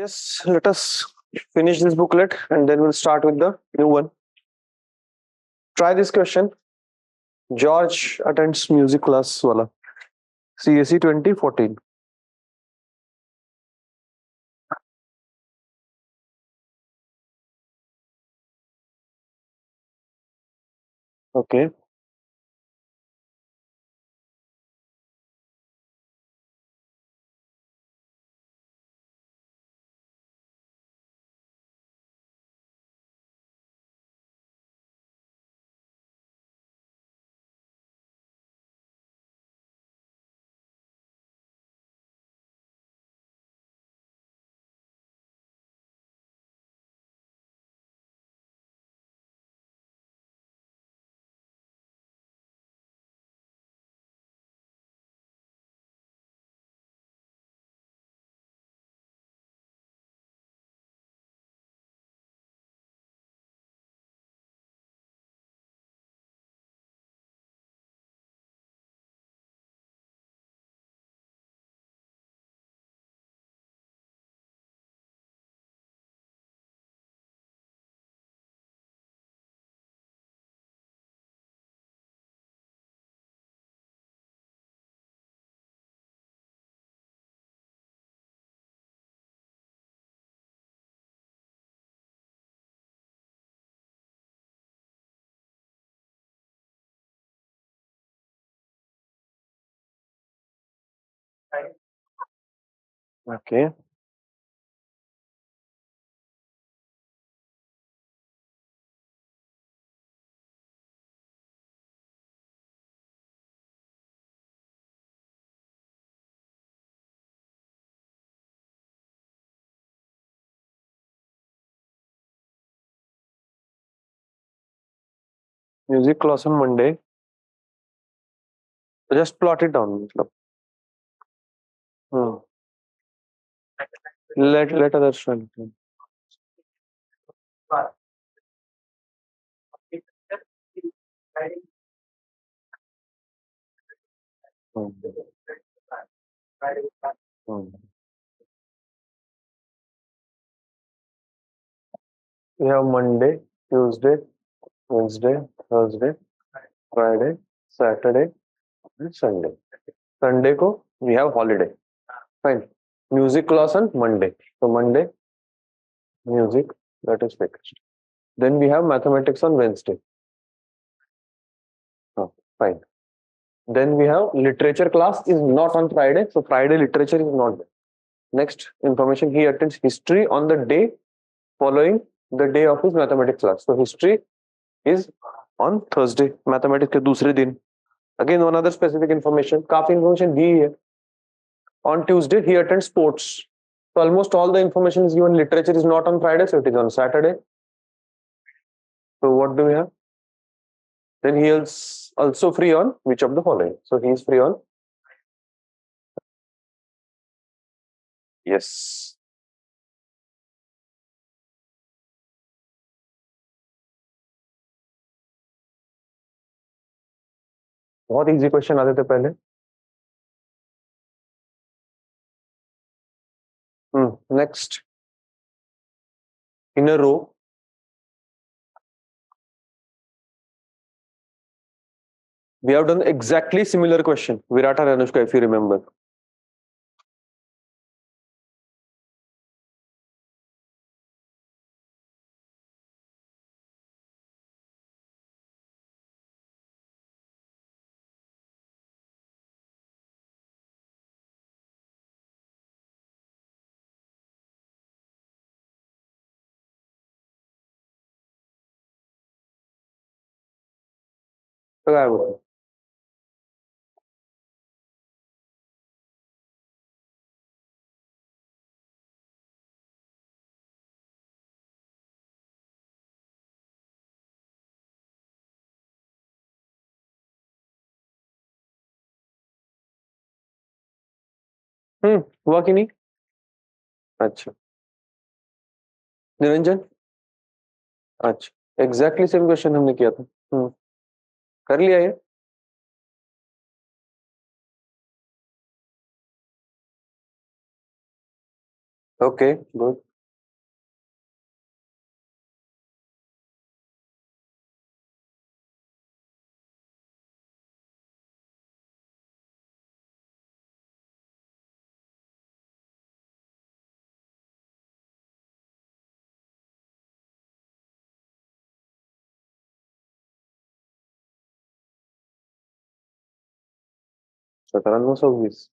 Yes, let us finish this booklet and then we'll start with the new one. Try this question. George attends music class wala. CSE 2014. Okay. Okay. Music class on Monday. Just plot it down. matlab. Hmm. Let others try. Hmm. Hmm. We have Monday, Tuesday, Wednesday, Thursday, Friday, Saturday, and Sunday. Sunday ko we have holiday. Fine. Music class on Monday. So Monday, music, that is fixed. Then we have mathematics on Wednesday. Oh, fine. Then we have literature class is not on Friday. So Friday literature is not there. Next information, he attends history on the day following the day of his mathematics class. So history is on Thursday. Mathematics के दूसरे दिन. Again, one other specific information. काफी information दी है. On Tuesday, he attends sports. So almost all the information is given. Literature is not on Friday, so it is on Saturday. So what do we have? Then he is also free on which of the following? So he is free on. Yes. बहुत easy question आते थे पहले. Next. In a row. We have done exactly similar question. Virata and Anushka, if you remember. तो क्या बोलूं? हुआ कि नहीं? अच्छा. निरंजन. अच्छा. एग्जैक्टली सेम क्वेश्चन हमने किया था. कर लिया ये. Okay, good. सत्तानवे सौ बीस.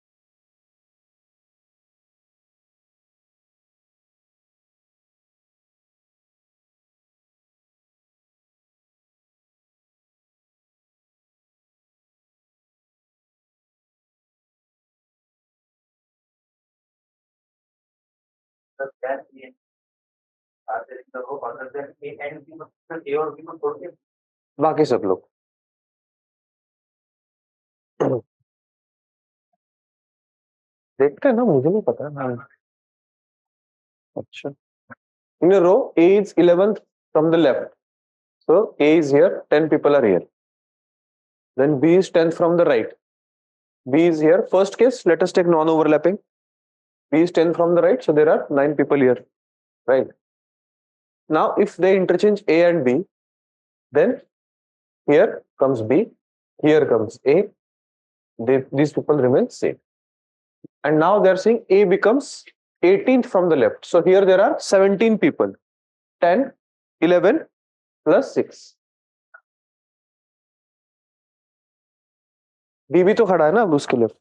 बाकी सब लोग. देखते हैं ना, मुझे नहीं पता. हाँ. अच्छा. In a row, A is 11th from the left. So A is here, 10 people are here. Then B is 10th from the right. B is here. First case, let us take non-overlapping. B is 10 from the right, so there are 9 people here. Right. Now, if they interchange A and B, then here comes B, here comes A. These people remain same. And now they are saying A becomes 18th from the left. So here there are 17 people. 10, 11 plus 6. B भी तो खड़ा है ना अब उसके left.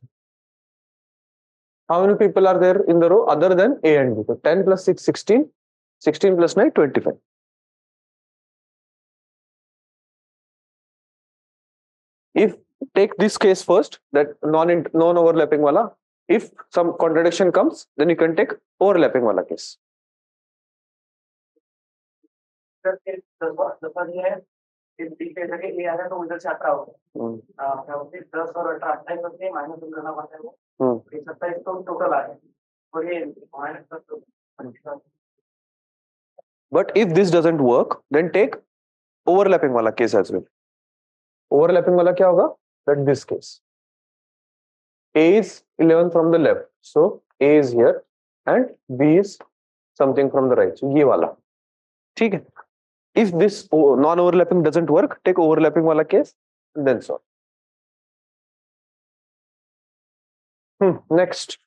How many people are there in the row other than A and B? So 10 plus 6, 16. 16 plus 9, 25. If take this case first, that non-overlapping wala. If some contradiction comes, then you can take overlapping wala case. But if this doesn't work, then take overlapping wala case as well. Overlapping wala kya hoga? That this case. A is 11 from the left. So A is here and B is something from the right. So ये वाला. ठीक है. If this non-overlapping doesn't work, take overlapping wala case and then solve. Next.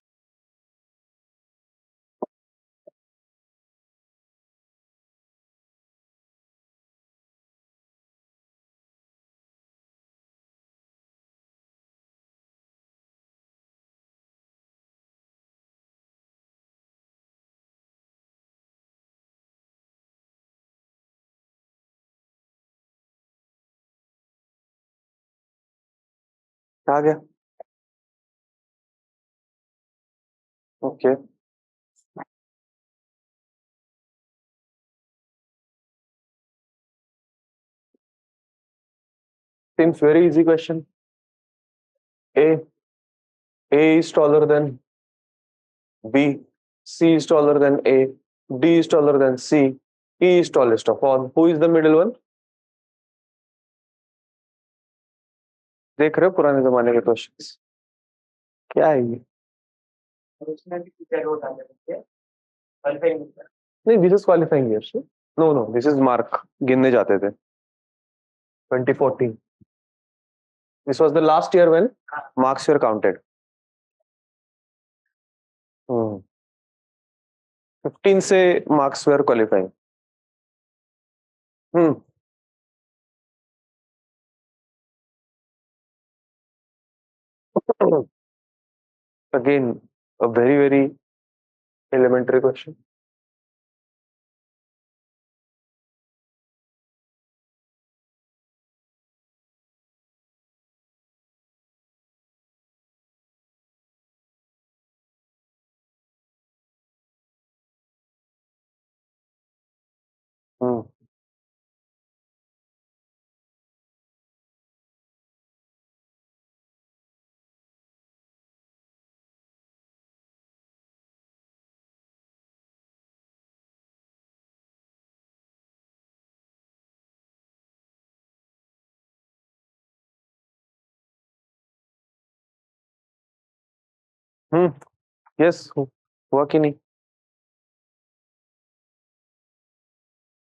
आ गया. Okay. Seems very easy question. A. A is taller than B. C is taller than A. D is taller than C. E is tallest of all. Who is the middle one? देख रहे हो पुराने जमाने के questions. क्या है ये? नहीं, this is qualifying year. No no, this is mark गिनने जाते थे. 2014. This was the last year when marks were counted. 15 से marks were qualifying. Again, a very, very elementary question. Yes, हुआ कि नहीं?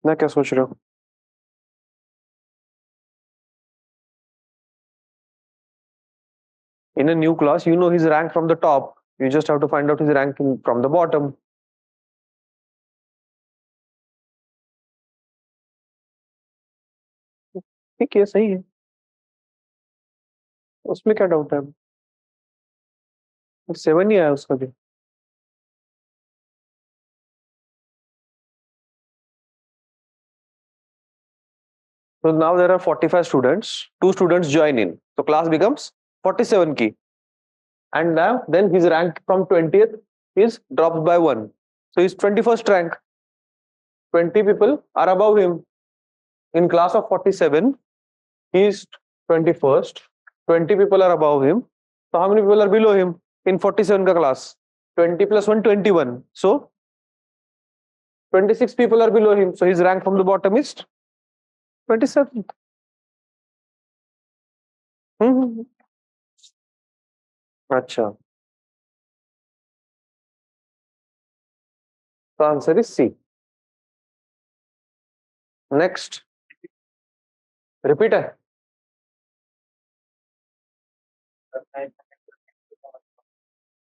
ना क्या सोच रहे हो? In a new class, you know his rank from the top. You just have to find out his rank from the bottom. ठीक है, सही है, उसमें क्या डाउट है? 7 ही आया उसका भी. So now there are 45 students. 2 students join in. So class becomes 47 key. And now then his rank from 20th is dropped by 1. So he's 21st rank. 20 people are above him. In class of 47, he is 21st. 20 people are above him. So how many people are below him in 47 ka class? 20 plus 1, 21. So 26 people are below him. So his rank from the bottom is 27. अच्छा. The answer is C. Next. Repeat है.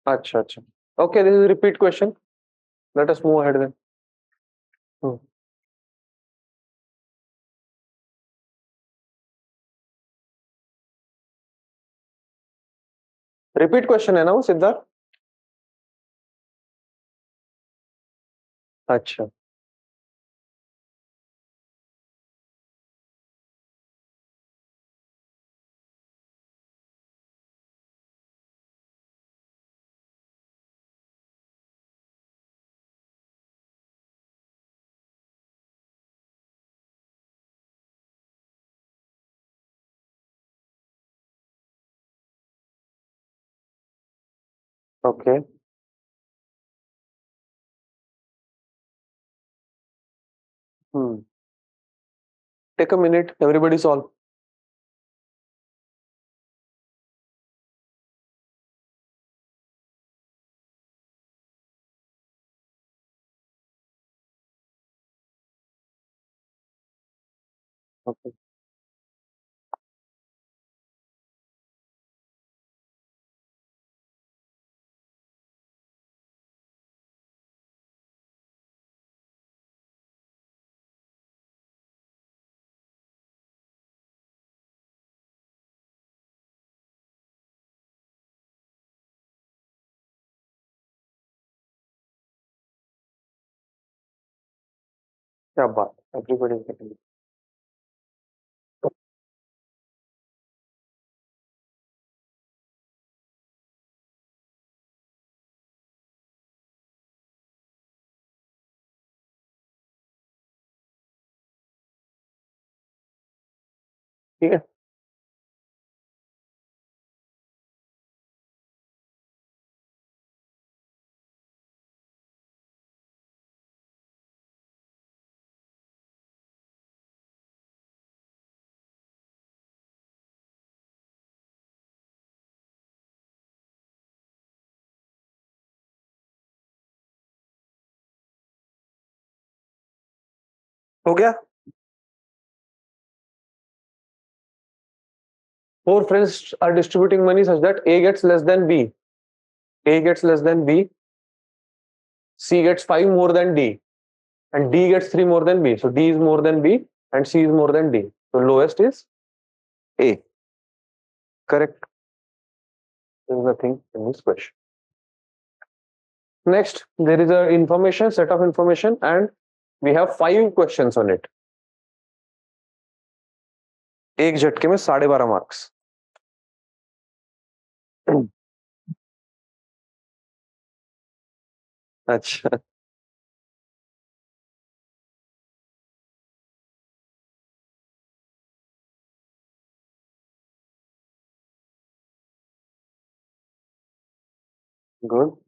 अच्छा अच्छा. Okay, this is a repeat question. Let us move ahead then. Hmm. Repeat question है ना वो सिद्धार्थ? अच्छा. Okay. Hmm. Take a minute. Everybody solve. Okay. क्या बात. Everybody is getting it. ठीक है. हो गया. 4 friends are distributing money such that A gets less than B. A gets less than B. C gets 5 more than D. And D gets 3 more than B. So D is more than B and C is more than D. So lowest is A. Correct. This is the thing in this question. Next, there is a information set of information and we have 5 questions on it. एक झटके में 12.5 marks. अच्छा. Good.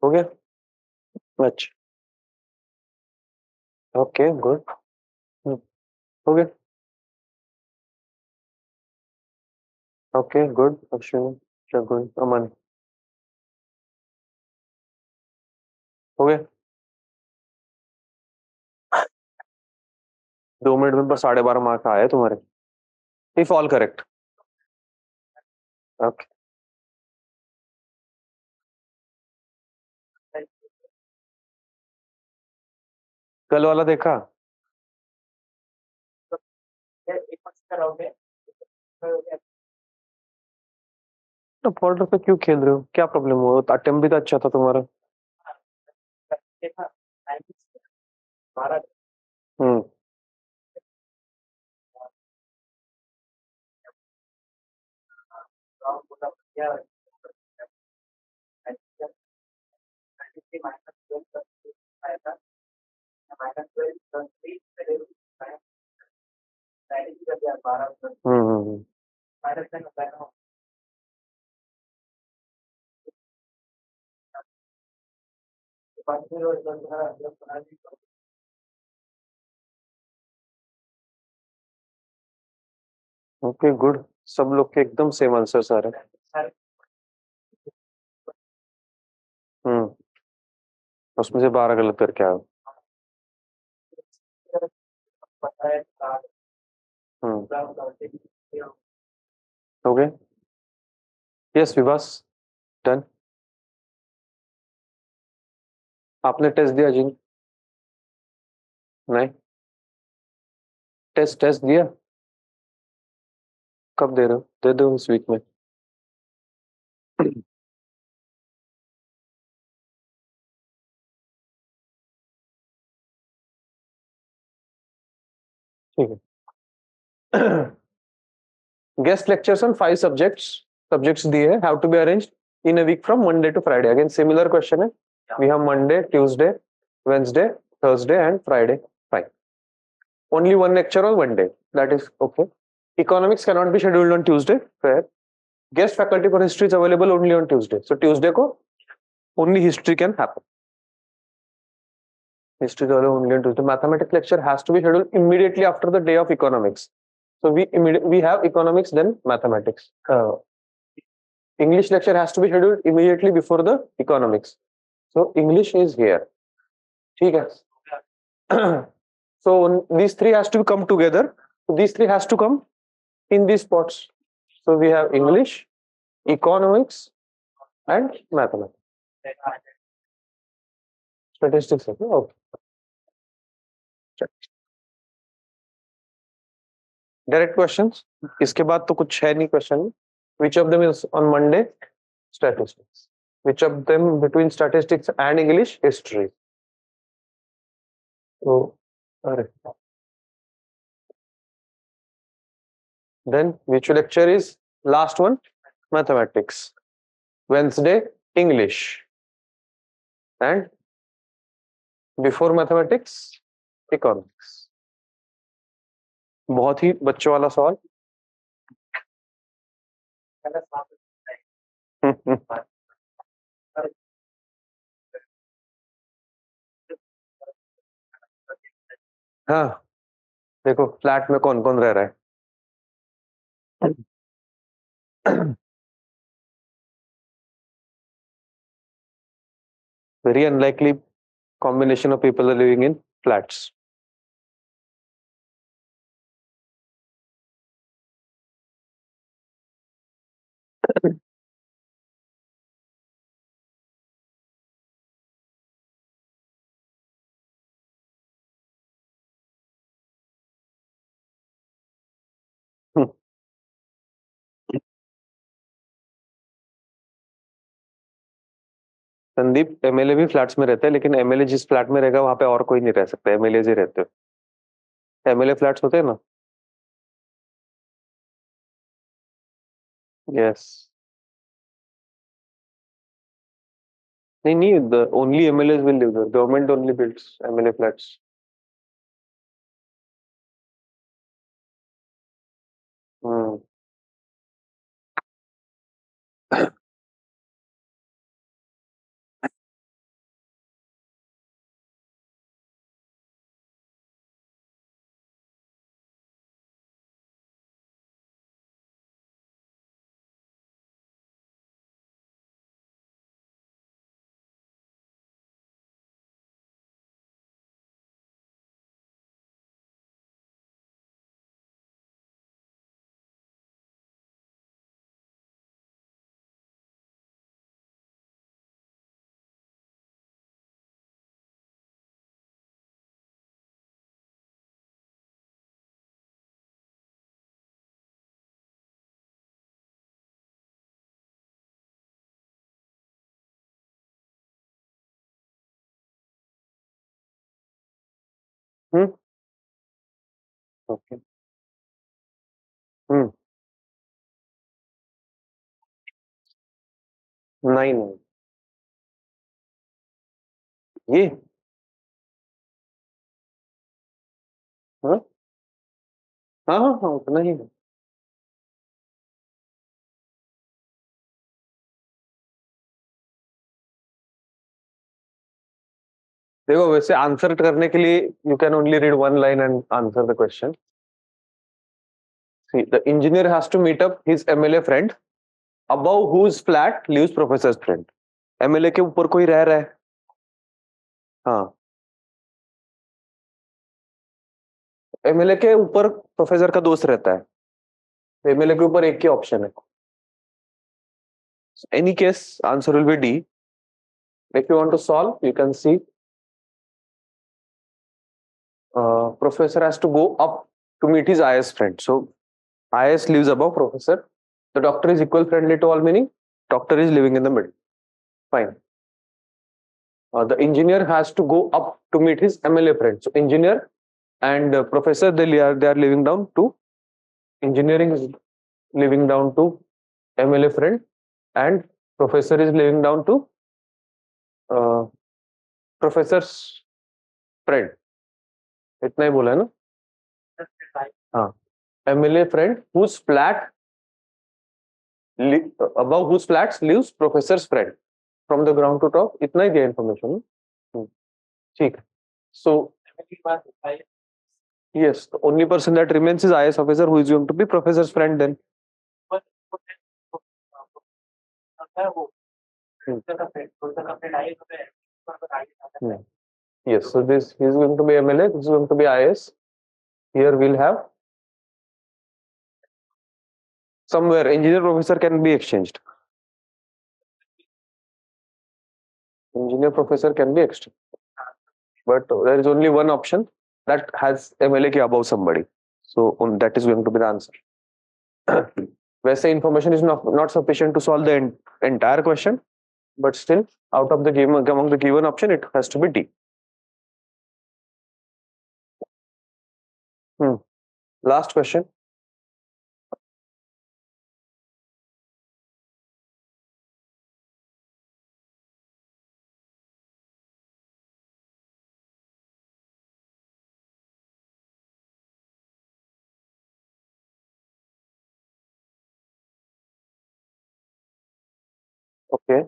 हो गया? अच्छा, okay good. हो गया, okay good. Ashwini, शगुन, अमन, हो गया। 2 मिनट में बस 12.5 मार्क आए तुम्हारे, इफ ऑल करेक्ट। ओके, कल वाला देखा? तो बॉर्डर पे क्यों खेल रहे हो, क्या प्रॉब्लम हुआ? अटेम्प्ट भी तो अच्छा था तुम्हारा। हम्म। हम्म। ओके गुड, सब लोग के एकदम सेम आंसर आ रहे हैं। हम्म। उसमें से 12 गलत करके आओ। हम्म। हो गए? यस विवास, डन। आपने टेस्ट दिया जिन? नहीं, टेस्ट टेस्ट दिया? कब दे रहे हो? दे दो इस वीक में। ठीक है। Guest lectures on 5 subjects, subjects दिए हैं, how to be arranged in a week from Monday to Friday. Again similar question है। We have Monday, Tuesday, Wednesday, Thursday and Friday. Fine, only one lecture on one day, that is okay. Economics cannot be scheduled on Tuesday, fair. Guest faculty for history is available only on Tuesday, so Tuesday ko only history can happen. History is available only on Tuesday. Mathematics lecture has to be scheduled immediately after the day of economics, so we have economics then mathematics. English lecture has to be scheduled immediately before the economics, so English is here. ठीक है? So these three has to come together. These three has to come in these spots. So we have English, economics, and mathematics. Statistics, okay. Direct questions. इसके बाद तो कुछ है नहीं question. Which of them is on Monday? Statistics. Which of them between statistics and English? History. So, अरे. Then which lecture is last one? Mathematics. Wednesday, English. And before mathematics, economics. बहुत ही बच्चों वाला सवाल। हाँ, देखो फ्लैट में कौन कौन रह रहा है? Very unlikely combination of people are living in flats. Sandeep, MLA भी फ्लैट्स में रहते हैं, लेकिन एमएलए जिस फ्लैट में रहेगा वहां पे और कोई नहीं रह सकता, एमएलए ही रहते हैं। एमएलए फ्लैट्स होते हैं ना? यस। नहीं नहीं, the only MLA will live there, government only builds MLA flats. Hmm. Hmm. Okay. Hmm. 9. ये. हाँ हाँ हाँ हाँ, उतना ही है. देखो वैसे आंसर करने के लिए you can only read one line and answer the question. See, the engineer has to meet up his MLA friend above whose flat lives professor's friend. MLA के ऊपर कोई रह रहा है. हाँ. MLA के ऊपर प्रोफेसर का दोस्त रहता है. MLA के ऊपर एक ही ऑप्शन है. Any case, answer will be D. If you want to solve, you can see professor has to go up to meet his IS friend. So IS lives above professor. The doctor is equal friendly to all, meaning doctor is living in the middle. Fine. The engineer has to go up to meet his MLA friend. So engineer and professor they are living down to. Engineering is living down to MLA friend and professor is living down to uh, professor's friend. इतना ही बोला है ना. हाँ. MLA friend whose flat above whose flats lives professor's friend from the ground to top. इतना ही दिया information. ठीक. So yes, the only person that remains is IS officer who is going to be professor's friend then. Hmm. Hmm. Yes, so this is going to be MLA, this is going to be IS. Here we'll have somewhere engineer professor can be exchanged. Engineer professor can be exchanged. But there is only one option that has MLA के above somebody. So that is going to be the answer. वैसे information is not sufficient to solve the entire question, but still out of the given among the given option it has to be D. Last question. Okay.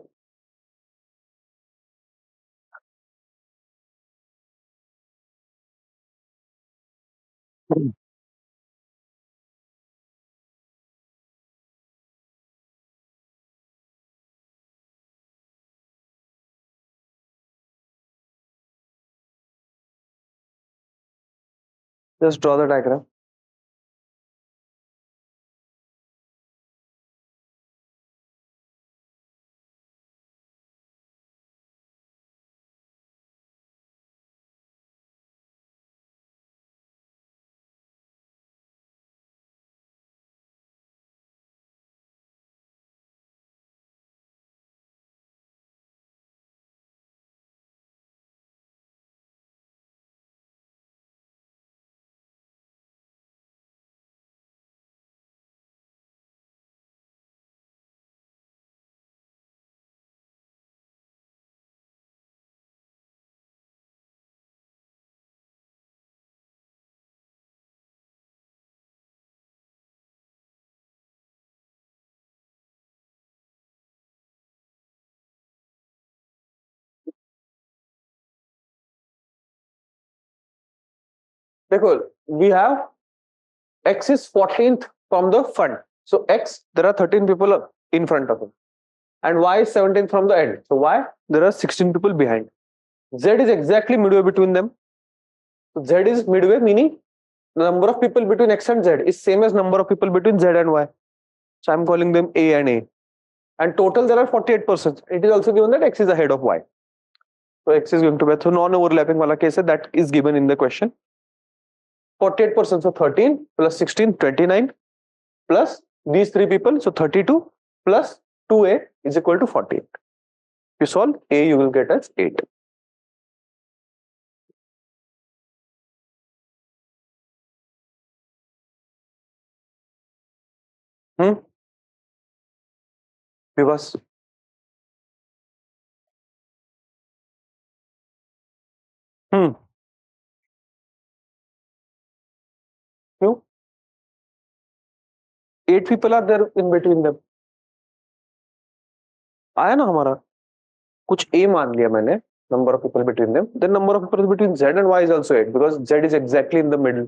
Just draw the diagram. देखो, we have X is 14th from the front. So X, there are 13 people in front of him. And Y is 17th from the end. So Y, there are 16 people behind. Z is exactly midway between them. So Z is midway, meaning the number of people between X and Z is same as number of people between Z and Y. So I'm calling them A and A. And total there are 48 persons. It is also given that X is ahead of Y. So X is going to be, so non-overlapping wala case that is given in the question. 48%, so 13 plus 16, 29 plus these three people, so 32 plus 2A is equal to 48. You solve A, you will get as 8. विवास क्यों 8 people are there in between them? आया ना हमारा कुछ a मान लिया मैंने number of people between them, then number of people between z and y is also 8 because z is exactly in the middle.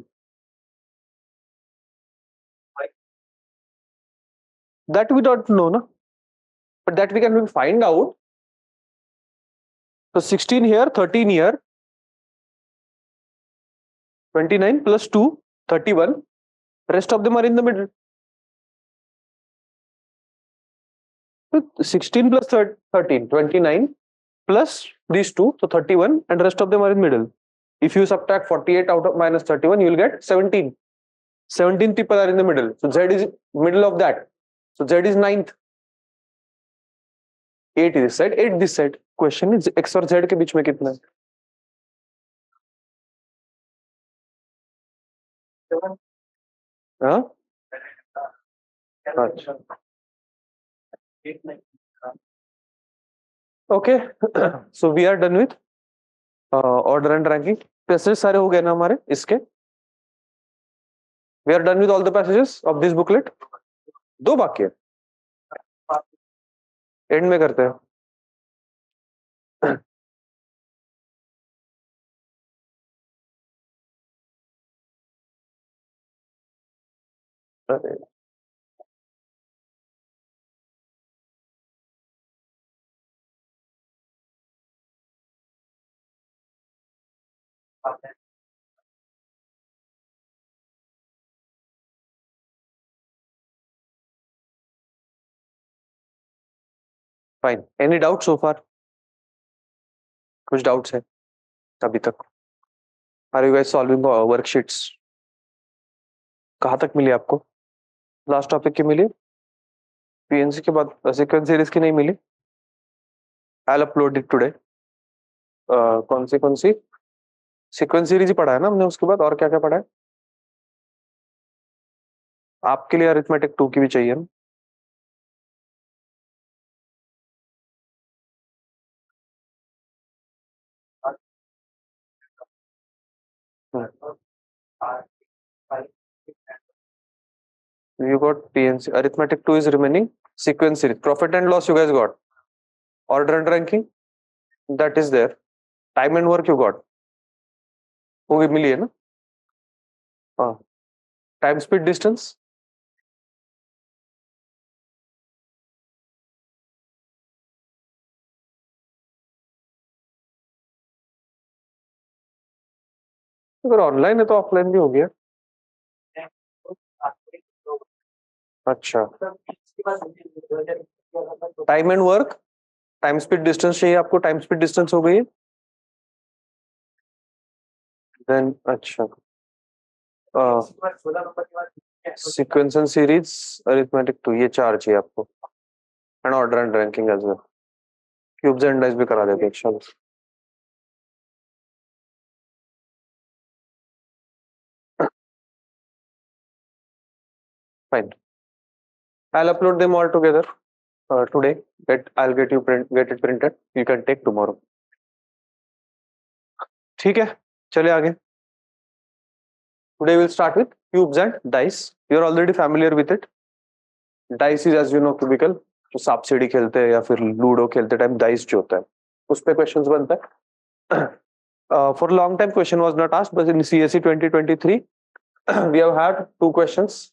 That we don't know na, but that we can find out. So 16 here, 13 here, 29 plus 2, 31. Rest of them are in the middle. 16 plus 13, 29 plus these two, so 31, and rest of them are in middle. If you subtract 48 out of minus 31, you will get 17. 17 people are in the middle. So Z is middle of that. So Z is ninth. 8 this side, 8 this side. Question is X और Z के बीच में कितना है? हाँ? अच्छा. Okay. So we are done with order and ranking. Passages सारे हो गए ना हमारे इसके? We are done with all the passages of this booklet. 2 बाकी है. End में करते हैं. Fine. Any doubt so far? कुछ doubts है अभी तक? Are you guys solving worksheets? कहाँ तक मिली आपको? लास्ट टॉपिक की मिली? पीएनसी के बाद सीक्वेंस सीरीज की नहीं मिली? I'll upload it today. कौन सी सीक्वेंस सीरीज ही पढ़ा है ना हमने, उसके बाद और क्या क्या पढ़ा है? आपके लिए अरिथमेटिक 2 की भी चाहिए ना? You got PNC. Arithmetic 2 is remaining. Sequence series. Profit and loss you guys got. Order and ranking. That is there. Time and work you got. वो भी मिली है ना? हाँ. Time speed distance. अगर ऑनलाइन है तो ऑफलाइन भी हो गया. अच्छा. Time and work. Time speed distance चाहिए आपको. टाइम स्पीड डिस्टेंस हो गई. देन अच्छा. सीक्वेंस एंड सीरीज अरिथमेटिक 2 ये 4 चाहिए आपको. And order and ranking as well. Cubes and dice भी करा देते. अच्छा. Fine. I'll upload them all together today. I'll get it printed. You can take tomorrow. ठीक है. चलिए आगे. Today we'll start with cubes and dice. You're already familiar with it. Dice is as you know cubicle. जो सांप सीढ़ी खेलते हैं या फिर लूडो खेलते टाइम डाइस जो होता है उस पे क्वेश्चंस बनता है. For a long time question was not asked, but in CSE 2023 we have had 2 questions.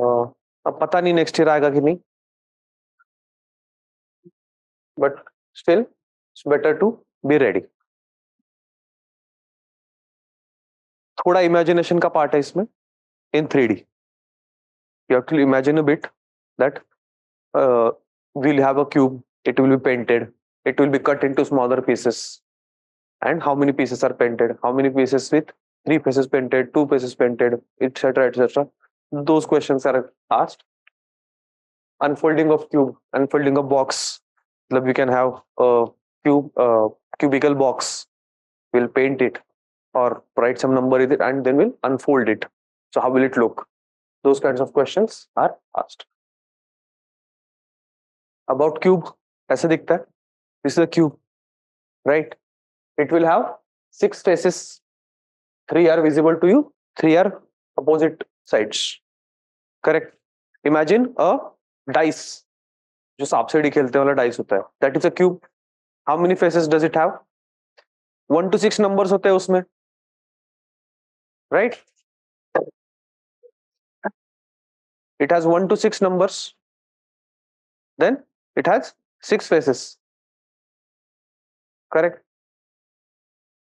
अब पता नहीं नेक्स्ट ईयर आएगा कि नहीं, but still it's better to be ready. थोड़ा इमेजिनेशन का पार्ट है इसमें. इन 3D you have to imagine a bit that we'll have a cube, it will be painted, it will be cut into smaller pieces, and how many pieces are painted, how many pieces with 3 pieces painted, 2 pieces painted, etc etc. Those questions are asked. Unfolding of cube, unfolding of box, we can have a cubical box, we'll paint it or write some number in it and then we'll unfold it. So how will it look? those kinds of questions are asked. About cube, ऐसे दिखता है. This is a cube, right? It will have 6 faces. 3 are visible to you, 3 are opposite sides. Correct? Imagine a dice. जो सांप सीढ़ी खेलते वाला dice होता है. That is a cube. How many faces does it have? 1 to 6 numbers होते हैं उसमें, right? It has 1 to 6 numbers. Then it has 6 faces. Correct?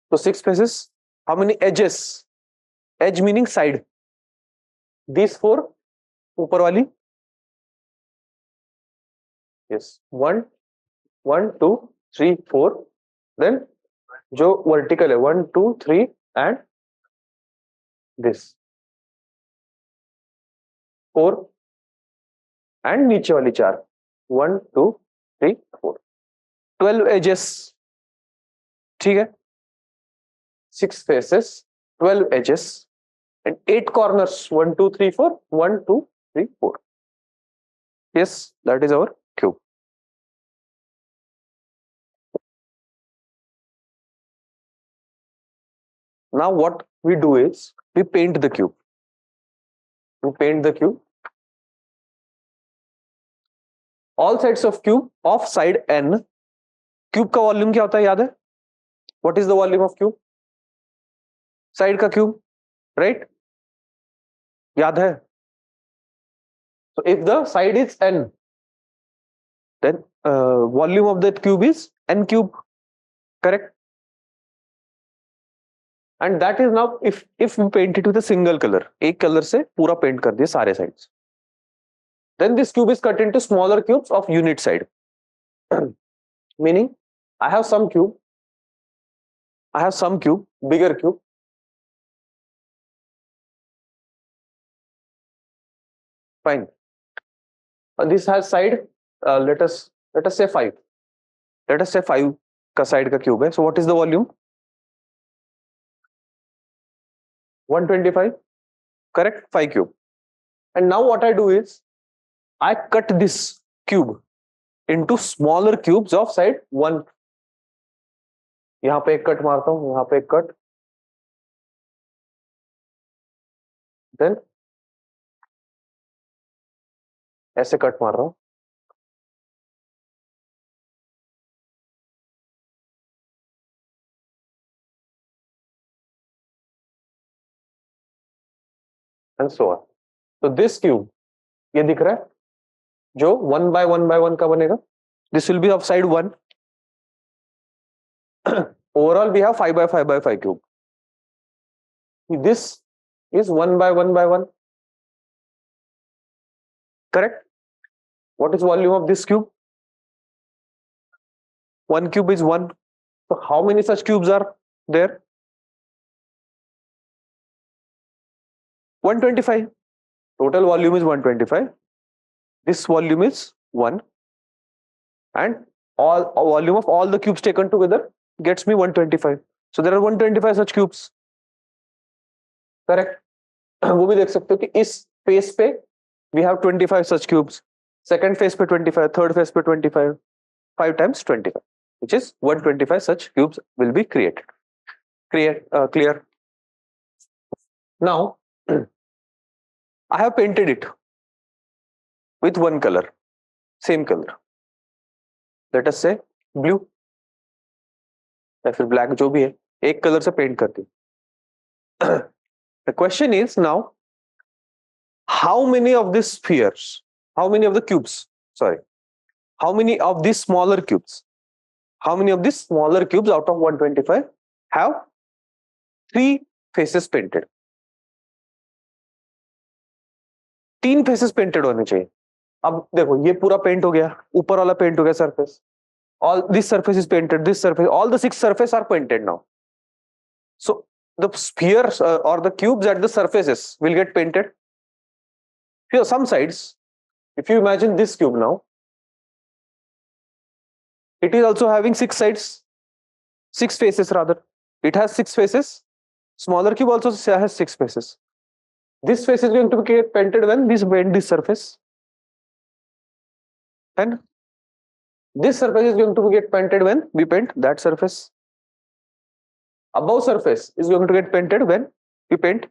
So 6 faces. How many edges? Edge meaning side. These 4 ऊपर वाली. Yes. 1, 1, 2, 3, 4. Then जो vertical है 1, 2, 3 and this 4 and नीचे वाली 4. 1, 2, 3, 4. 12 edges. ठीक है? 6 faces, 12 edges and 8 corners. 1, 2, 3, 4. 1, 2, 3, 4. Yes, that is our cube. Now what we do is we paint the cube. We paint the cube. All sides of cube of side n. Cube का volume क्या होता है याद है? What is the volume of cube? Side का cube, right? याद है? So if the side is n, then volume of that cube is n cube. Correct? And that is now if we paint it with a single color, एक color से पूरा paint कर दिए सारे sides. Then this cube is cut into smaller cubes of unit side. Meaning, I have some cube, bigger cube. Fine. This has side. Let us say 5. Let us say 5 का side का cube है. So what is the volume? 125. Correct? 5 cube. And now what I do is I cut this cube into smaller cubes of side 1. यहाँ पे एक cut मारता हूँ, यहाँ पे एक कट. Then ऐसे कट मार रहा हूँ. And so on. So this cube, ये दिख रहा है, जो 1 by 1 by 1 का बनेगा. This will be of side 1. Overall, we have 5 by 5 by 5 cube. This is 1 by 1 by 1. Correct? What is volume of this cube? 1 cube is 1. So how many such cubes are there? 125. Total volume is 125. This volume is 1. And all volume of all the cubes taken together gets me 125. So there are 125 such cubes. Correct? वो भी देख सकते हो कि इस face पे we have 25 such cubes. Second phase पे 25, third phase पे 25. 5 times 25, which is 125 such cubes will be created. Clear? Now, I have painted it with one color, same color. Let us say blue या फिर black, जो भी है, एक color से paint कर दी. The question is now, how many of these spheres, how many of the cubes, how many of these smaller cubes, out of 125 have 3 faces painted? 3 faces painted होने चाहिए. अब देखो ये पूरा पेंट हो गया, ऊपर वाला पेंट हो गया surface. All this surface is painted, this surface, all the 6 surfaces are painted now. So the spheres or the cubes at the surfaces will get painted. Here some sides, if you imagine this cube now, it is also having 6 sides, 6 faces rather. It has 6 faces. Smaller cube also has 6 faces. this face is going to get painted when this paint this surface, and this surface is going to get painted when we paint that surface. Above surface is going to get painted when we paint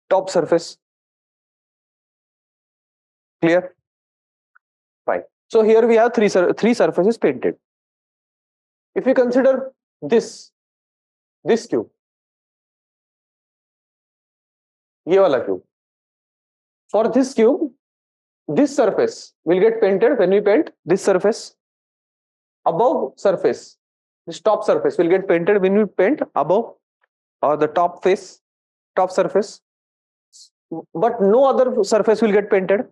top surface. Clear? Fine. So here we have three surfaces painted. If we consider this cube, ये वाला cube, for this cube, this surface will get painted when we paint this surface. Above surface, this top surface will get painted when we paint above or the top surface. But no other surface will get painted.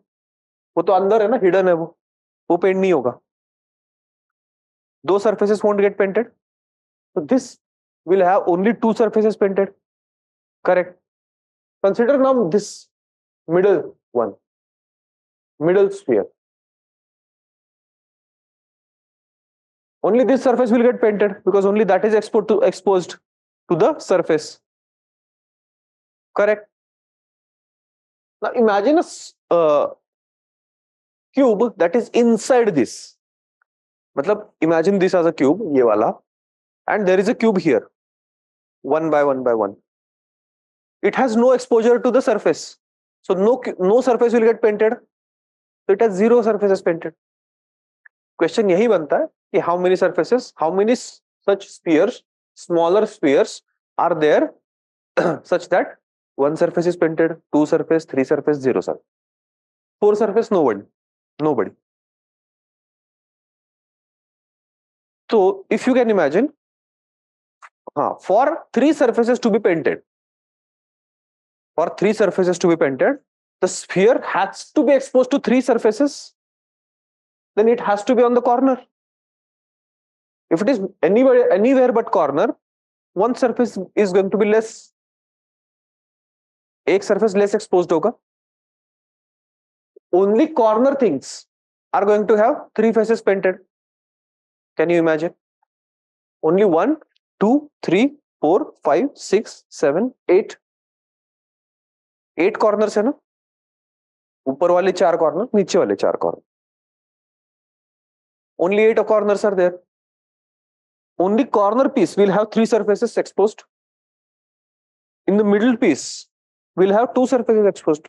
वो तो अंदर है ना, hidden है वो paint नहीं होगा. Those surfaces won't get painted. So this will have only two surfaces painted. Correct. Consider now this middle one, middle sphere. Only this surface will get painted because only that is exposed to the surface. Correct. Now imagine a cube that is inside this. Matlab, imagine this as a cube, ye wala, and there is a cube here, 1 by 1 by 1. It has no exposure to the surface, so no surface will get painted. So it has zero surfaces painted. Question yahi banta hai कि how many surfaces, how many such spheres, smaller spheres are there such that one surface is painted, two surface, three surface, zero surface, four surface, nobody. So if you can imagine, for three surfaces to be painted, the sphere has to be exposed to three surfaces. Then it has to be on the corner. If it is anywhere but corner, one surface is going to be less. एक surface less exposed होगा. Only corner things are going to have three faces painted. Can you imagine? Only 1, 2, 3, 4, 5, 6, 7, 8. 8 corners है ना? ऊपर वाले 4 corner, नीचे वाले 4 corner. Only 8 corners are there. Only corner piece will have 3 surfaces exposed. In the middle piece, we'll have 2 surfaces exposed.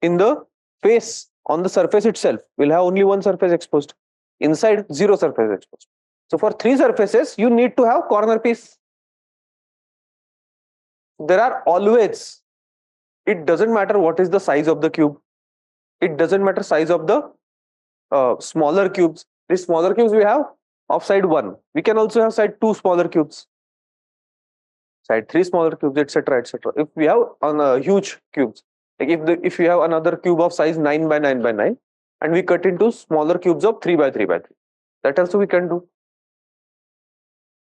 In the face, on the surface itself, we'll have only 1 surface exposed. Inside, 0 surface exposed. So for 3 surfaces, you need to have corner piece. There are always, it doesn't matter what is the size of the cube. It doesn't matter size of the smaller cubes. These smaller cubes we have of side 1. We can also have side 2 smaller cubes. Side 3 smaller cubes, etc., etc. If we have on huge cubes, like if we have another cube of size 9 by 9 by 9, and we cut into smaller cubes of 3 by 3 by 3, that also we can do.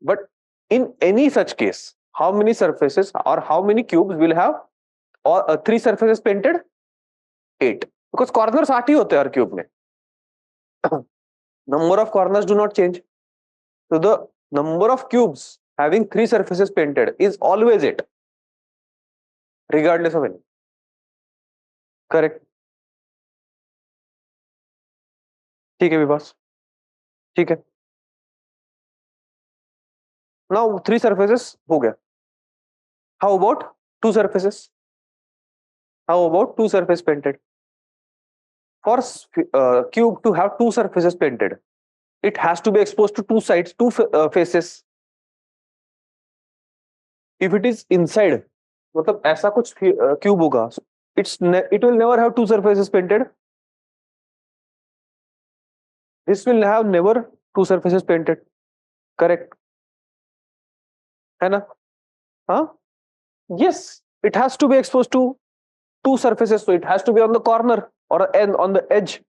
But in any such case, how many surfaces or how many cubes will have or 3 surfaces painted? 8. Because corners 8 ही होते हैं हर cube में. Number of corners do not change. So the number of cubes having 3 surfaces painted is always 8, regardless of any. Correct. ठीक है विभास, ठीक है. Now 3 surfaces हो गया. How about 2 surfaces? How about 2 surfaces painted? For cube to have 2 surfaces painted, it has to be exposed to 2 sides, 2 faces. If it is inside, मतलब ऐसा कुछ cube होगा, it will never have 2 surfaces painted. This will have never 2 surfaces painted. Correct? है ना? Huh? Yes, it has to be exposed to 2 surfaces, so it has to be on the corner or on the edge.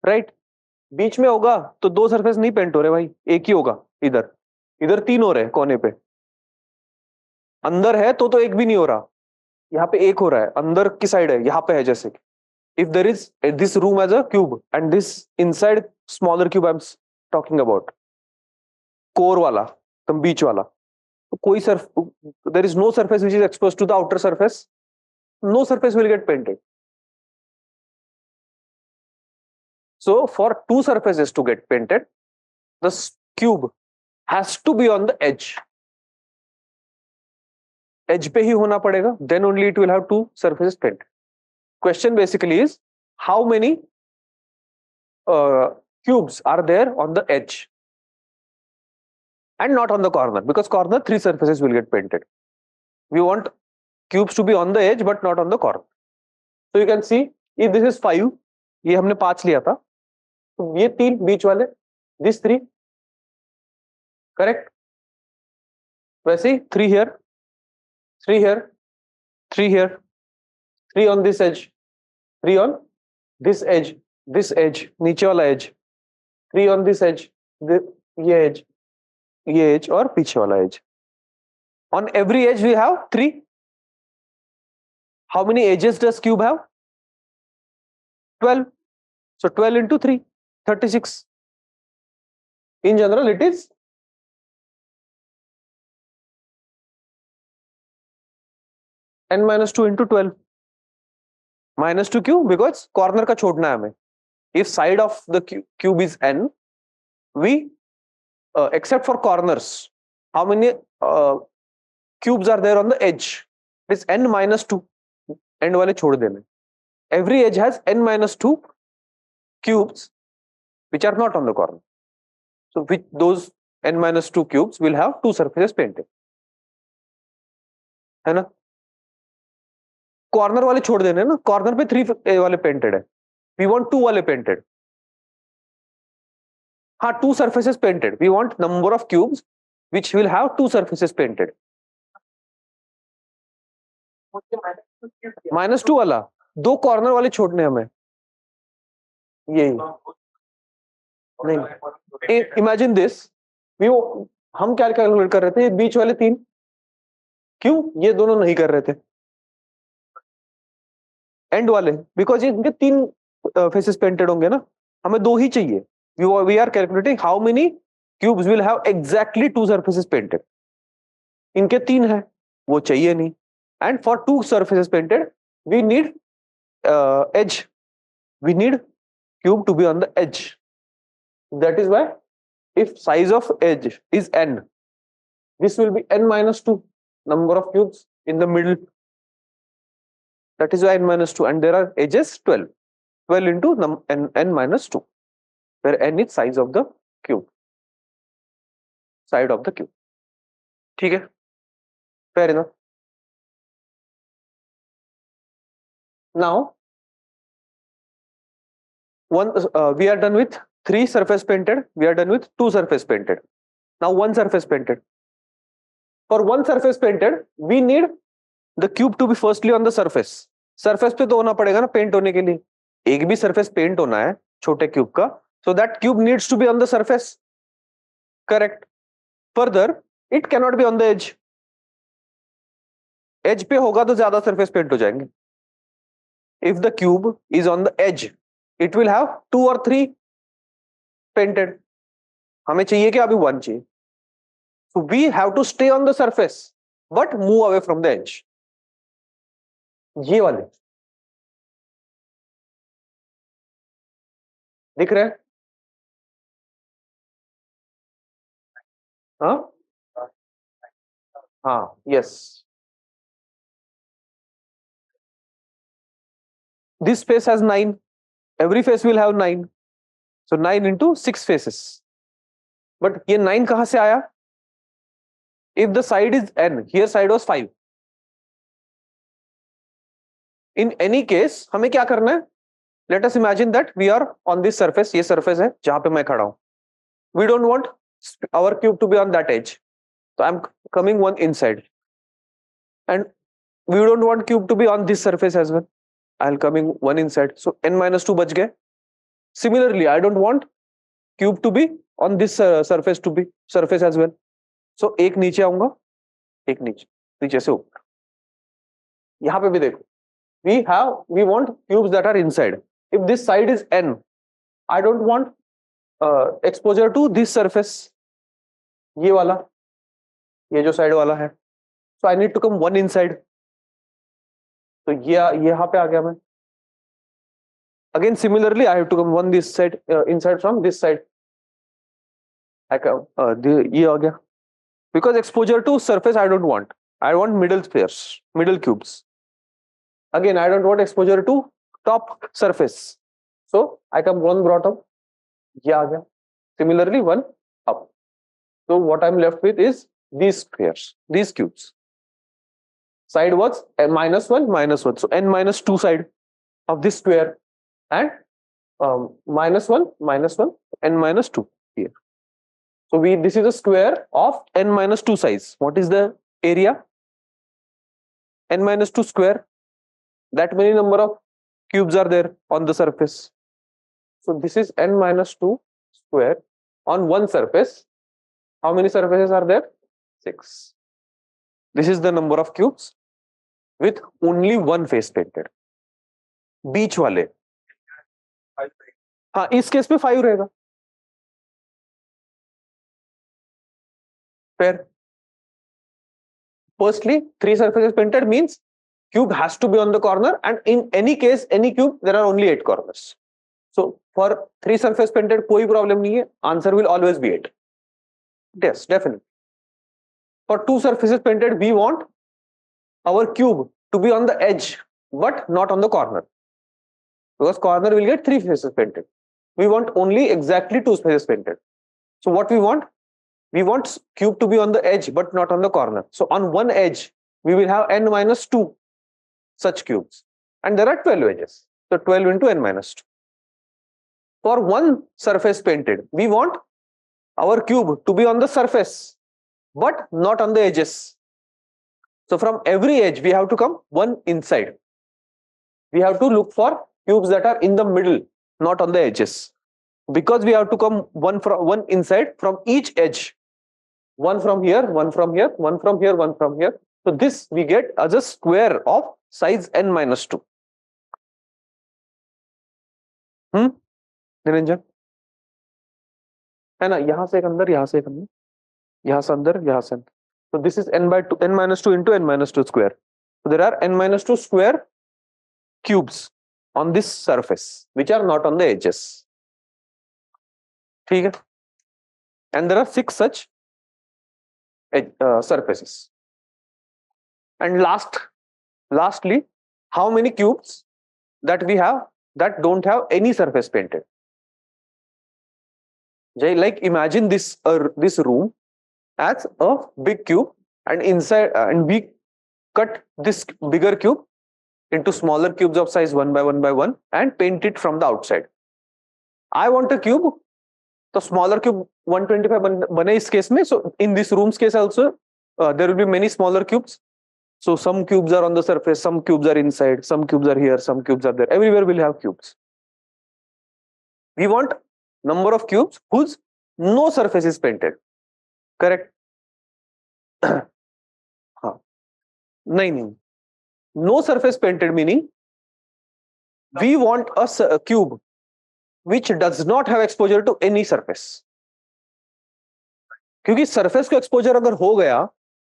Right? बीच में होगा तो 2 surface नहीं paint हो रहे भाई, एक ही होगा. इधर 3 हो रहे हैं कोने पे. अंदर है तो एक भी नहीं हो रहा. यहाँ पे एक हो रहा है, अंदर की साइड है, यहाँ पे है. जैसे कि if there is this room as a cube and this inside smaller cube I'm talking about, core वाला, तुम बीच वाला, कोई there is no surface which is exposed to the outer surface, no surface will get painted. So for two surfaces to get painted, the cube has to be on the edge. Edge पे ही होना पड़ेगा, then only it will have two surfaces painted. Question basically is how many cubes are there on the edge and not on the corner, because corner three surfaces will get painted. We want cubes to be on the edge but not on the corner. So you can see if this is 5, ये हमने 5 लिया था, तो ये 3 बीच वाले, this 3, correct? वैसे ही 3 here, 3 here, 3 here, 3 on this edge, 3 on this edge, नीचे वाला edge, 3 on this edge, ये edge और पीछे वाला edge. On every edge we have 3. How many edges does cube have? 12. So 12 into 3, 36. In general, it is n minus 2 into 12. Minus 2 क्यों? Because corner का छोड़ना है हमें. If side of the cube is n, we except for corners, how many cubes are there on the edge? It is n minus 2. End वाले छोड़ देने. Every edge has n minus 2 cubes which are not on the corner. So with those n minus 2 cubes will have two surfaces painted. है ना? Corner वाले छोड़ देने ना. Corner पे 3 वाले painted है. We want 2 वाले painted. हाँ, 2 surfaces painted. We want number of cubes which will have 2 surfaces painted. -2 वाला 2 कॉर्नर वाले छोड़ने हमें. यही नहीं. इमेजिन दिस, हम क्या कैलकुलेट कर रहे थे? बीच वाले 3. क्यों ये दोनों नहीं कर रहे थे? एंड वाले, बिकॉज इनके 3 फेसेस पेंटेड होंगे ना, हमें 2 ही चाहिए. We are calculating how many cubes will have exactly 2 surfaces painted. इनके 3 है, वो चाहिए नहीं. And for 2 surfaces painted we need edge. We need cube to be on the edge. That is why if size of edge is n, this will be n minus 2 number of cubes in the middle. That is why n minus 2, and there are edges 12. 12 into n minus 2, where n is size of the cube, side of the cube. ठीक है? Fair enough. Now we are done with 3 surface painted. We are done with 2 surface painted. Now 1 surface painted. For 1 surface painted, we need the cube to be firstly on the surface. Surface पे तो होना पड़ेगा ना paint होने के लिए. एक भी surface पेंट होना है छोटे क्यूब का, so that cube needs to be on the surface. Correct. Further, it cannot be on the edge. Edge पे होगा तो ज्यादा surface पेंट हो जाएंगे. If the cube is on the edge, it will have 2 or 3 painted. हमें चाहिए क्या? अभी 1 चाहिए. So we have to stay on the surface but move away from the edge. ये वाले दिख रहे हैं? हाँ, yes. This face has 9. Every face will have 9. So 9 into 6 faces. But ये 9 कहाँ से आया? If the side is n, here side was 5. In any case, हमें क्या करना है? Let us imagine that we are on this surface. ये surface है जहाँ पे मैं खड़ा हूँ. We don't want our cube to be on that edge. So I'm coming one inside. And we don't want cube to be on this surface as well. I'll coming one inside. So n minus 2 बच गए. Similarly, I don't want cube to be on this surface as well. So एक नीचे आऊंगा, एक नीचे से ऊपर. यहाँ पे भी देखो. We want cubes that are inside. If this side is n, I don't want exposure to this surface. ये वाला. ये जो साइड वाला है, so I need to come one inside. तो ये यहाँ पे आ गया मैं. Again similarly I have to come one this side, inside from this side. I come ये आ गया. Because exposure to surface I don't want. I want middle spheres, middle cubes. Again I don't want exposure to top surface. So I come one bottom. ये आ गया. Similarly one up. So what I'm left with is these spheres, these cubes. Side was -1, -1. So n minus 2 side of this square, and -1, -1, n minus 2 here. So this is a square of n minus 2 size. What is the area? N minus 2 square. That many number of cubes are there on the surface. So this is n minus 2 square on one surface. How many surfaces are there? 6. This is the number of cubes with only one face painted. बीच वाले, हाँ इस case में 5 रहेगा. Fair. Firstly, 3 surfaces painted means cube has to be on the corner, and in any case, any cube, there are only 8 corners. So for 3 surface painted, कोई problem नहीं है. Answer will always be 8. Yes, definitely. For 2 surfaces painted, we want our cube to be on the edge, but not on the corner. Because corner will get 3 faces painted. We want only exactly 2 faces painted. So what we want? We want cube to be on the edge, but not on the corner. So on one edge, we will have n minus 2 such cubes. And there are 12 edges. So 12 into n minus 2. For one surface painted, we want our cube to be on the surface, but not on the edges. So from every edge, we have to come one inside. We have to look for cubes that are in the middle, not on the edges. Because we have to come one inside from each edge. One from here, one from here, one from here, one from here. So this we get as a square of size n minus 2. Niranjan है ना, यहां से एक अंदर, यहां से एक अंदर, यहां से अंदर, यहां से अंदर. So this is n by 2, n minus 2 into n minus 2 square. So there are n minus 2 square cubes on this surface which are not on the edges. ठीक है? And there are 6 such surfaces. And lastly, how many cubes that we have that don't have any surface painted? Like imagine this room as a big cube, and inside and we cut this bigger cube into smaller cubes of size 1 by 1 by 1 and paint it from the outside. I want a cube, so smaller cube 125 bane is case mein. So in this room's case also, there will be many smaller cubes. So some cubes are on the surface, some cubes are inside, some cubes are here, some cubes are there. Everywhere we'll have cubes. We want number of cubes whose no surface is painted. Correct? हाँ, नहीं. No surface painted meaning we want a cube which does not have exposure to any surface. क्योंकि surface को exposure अगर हो गया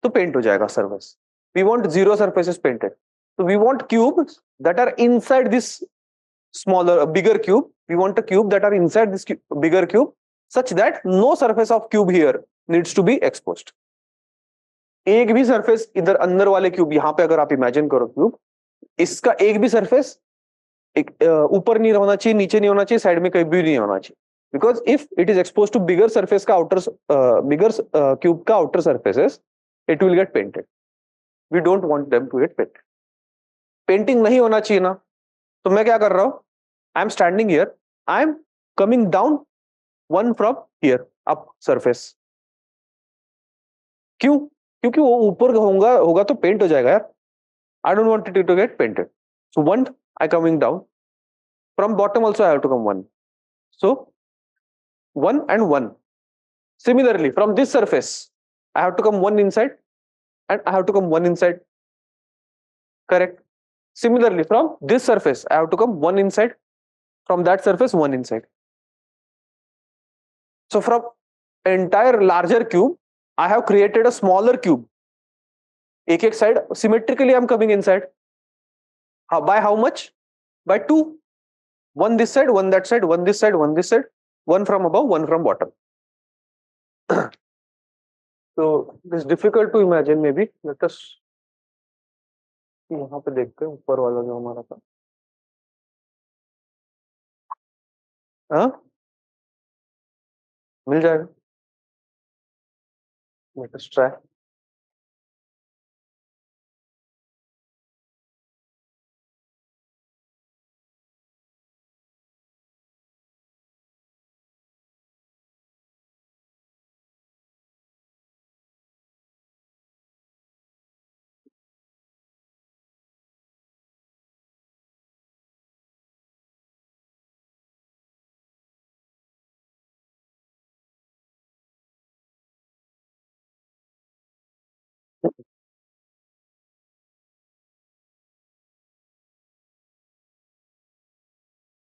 तो paint हो जाएगा surface. We want 0 surfaces painted. So we want cubes that are inside this bigger cube. We want a cube that are inside this bigger cube such that no surface of cube here needs to be exposed. एक भी surface इधर अंदर वाले cube, यहाँ पे अगर आप imagine करो cube, इसका एक भी surface ऊपर नहीं होना चाहिए, नीचे नहीं होना चाहिए, साइड में कहीं भी नहीं होना चाहिए. Because if it is exposed to bigger surface का bigger cube का outer surfaces, it will get painted. We don't want them to get painted. Painting नहीं होना चाहिए ना, तो मैं क्या कर रहा हूँ? I am standing here. I am coming down one from here up surface. क्यों? क्योंकि वो ऊपर होगा तो पेंट हो जाएगा यार. I don't want it to get painted. So one I coming down. From bottom also I have to come one. So 1 and 1. Similarly, from this surface I have to come one inside and I have to come one inside. Correct? Similarly, from this surface I have to come one inside. From that surface one inside. So from entire larger cube I have created a smaller cube. एक side symmetrically I'm coming inside. By how much? By 2. One this side, one that side, one this side, one this side, one from above, one from bottom. So it's difficult to imagine. Maybe let us यहाँ पे देखते हैं ऊपर वाला जो हमारा था. हाँ, मिल जाएगा. Let us try.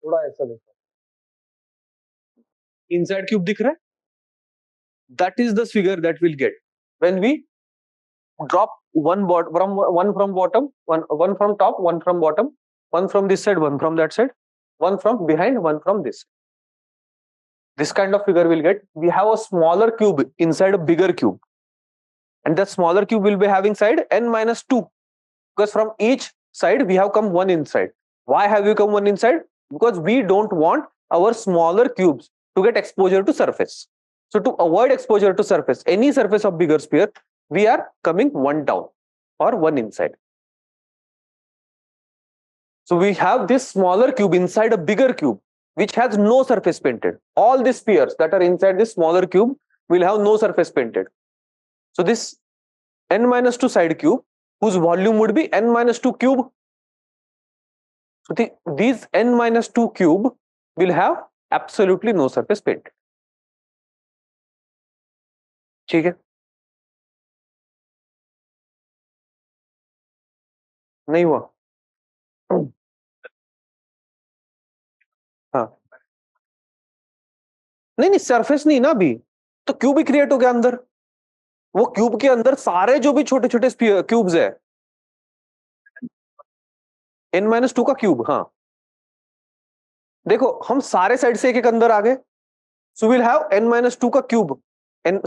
थोड़ा ऐसा देखो. Inside cube दिख रहा है? That is the figure that we'll get when we drop one from bottom, one from top, one from bottom, one from this side, one from that side, one from behind, one from this. This kind of figure we'll get. We have a smaller cube inside a bigger cube, and that smaller cube will be having side n minus 2, because from each side we have come one inside. Why have we come one inside? Because we don't want our smaller cubes to get exposure to surface. So to avoid exposure to surface, any surface of bigger sphere, we are coming one down or one inside. So we have this smaller cube inside a bigger cube, which has no surface painted. All the spheres that are inside this smaller cube will have no surface painted. So this n minus 2 side cube, whose volume would be n minus 2 cube. So these n minus 2 cube will have absolutely no surface painted. ठीक है? नहीं हुआ? हाँ, नहीं surface नहीं ना अभी, तो क्यूब ही क्रिएट हो गया अंदर. वो क्यूब के अंदर सारे जो भी छोटे छोटे क्यूब्स है, n माइनस 2 का क्यूब. हाँ, देखो हम सारे साइड से एक एक अंदर आ गए. So will have n minus 2 का cube, and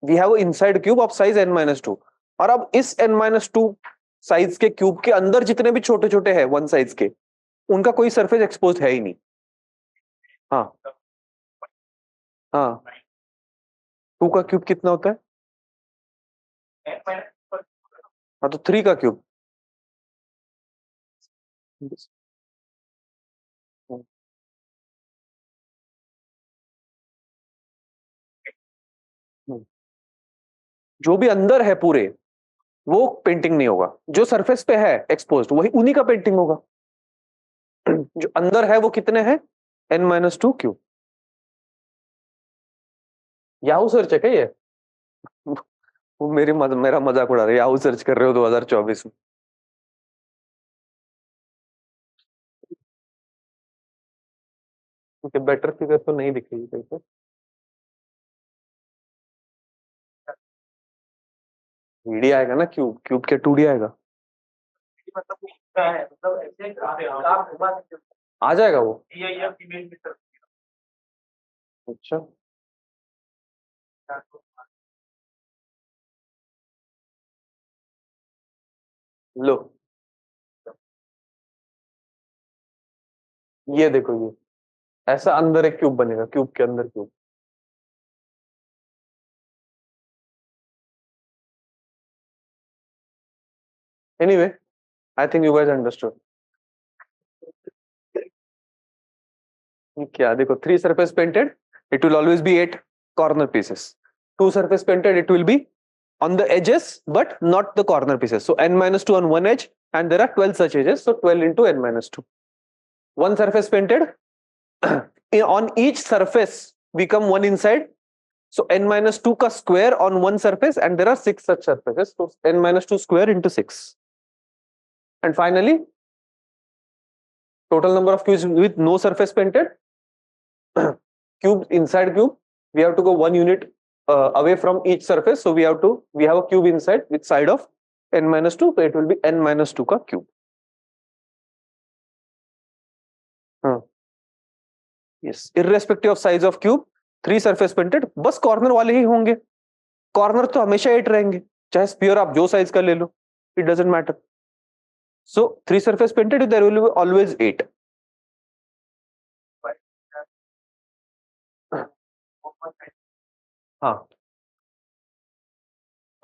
we have inside cube of size n minus 2. और अब इस n माइनस 2 साइज के क्यूब के अंदर जितने भी छोटे छोटे हैं वन साइज के, उनका कोई सरफेस एक्सपोज है ही नहीं. हाँ हाँ, 2 का क्यूब कितना होता है? हाँ, तो 3 का क्यूब. जो भी अंदर है पूरे, वो पेंटिंग नहीं होगा. जो सरफेस पे है एक्सपोज्ड, वही उन्हीं का पेंटिंग होगा. जो अंदर है वो कितने हैं? n minus 2 cube. Yahoo search है क्या ये? वो मेरा मजाक उड़ा रहे हैं. याहू सर्च कर रहे हो 2024 में? क्योंकि बेटर फिगर तो नहीं दिख रही कहीं. वीडी आएगा ना, क्यूब क्यूब के 2D आएगा. आ जाएगा वो. अच्छा, लो ये देखो, ये ऐसा अंदर एक क्यूब बनेगा, क्यूब के अंदर cube. Anyway, I think you guys understood. क्या देखो, 3 surface painted, it will always be 8 corner pieces. 2 surface painted, it will be on the edges but not the corner pieces. So n minus 2 on one edge, and there are 12 such edges, so 12 into n minus 2. One surface painted, on each surface we come one inside, so n minus 2 ka square on one surface, and there are 6 such surfaces, so n minus 2 square into 6. And finally, total number of cubes with no surface painted. Cube inside cube, we have to go one unit away from each surface, so we have a cube inside with side of n minus 2, so it will be n minus 2 का cube. Yes, irrespective of size of cube, 3 surface painted, बस corner वाले ही होंगे. Corner तो हमेशा 8 रहेंगे, चाहे sphere आप जो साइज का ले लो, it doesn't matter. So 3 surface painted, there will be always 8. हाँ,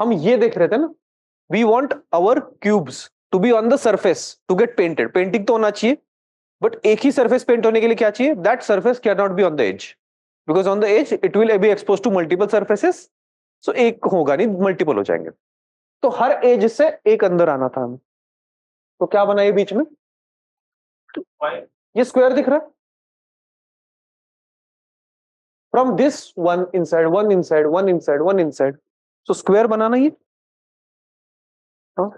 हम ये देख रहे थे ना, we want our cubes to be on the surface to get painted. Painting तो होना चाहिए, but एक ही surface paint होने के लिए क्या चाहिए? That surface cannot be on the edge, because on the edge it will be exposed to multiple surfaces. So एक होगा नहीं, multiple हो जाएंगे. तो हर edge से एक अंदर आना था हमें. तो क्या बना ये बीच में? ये स्क्वायर दिख रहा है. From this one inside, one inside, one inside, one inside. So square बनाना ये. हाँ,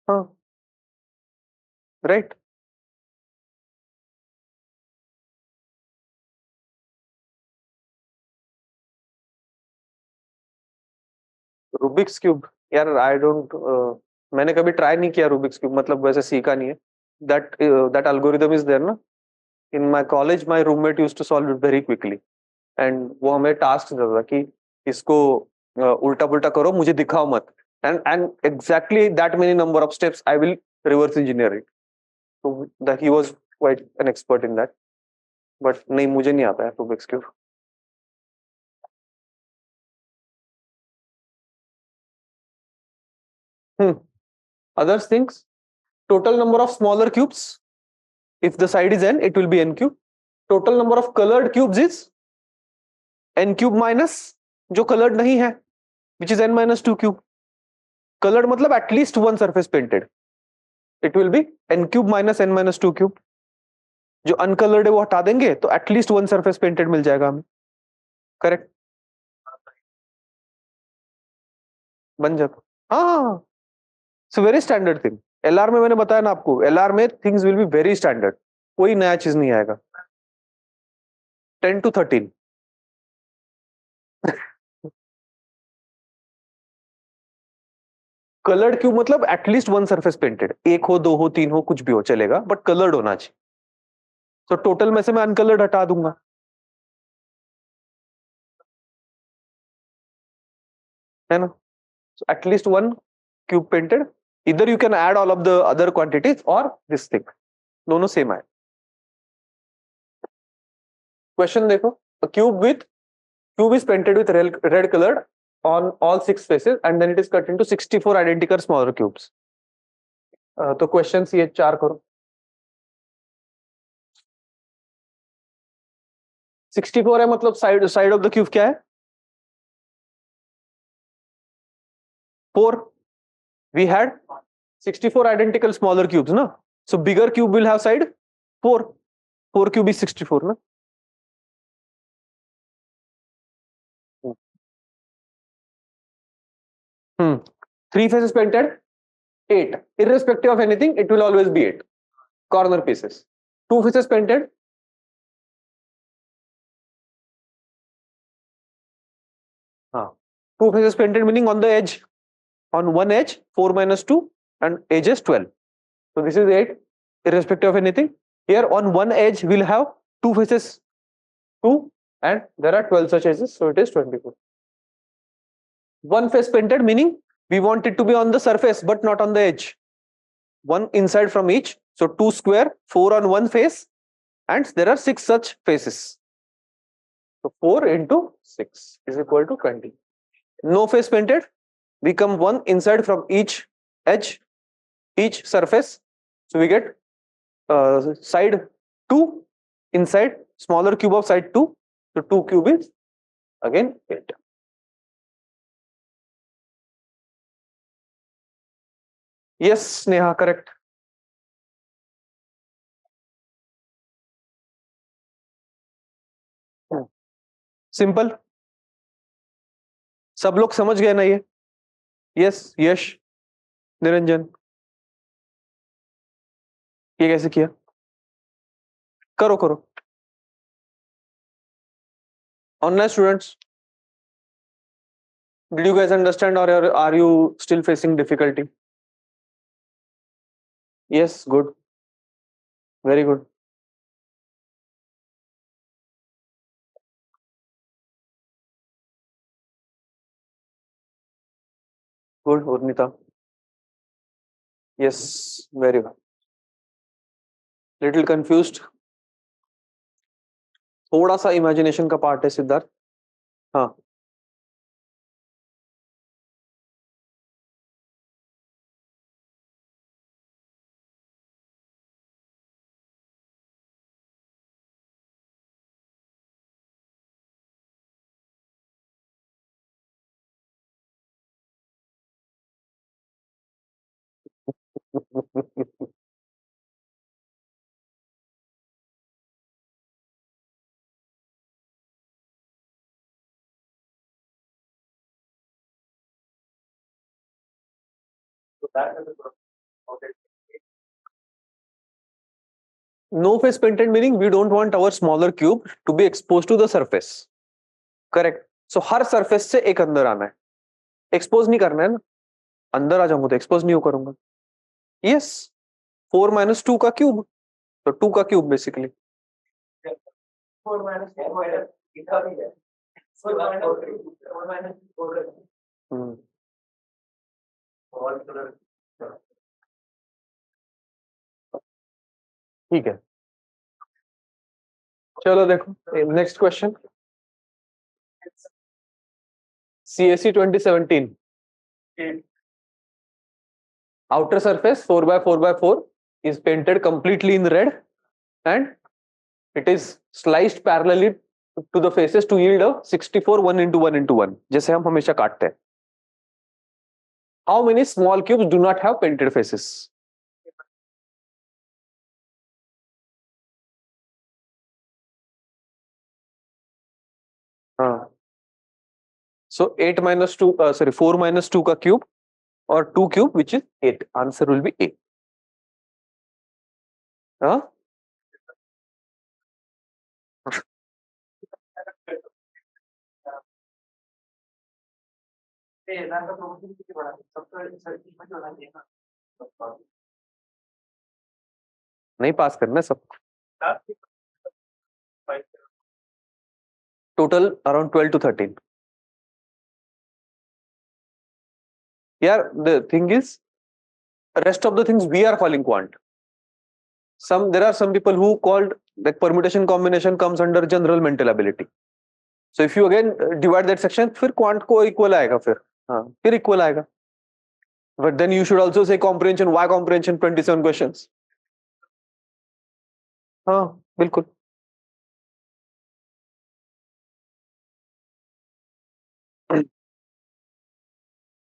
हाँ, right. रूबिक्स क्यूब यार, आई डोंट, मैंने कभी ट्राई नहीं किया रूबिक्स क्यूब, मतलब वैसे सीखा नहीं है. दैट एल्गोरिदम इज देयर ना. In my college my roommate used to solve it very quickly, and वो हमें टास्क देता था कि इसको उल्टा पुल्टा करो, मुझे दिखाओ मत, and exactly that many number of steps I will reverse engineer it. तो that he was quite an expert in that, but नहीं, मुझे नहीं आता है Rubik's cube. Other things, total number of smaller cubes. If the side is n, it will be n cube. Total number of colored cubes is n cube minus जो colored नहीं है, which is n minus 2 cube. Colored मतलब at least one surface painted. It will be n cube minus n minus 2 cube. जो uncolored है वो हटा देंगे तो at least one surface painted मिल जाएगा हमें. Correct? बन जाता. हाँ, it's a very standard thing. LR में मैंने बताया ना आपको, LR में things will be very standard. कोई नया चीज नहीं आएगा. 10 to 13. कलर्ड क्यूब मतलब एटलीस्ट वन सरफेस पेंटेड, एक हो, दो हो, तीन हो, कुछ भी हो चलेगा, बट कलर्ड होना चाहिए. तो टोटल में से मैं अनकलर्ड हटा दूंगा, है ना. So at least one cube painted. इधर you can add all of the other quantities और दिस थिंग, दोनों सेम आए. क्वेश्चन देखो, a cube is painted with red colored on all 6 faces and then it is cut into 64 identical smaller cubes. तो question ये 4 करो. 64 है मतलब side of the cube क्या है? 4. We had 64 identical smaller cubes, na? So bigger cube will have side 4. 4 cube is 64, na? Hmm. 3 faces painted, 8. Irrespective of anything, it will always be 8. Corner pieces. 2 faces painted. Huh. 2 faces painted meaning on the edge. On one edge, 4 minus 2 and edge is 12. So this is 8. Irrespective of anything. Here on one edge, we'll have 2 faces 2 and there are 12 such edges. So it is 24. One face painted meaning we want it to be on the surface but not on the edge. One inside from each. So 2 square, 4 on one face, and there are 6 such faces. So 4 into 6 is equal to 20. No face painted, we come one inside from each edge, each surface. So we get side 2 inside, smaller cube of side 2. So 2 cube is again 8. Yes, Neha, correct. Simple, सब लोग समझ गए ना ये? Yes, यश, निरंजन, ये कैसे किया? करो करो. Online students Did you guys understand, or are you still facing difficulty? Yes, good, very good. Good, Urnita. Yes, very good. Little confused. थोड़ा सा इमेजिनेशन का पार्ट है सिद्धार्थ. हाँ. No face painted meaning we don't want our smaller cube to be exposed to the surface. Correct. So her surface से एक अंदर आना है. Expose नहीं करना है ना. अंदर आ जाऊंगा तो expose नहीं करूंगा. Yes. 4 minus 2 का cube. तो 2 का cube basically. 4 minus 2 minus इतना भी है. 4 minus 4. ठीक है. चलो देखो next question. CSE 2017. Outer surface 4 by 4 by 4 is painted completely in red and it is sliced parallelly to the faces to yield a 64 1 into 1 into 1 जैसे हम हमेशा काटते हैं. How many small cubes do not have painted faces? हाँ. So 8 minus 2 sorry 4 minus 2 का cube or 2 cube which is 8. Answer will be 8. हाँ. नहीं पास करना सब. Total around 12 to 13. Yeah, the thing is, rest of the things we are calling quant. There are some people who called that permutation combination comes under general mental ability. So if you again divide that section, फिर quant को equal आएगा फिर. हाँ, फिर equal आएगा. But then you should also say comprehension. Why comprehension? 27 questions. हाँ, बिल्कुल.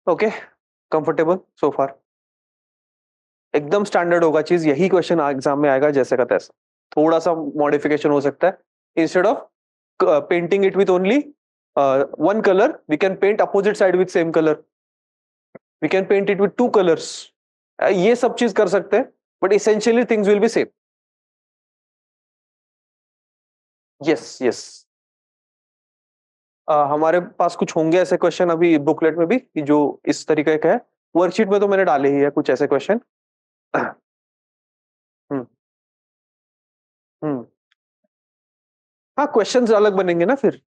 Okay, comfortable so far. एकदम स्टैंडर्ड होगा चीज. यही क्वेश्चन एग्जाम में आएगा जैसे का तैसा. थोड़ा सा मॉडिफिकेशन हो सकता है. Instead of painting it with only one color, we can paint opposite side with same color. We can paint it with two colors. ये सब चीज कर सकते हैं, but essentially things will be same. Yes, yes. हमारे पास कुछ होंगे ऐसे क्वेश्चन अभी बुकलेट में भी कि जो इस तरीके का है. वर्कशीट में तो मैंने डाले ही है कुछ ऐसे क्वेश्चन. हम्म. हम्म. हाँ, क्वेश्चंस अलग बनेंगे ना फिर.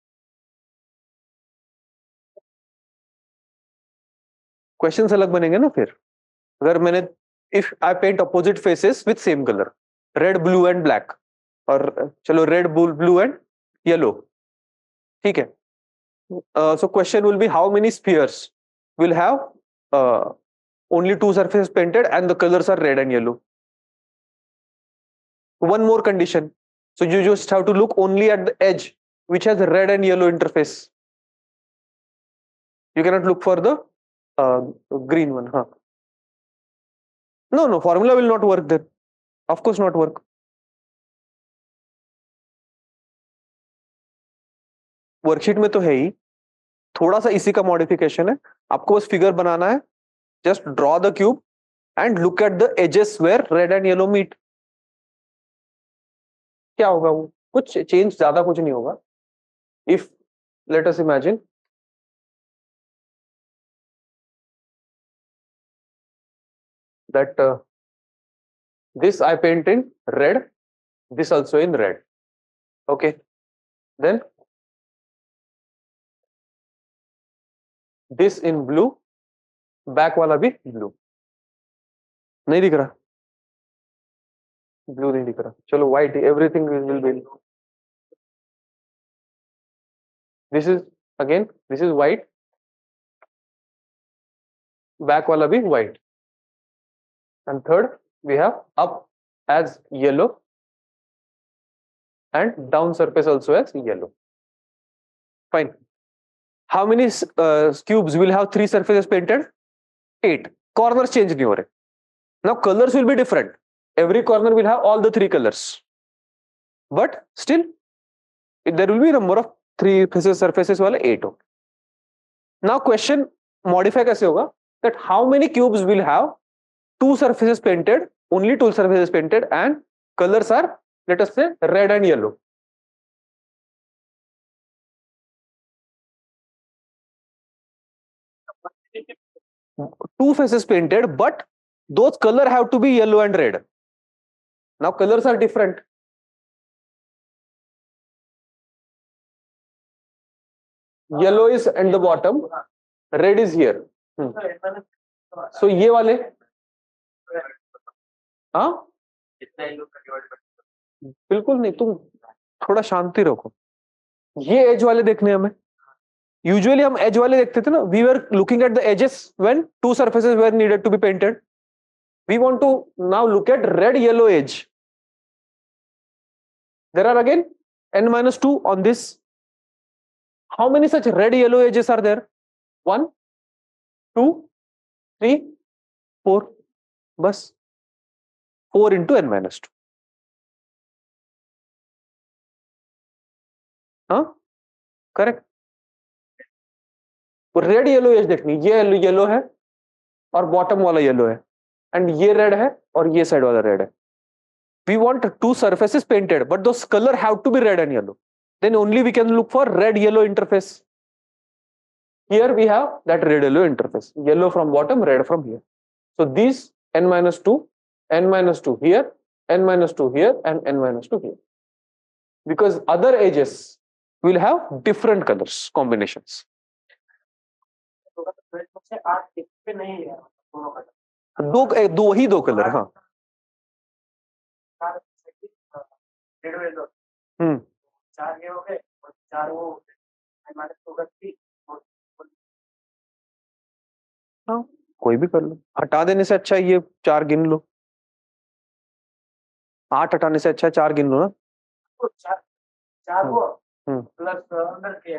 क्वेश्चंस अलग बनेंगे ना फिर. अगर मैंने if I paint opposite faces with same colour, red blue and black, और चलो रेड ब्लू एंड येलो. ठीक है. So question will be how many spheres will have only two surfaces painted and the colors are red and yellow. One more condition. So you just have to look only at the edge which has red and yellow interface. You cannot look for the green one. Huh? No, formula will not work then. Of course not work. Worksheet में तो है ही. थोड़ा सा इसी का modification है. आपको बस फिगर बनाना है. Just draw the cube and look at the edges where red and yellow meet. क्या होगा वो? कुछ चेंज, ज्यादा कुछ नहीं होगा. If let us imagine that this I paint in red, this also in red. Okay, then this in blue, back वाला भी blue. नहीं दिख रहा, blue नहीं दिख रहा. चलो white, everything will be. This is again, this is white, back वाला भी white. And third, we have up as yellow and down surface also as yellow. Fine. How many cubes will have 3 surfaces painted? 8. Corners change नहीं हो रहे. Now colors will be different. Every corner will have all the 3 colors. But still, there will be a number of 3 faces surfaces वाले 8 हो. Now question modify कैसे होगा? That how many cubes will have 2 surfaces painted, only 2 surfaces painted, and colors are, let us say, red and yellow. Two faces painted, but those color have to be yellow and red. Now colors are different. Yellow is at the bottom, red is here. So ये वाले, हाँ बिल्कुल नहीं, तुम थोड़ा शांति रखो. ये as वाले देखने हमें. यूजुअली हम एज वाले देखते थे ना. We were looking at the edges when 2 surfaces were needed to be painted. We want to now look at red yellow edge. There are again n-2 on this. How many such red yellow edges are there? 1, 2, 3, 4. Bas 4 into n-2. हाँ correct. Red yellow as देखनी. ये yellow है और bottom वाला yellow है, and ये red है और ये साइड वाला रेड है. We want 2 surfaces painted, but those color have to be red and yellow. Then only we can look for red yellow interface. Here we have that red yellow interface. Yellow from bottom, red from here. So these n-2, n-2 here, n-2 here, and n-2 here. Because other edges will have different colors combinations. दो ही दो colour. हाँ चार ये हो गए और 4 वो हाँ कोई भी कर लो. हटा देने से अच्छा ये 4 गिन लो. 8 हटाने से अच्छा 4 गिन लो ना. 4 वो प्लस अंदर के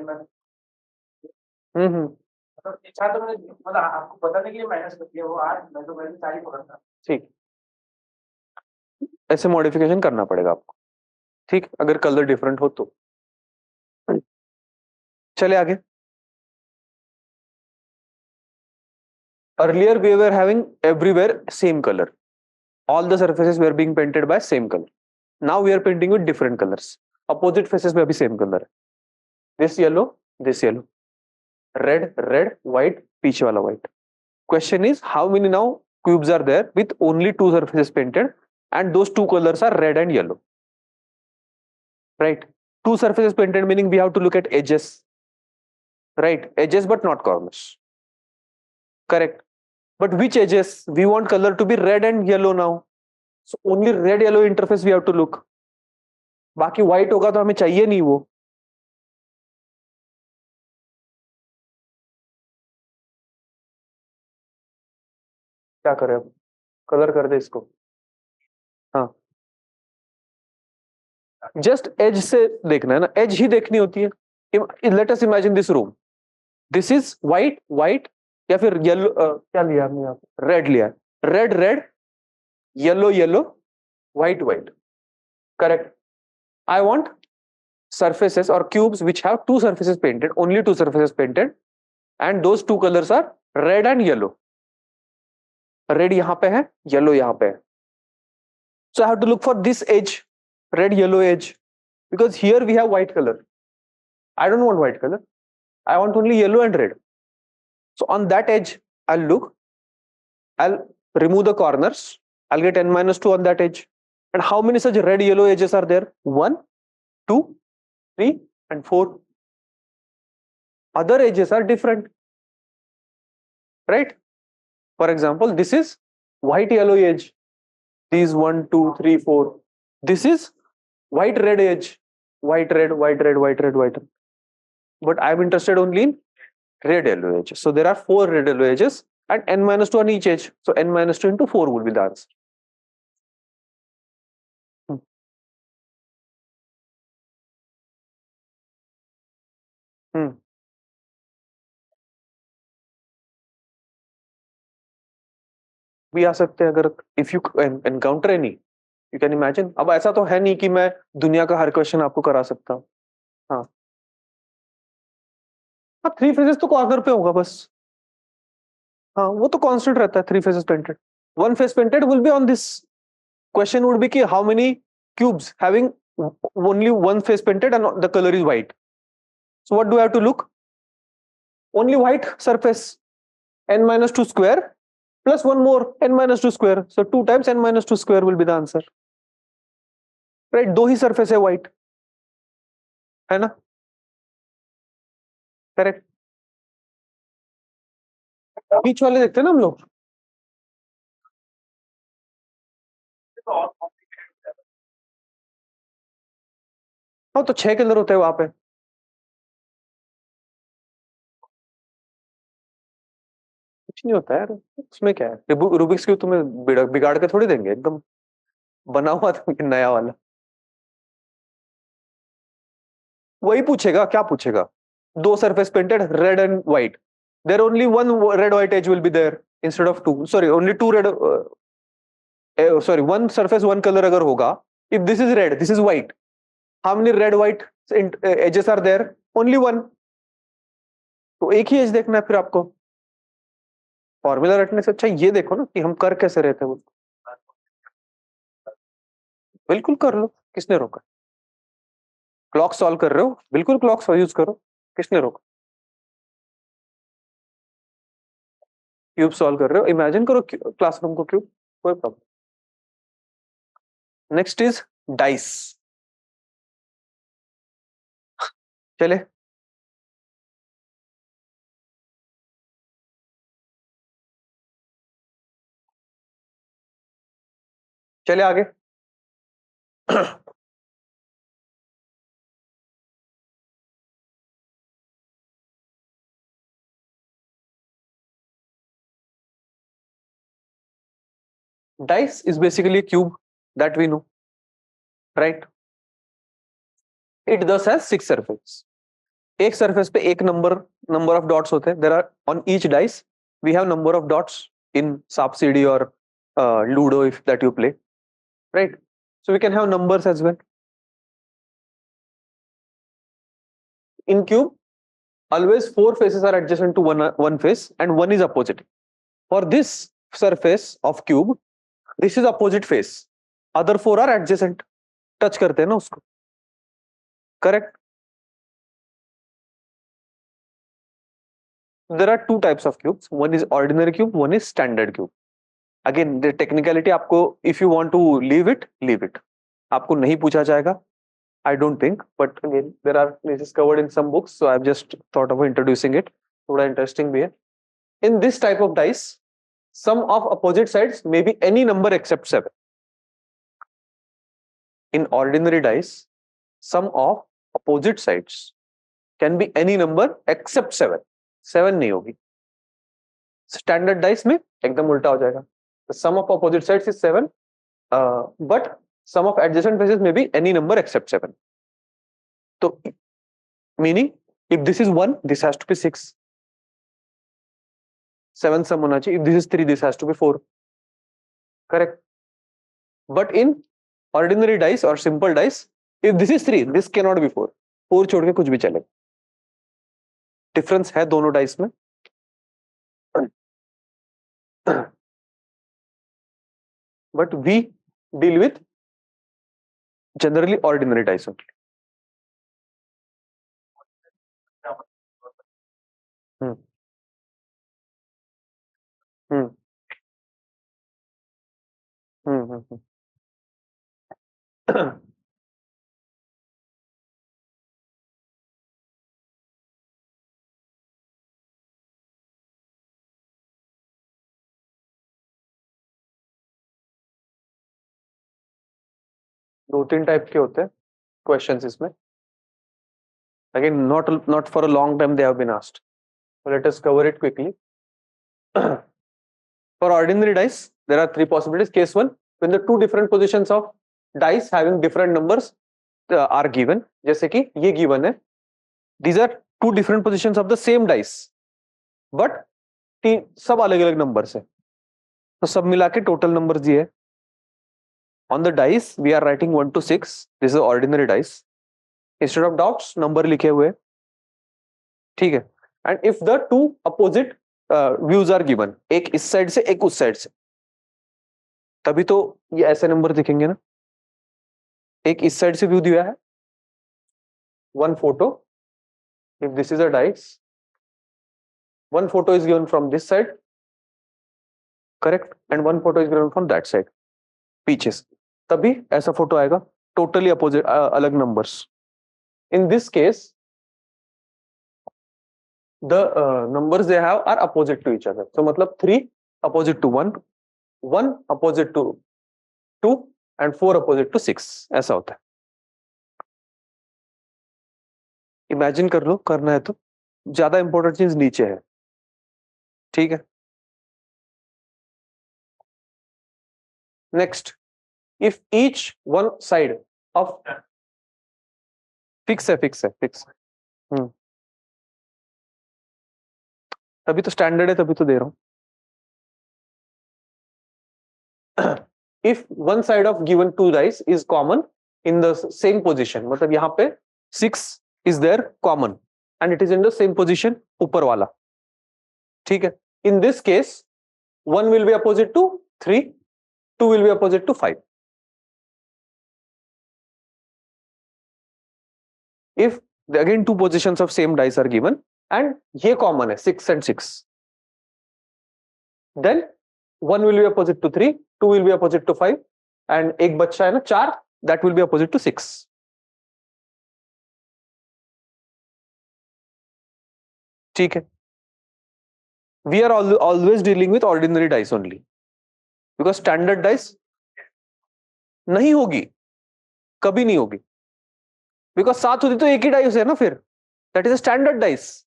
इच्छा तो मैंने मतलब आपको बताने के लिए माइनस कर दिया. वो 8 मैं तो पहले 4 ही पकड़ता. ठीक, ऐसे मॉडिफिकेशन करना पड़ेगा आपको. ठीक, अगर कलर डिफरेंट हो तो. चले आगे. Earlier we were having everywhere same color. All the surfaces were being painted by same color. Now we are painting with different colors. Opposite faces में भी same color है. This yellow, red, red, white, पीछे वाला white. Question is how many now cubes are there with only 2 surfaces painted, and those 2 colors are red and yellow. Right? 2 surfaces painted meaning we have to look at edges. Right? Edges but not corners. Correct. But which edges? We want color to be red and yellow now. So only red yellow interface we have to look. बाकी white होगा तो हमें चाहिए नहीं वो. क्या करें अब? कलर कर दे इसको. हाँ जस्ट एज से देखना है ना. एज ही देखनी होती है. Late us imagine this room. This is white white या फिर येलो. क्या लिया हमने यहाँ पे? रेड लिया. Red red, yellow yellow, white white. Correct. I want surfaces or cubes which have 2 surfaces painted, only 2 surfaces painted, and those 2 colors are red and yellow. Red यहाँ पे है, yellow यहाँ पे है. So I have to look for this edge, red yellow edge, because here we have white color. I don't want white color. I want only yellow and red. So on that edge, I'll look. I'll remove the corners, I'll get n minus 2 on that edge. And how many such red yellow edges are there? 1, 2, 3, and 4. Other edges are different, right? For example, this is white yellow edge. These 1, 2, 3, 4. This is white red edge. White red, white red, white red, white red. But I'm interested only in red yellow edges. So there are 4 red yellow edges and n minus 2 on each edge. So n minus 2 into 4 will be the answer. Hmm. Hmm. भी आ सकते हैं अगर if you encounter any you can imagine. अब ऐसा तो है नहीं कि मैं दुनिया का हर क्वेश्चन आपको करा सकता हूँ. हाँ, अब 3 फेजेस तो कॉर्नर पे होगा बस. हाँ, वो तो कांस्टेंट रहता है 3 faces painted. 1 face painted will be on this. Question would be कि how many cubes having only 1 face painted and the color is white. So what do I have to look? Only white surface. N minus 2 square plus one more n minus 2 square. So 2 times n minus 2 square will be the answer. Right? दो ही surface है white. है ना? Correct. बीच वाले देखते हैं ना हम लोग. हाँ, तो 6 कलर होते हैं वहां पे. कुछ नहीं होता है यार. उसमें क्या है? रूबिक्स क्यूब तुम्हें बिगाड़ के थोड़ी देंगे. एकदम बना हुआ था नया वाला. वही पूछेगा. क्या पूछेगा? दो surface painted red and white. There only one red white edge will be there instead of two. Sorry, only two red. Sorry, one surface one colour अगर होगा. If this is red, this is white, how many red white edges are there? Only one. तो एक ही as देखना है फिर आपको. Formula रटने से अच्छा ये देखो ना कि हम कर कैसे रहे थे वो. बिल्कुल कर लो. किसने रोका? क्लॉक सॉल्व कर रहे हो, बिल्कुल क्लॉक यूज करो. किसने रोका? क्यूब सॉल्व कर रहे हो, इमेजिन करो क्लासरूम को क्यूब. कोई प्रॉब्लम. Next is dice. चले. चले आगे. Dice is basically a cube that we know, right? It thus has 6 surfaces. एक surface पे एक number of dots होते हैं. There are on each dice we have number of dots in सांप सीढ़ी or Ludo if that you play, right? So we can have numbers as well. In cube, always 4 faces are adjacent to one face and one is opposite. For this surface of cube, this is opposite face. Other 4 are adjacent. Touch करते हैं ना उसको. Correct? There are two types of cubes. One is ordinary cube, one is standard cube. Again, the technicality आपको if you want to leave it, leave it. आपको नहीं पूछा जाएगा. I don't think, but again, there are places covered in some books, so I've just thought of introducing it. थोड़ा interesting भी है. In this type of dice, sum of opposite sides may be any number except 7. In ordinary dice, sum of opposite sides can be any number except 7. 7 नहीं होगी. Standard dice में एकदम उल्टा हो जाएगा. The sum of opposite sides is 7, but sum of adjacent faces may be any number except 7. So, meaning, if this is 1, this has to be 6. 7 sum होना चाहिए. If this is 3, this has to be 4. Correct? But in ordinary dice or simple dice, if this is 3, this cannot be 4. 4 छोड़ के कुछ भी चले. Difference है दोनों dice में. But we deal with generally ordinary dice only. Hmm. Hmm. दो तीन टाइप के होते हैं क्वेश्चंस इसमें. Again, not for a long time they have been asked. So let us cover it quickly. For ordinary dice, there are three possibilities. Case one, when the two different positions of dice having different numbers are given. जैसे कि ये given है. These are two different positions of the same dice, but सब अलग अलग numbers है. तो सब मिला के total numbers दिए. On the dice, we are writing 1 to 6. This is ordinary dice. Instead of dots, number लिखे हुए. ठीक है. And if the two opposite views are given, एक इस साइड से एक उस साइड से, तभी तो ये ऐसे नंबर दिखेंगे ना. एक इस साइड से व्यू दिया है, one photo. If this is a dice, one photo is given from this side, correct, and one photo is given from that side, पीछे से, तभी ऐसा फोटो आएगा. Totally opposite, अलग numbers. In this case, the numbers they have are opposite to each other. So मतलब 3 opposite to 1, 1 opposite to 2 and 4 opposite to 6. ऐसा होता है. इमेजिन कर लो, करना है तो. ज्यादा इंपॉर्टेंट चीज नीचे है. ठीक है. Next, if each one side of fix है. तभी तो स्टैंडर्ड है, तभी तो दे रहा हूं. If one side of given two dice is common in the same position, मतलब यहाँ पे 6 is there common and it is in the same position ऊपर वाला. ठीक है. In this case, 1 will be opposite to 3, 2 will be opposite to 5. If again two positions of same dice are given and ये common है 6 and 6, then 1 will be opposite to 3, 2 will be opposite to 5 and एक बच्चा है ना 4, that will be opposite to 6. ठीक है. We are always dealing with ordinary dice only, because standard dice नहीं होगी, कभी नहीं होगी, because साथ होती तो एक ही डाइस है ना फिर. That is a standard dice.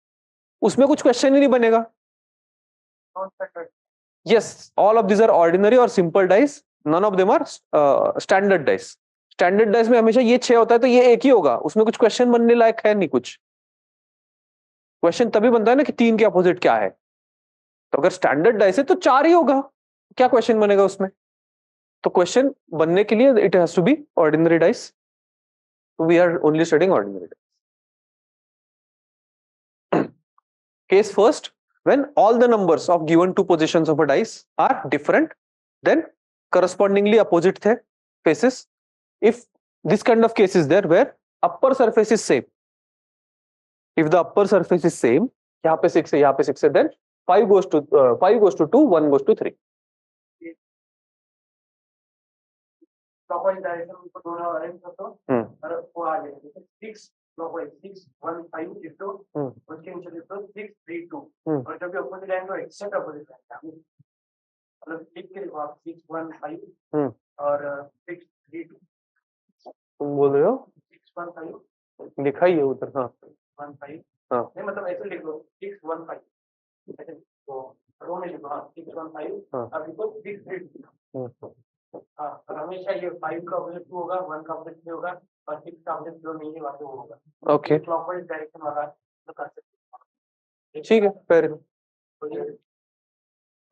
उसमें कुछ क्वेश्चन ही नहीं बनेगा. Yes, all of these are ordinary or simple dice. None of them are standard dice. Standard dice में हमेशा ये 6 होता है तो ये एक ही होगा. उसमें कुछ क्वेश्चन बनने लायक है नहीं. कुछ क्वेश्चन तभी बनता है ना कि 3 के अपोजिट क्या है. तो अगर स्टैंडर्ड डाइस है तो 4 ही होगा. क्या क्वेश्चन बनेगा उसमें? तो क्वेश्चन बनने के लिए it has to be ordinary dice. We are only studying ordinary dice. Case first, when all the numbers of given two positions of a dice are different, then correspondingly opposite थे faces. If this kind of case is there where upper surface is same, if the upper surface is same, यहाँ पे 6 है, यहाँ पे 6 है, then 5 goes to 2, 1 goes to 3. clockwise 6 1 5 into उसके नीचे लिखो 6 3 2 और जब भी अपोजिट लाइन को एक्सेप्ट अपोजिट लाइन मतलब लिख के लिखो आप 6 1 5 और 6 3 2. तुम बोल रहे हो 6 1 5 लिखा ही है उधर. हाँ 1 5. हाँ नहीं मतलब ऐसे लिख लो 6 1 5 ऐसे तो रो में लिखो. हाँ 6 1 5 अब लिखो 6 3 2. हाँ और हमेशा ये 5 का अपोजिट 2 होगा, 1 का अपोजिट 3 होगा और 6 का अपोजिट जो नहीं है वहाँ पे वो होगा. ओके क्लॉकवाइज डायरेक्शन वाला तो कर सकते. ठीक है. फिर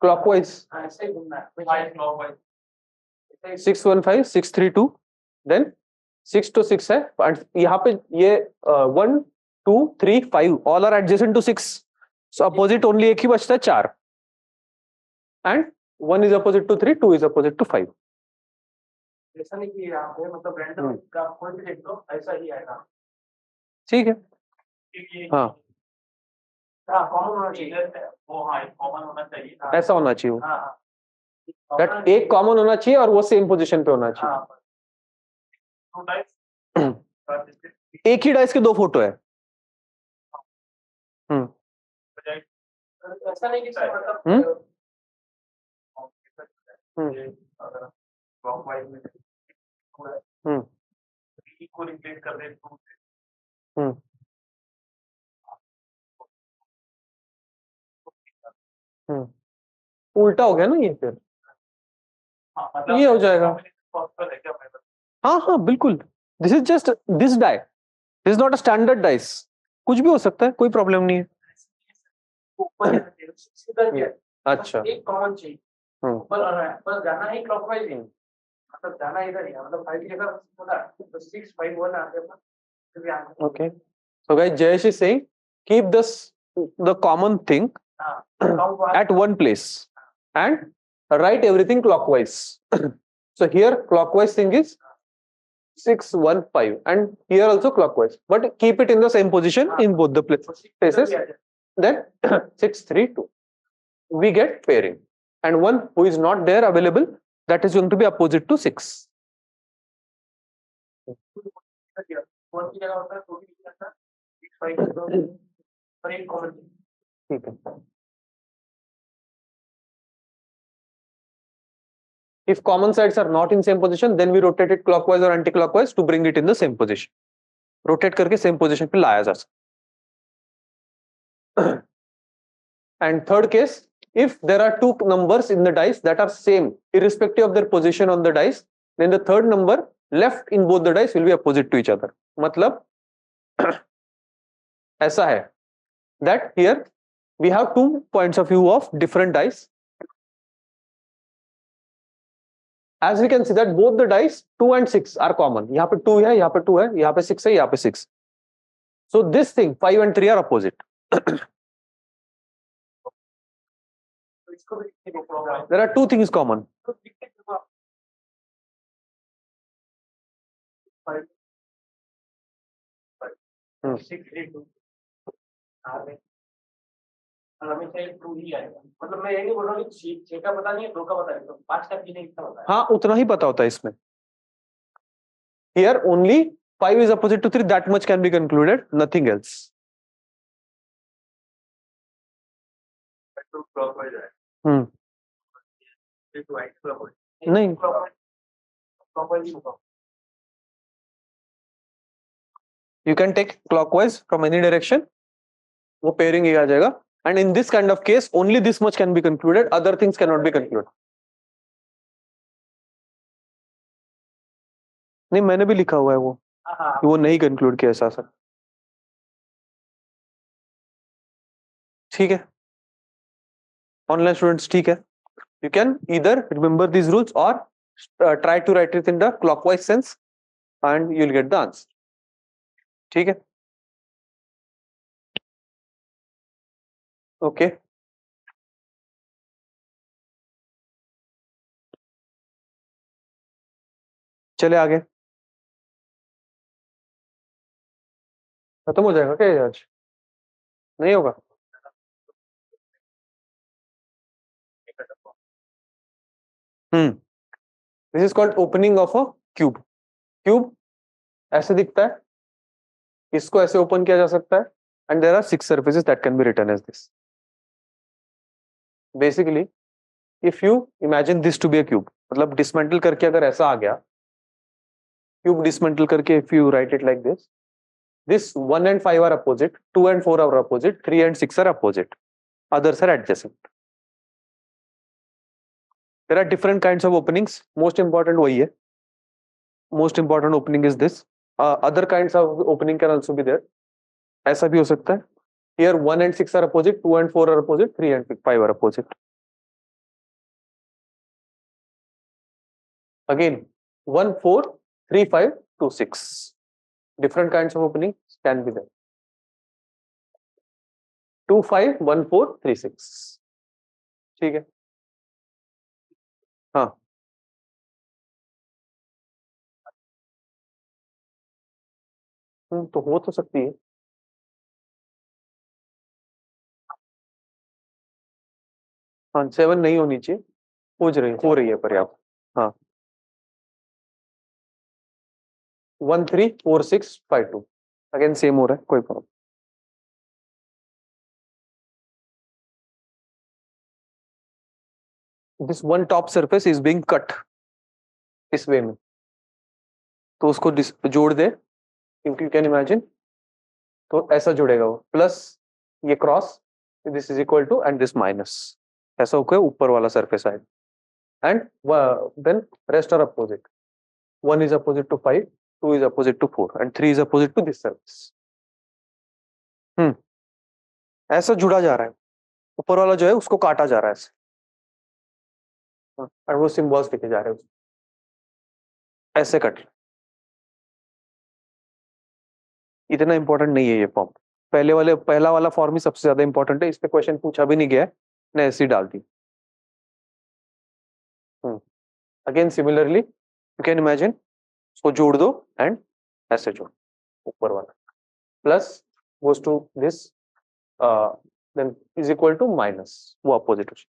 क्लॉकवाइज ऐसे ही घूमना है. 5 क्लॉकवाइज 6 1 5 6 3 2, देन 6 to 6 है. यहाँ पे ये 1 2 3 5 all are adjacent to 6, so opposite only एक ही बचता है 4 and 1 is opposite to 3, 2 is opposite to 5. ऐसा नहीं कि यहाँ पे मतलब रैंडम का कोई भी देख लो ऐसा ही आएगा. ठीक है. हाँ हाँ कॉमन होना चाहिए वो. हाँ कॉमन होना चाहिए. ऐसा होना चाहिए. हाँ दैट एक कॉमन होना चाहिए और वो सेम पोजीशन पे होना चाहिए. टू डाइस एक ही डाइस के दो फोटो है। ऐसा नहीं कि सर मतलब क्लॉकवाइज में को रिप्लेस कर दे टू से उल्टा हो गया ना ये फिर। मतलब ये हो जाएगा। पॉसिबल है क्या मैं हाँ हाँ बिल्कुल। This is just this die, this is not a standard dice, कुछ भी हो सकता है, कोई प्रॉब्लम नहीं है। ऊपर इधर क्या अच्छा एक कॉमन चाहिए ऊपर बस जाना ही क्लॉकवाइज मतलब जाना इधर ही है मतलब 5 की जगह होगा तो 6 5 1 आ गया okay, so guys Jayesh is saying keep this the common thing at one place and write everything clockwise. So here clockwise thing is 6 1 5 and here also clockwise, but keep it in the same position in both the places. Then 6 3 2 we get pairing, and one who is not there available, that is going to be opposite to 6. ठीक है। If common sides are not in same position, then we rotate it clockwise or anti-clockwise to bring it in the same position. Rotate करके same position पे लाया जा सकता। And third case, if there are two numbers in the dice that are same, irrespective of their position on the dice, then the third number left in both the dice will be opposite to each other. मतलब ऐसा है that here we have two points of view of different dice. As we can see that both the dice 2 and 6 are common. यहाँ पे 2 है, यहाँ पे 2 है, यहाँ पे 6 है, यहाँ पे 6. So this thing 5 and 3 are opposite. There are two things common. मतलब मैं ये नहीं बोल रहा हूँ कि 6 का पता नहीं है 2 का पता नहीं तो 5 का भी नहीं पता है। हाँ उतना ही पता होता है इसमें। Here only 5 is opposite to 3, that much can be concluded, nothing else. नहीं you can take clockwise from any direction, वो pairing ही आ जाएगा, and in this kind of case only this much can be concluded, other things cannot be concluded. नहीं मैंने भी लिखा हुआ है वो नहीं कंक्लूड किया ऐसा सर। ठीक है ऑनलाइन स्टूडेंट्स, ठीक है, you can either remember these rules or try to write it in the clockwise sense and you'll get the answer. ठीक है ओके चले आगे। खत्म हो जाएगा क्या ये आज? नहीं होगा? This is called opening of a cube. Cube ऐसे दिखता है, इसको ऐसे ओपन किया जा सकता है, and there are 6 surfaces that can be written as this. Basically if you imagine this to be a cube, मतलब डिसमेंटल करके अगर ऐसा आ गया, क्यूब डिसमेंटल करके if you write it like this 1 and 5 are opposite, 2 and 4 are opposite, 3 and 6 are opposite, others are adjacent. There are different kinds of openings, most important वही है, most important opening is this. Other kinds of opening can also be there. ऐसा भी हो सकता है, here 1 and 6 are opposite, 2 and 4 are opposite, 3 and 5 are opposite. Again 1 4 3 5 2 6, different kinds of openings can be there. 2 5 1 4 3 6. ठीक है हाँ तो हो तो सकती है। हाँ 7 नहीं होनी चाहिए, हो रही है पर्याप्त। हाँ 134652 अगेन सेम हो रहा है, कोई problem. This one top surface is being cut इस वे में, तो उसको जोड़ दे, क्योंकि यू कैन इमेजिन, तो ऐसा जुड़ेगा वो, प्लस ये cross, this is equal to and this minus, ऐसा होकर ऊपर वाला सरफेस आएगा, and then rest are opposite, 1 is opposite to 5, 2 is opposite to 4 and 3 is opposite to this surface। ऐसा जुड़ा जा रहा है, ऊपर वाला जो है उसको काटा जा रहा है ऐसे, और वो सिंबल्स लिखे जा रहे हैं ऐसे कट। इतना इंपॉर्टेंट नहीं है ये फॉर्म, पहला वाला फॉर्म ही सबसे ज्यादा इंपॉर्टेंट है, इस पे क्वेश्चन पूछा भी नहीं गया है, ने ऐसे ही डाल दी। Again similarly you can imagine, उसको जोड़ दो एंड ऐसे जोड़, ऊपर वाला plus goes to this, then is equal to minus, वो अपोजिट हो जाए।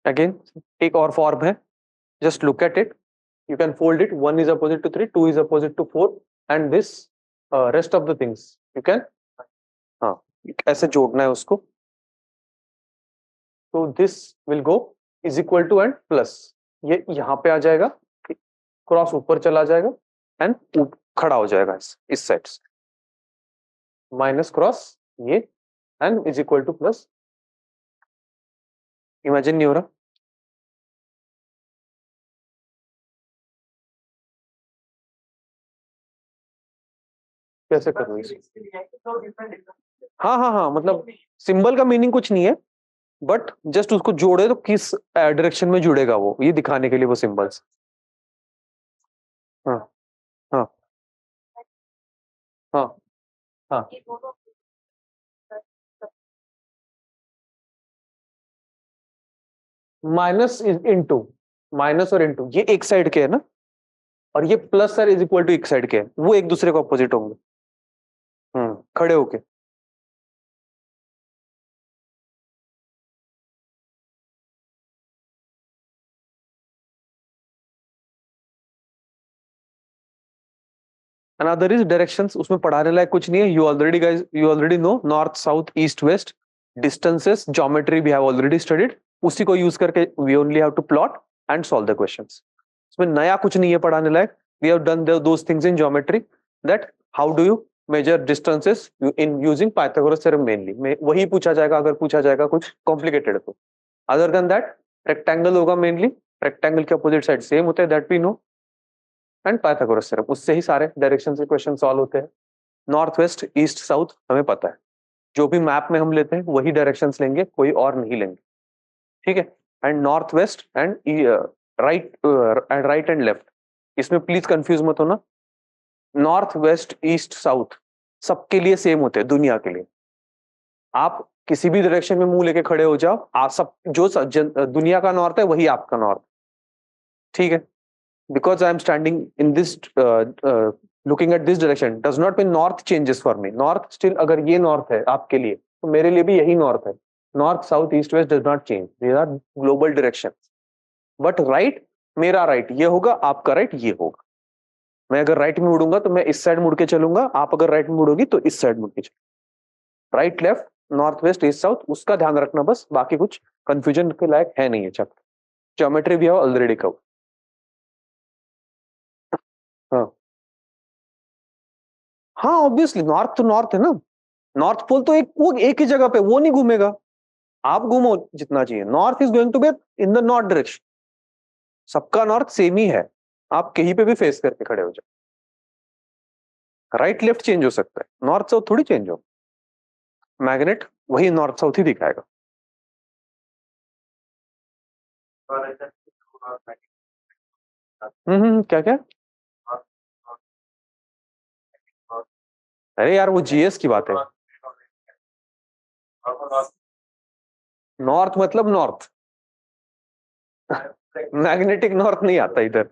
अगेन एक और फॉर्म है, just look at it, you can fold it, 1 is opposite to 3, 2 is opposite to 4 and this rest of the things you can, हाँ ऐसे जोड़ना है उसको, तो this will go is equal to and plus, ये यहाँ पे आ जाएगा, क्रॉस ऊपर चला जाएगा एंड खड़ा हो जाएगा इस साइड से, माइनस क्रॉस ये and is equal two plus. Imagine नहीं हो रहा? कैसे करूँ इसे? हाँ हाँ हाँ, मतलब सिंबल का मीनिंग कुछ नहीं है, बट जस्ट उसको जोड़े तो किस डायरेक्शन में जुड़ेगा वो, ये दिखाने के लिए वो सिंबल्स। हाँ हाँ हाँ हाँ, माइनस इंटू, माइनस और इंटू ये एक साइड के है ना, और ये plus sir is equal to एक साइड के है, वो एक दूसरे को अपोजिट होंगे। खड़े होके, अनदर इज डायरेक्शंस, उसमें पढ़ाने लायक कुछ नहीं है, you already know north south east west, distances geometry we have already studied, उसी को यूज करके we only have to plot and solve the questions. इसमें नया कुछ नहीं है पढ़ाने लायक, we have done those things in geometry, that how do you measure distances in using Pythagoras theorem mainly, वही पूछा जाएगा अगर पूछा जाएगा कुछ कॉम्प्लिकेटेड तो। अदर देन दैट रेक्टेंगल होगा मेनली, रेक्टेंगल के अपोजिट साइड सेम होते हैं, that we know, and Pythagoras theorem, उससे ही सारे डायरेक्शन से क्वेश्चन सॉल्व होते हैं। नॉर्थ वेस्ट ईस्ट साउथ हमें पता है, जो भी मैप में हम लेते हैं वही डायरेक्शंस लेंगे, कोई और नहीं लेंगे, ठीक है। And north west and right and left, इसमें प्लीज कंफ्यूज मत होना, नॉर्थ वेस्ट ईस्ट साउथ सबके लिए सेम होते हैं दुनिया के लिए, आप किसी भी डायरेक्शन में मुंह लेके खड़े हो जाओ, आप सब जो दुनिया का नॉर्थ है वही आपका नॉर्थ, ठीक है। Because I am standing in this looking at this direction does not mean north changes for me, north still, अगर ये north है आपके लिए तो मेरे लिए भी यही north है, north south east west does not change, these are global directions, but right, मेरा right ये होगा, आपका right ये होगा, मैं अगर right में मुड़ूंगा तो मैं इस साइड मुड़ के चलूंगा, आप अगर right में मुड़ोगी तो इस साइड मुड़ के चलूंगा, right left north west east south, उसका ध्यान रखना बस, बाकी कुछ कंफ्यूजन के लायक है नहीं है चैप्टर, ज्योमेट्री भी है ऑलरेडी कवर। हाँ हाँ, ऑब्वियसली नॉर्थ तो नॉर्थ है ना, नॉर्थ पोल तो एक वो एक ही जगह पे, वो नहीं घूमेगा, आप घूमो जितना चाहिए, north is going to be in the north direction, सबका नॉर्थ सेम ही है, आप कहीं पे भी फेस करके खड़े हो जाओ, राइट लेफ्ट चेंज हो सकता है, नॉर्थ साउथ थोड़ी चेंज हो, मैग्नेट वही नॉर्थ साउथ ही दिखाएगा। क्या क्या? अरे यार वो जीएस की बात है, नॉर्थ मतलब नॉर्थ, मैग्नेटिक नॉर्थ नहीं आता इधर,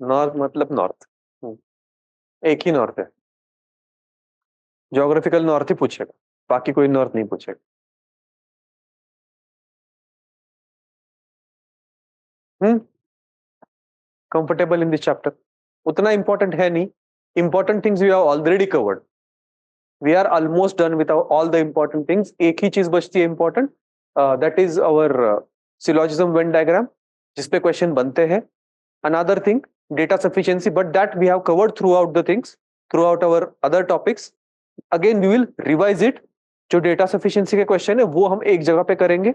नॉर्थ मतलब नॉर्थ, एक ही नॉर्थ है, ज्योग्राफिकल नॉर्थ ही पूछेगा, बाकी कोई नॉर्थ नहीं पूछेगा। Comfortable in this chapter? उतना इंपॉर्टेंट है नहीं. Important things we have already covered. We are almost done with all the important things. एक ही चीज बचती है important, that is our syllogism Venn diagram, जिसपे क्वेश्चन बनते हैं. Another thing, data sufficiency, but that we have covered throughout the things, throughout our other topics. Again we will revise it. जो data sufficiency के question है वो हम एक जगह पे करेंगे.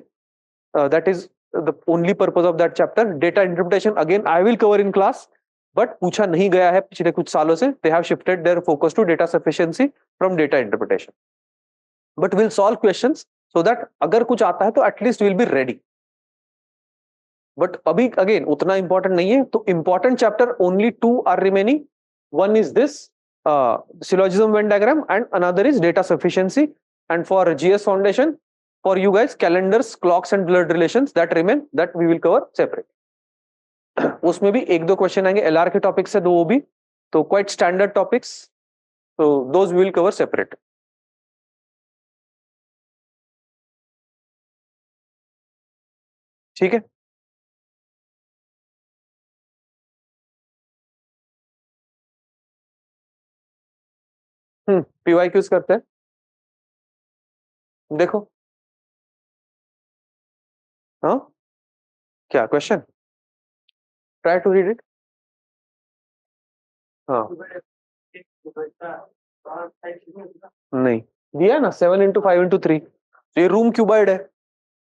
That is the only purpose of that chapter. Data interpretation again I will cover in class, but पूछा नहीं गया है पिछले कुछ सालों से. They have shifted their focus to data sufficiency from data interpretation. But we'll solve questions so that अगर कुछ आता है तो at least we'll be ready. But अभी अगेन उतना इंपॉर्टेंट नहीं है. तो important chapter only two are remaining. One is this syllogism Venn diagram and another is data sufficiency. And for GS foundation, for you guys, calendars, clocks and blood relations that remain, that we will cover separate. उसमें भी एक दो question आएंगे LR के topic से, दो वो भी तो क्वाइट स्टैंडर्ड टॉपिक्स, तो those we will cover separate. ठीक है. पीवाई क्यूज करते हैं. देखो. हाँ, क्या question? Try to read it. हाँ नहीं दिया है ना, 7 into 5 into 3. तो ये रूम क्यूबाइड है.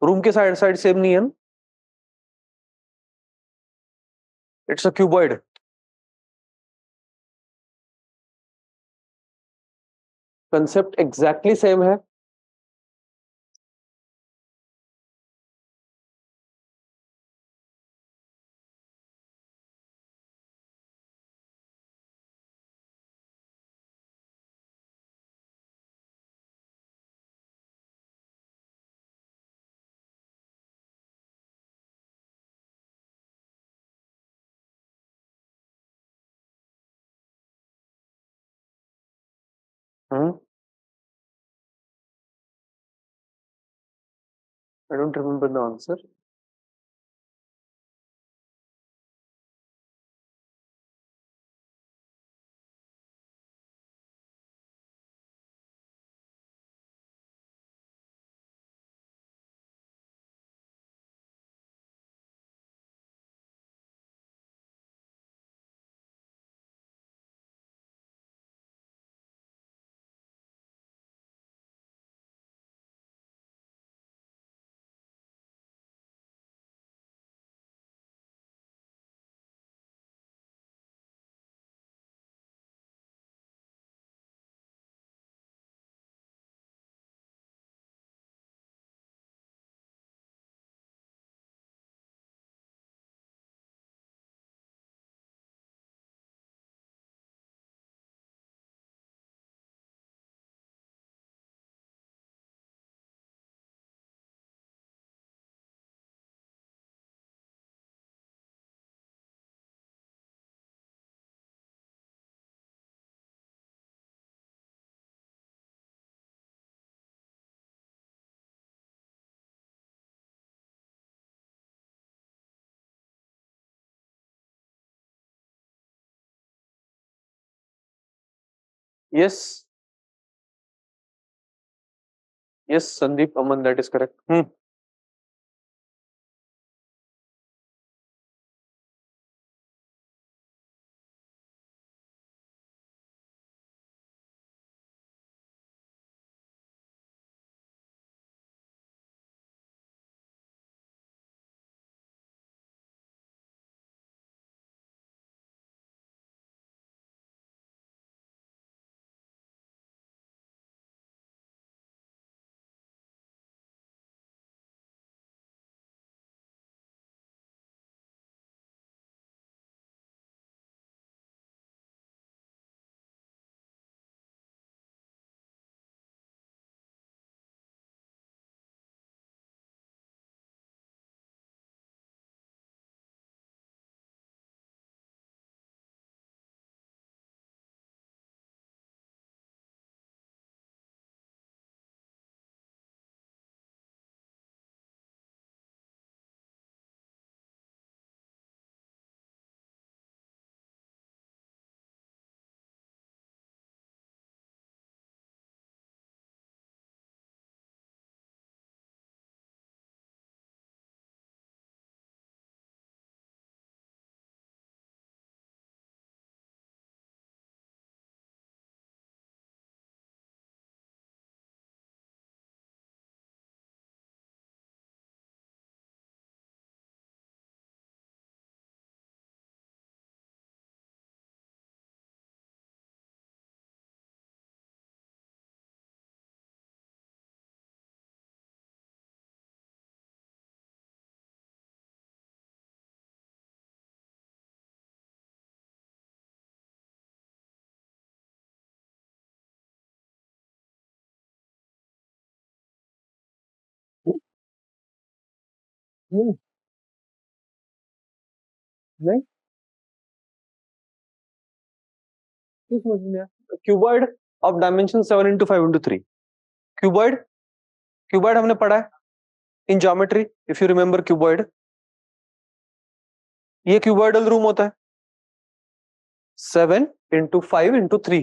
रूम के साइड साइड सेम नहीं है ना. It's a cuboid. Concept exactly same है. I don't remember the answer. Yes yes Sandeep Aman, that is correct. नहीं क्यों समझ में आया? Cuboid of dimension 7 into 5 into 3 cuboid cuboid हमने पढ़ा है in geometry if you remember cuboid ये क्यूबॉइडल रूम होता है 7 into 5 into 3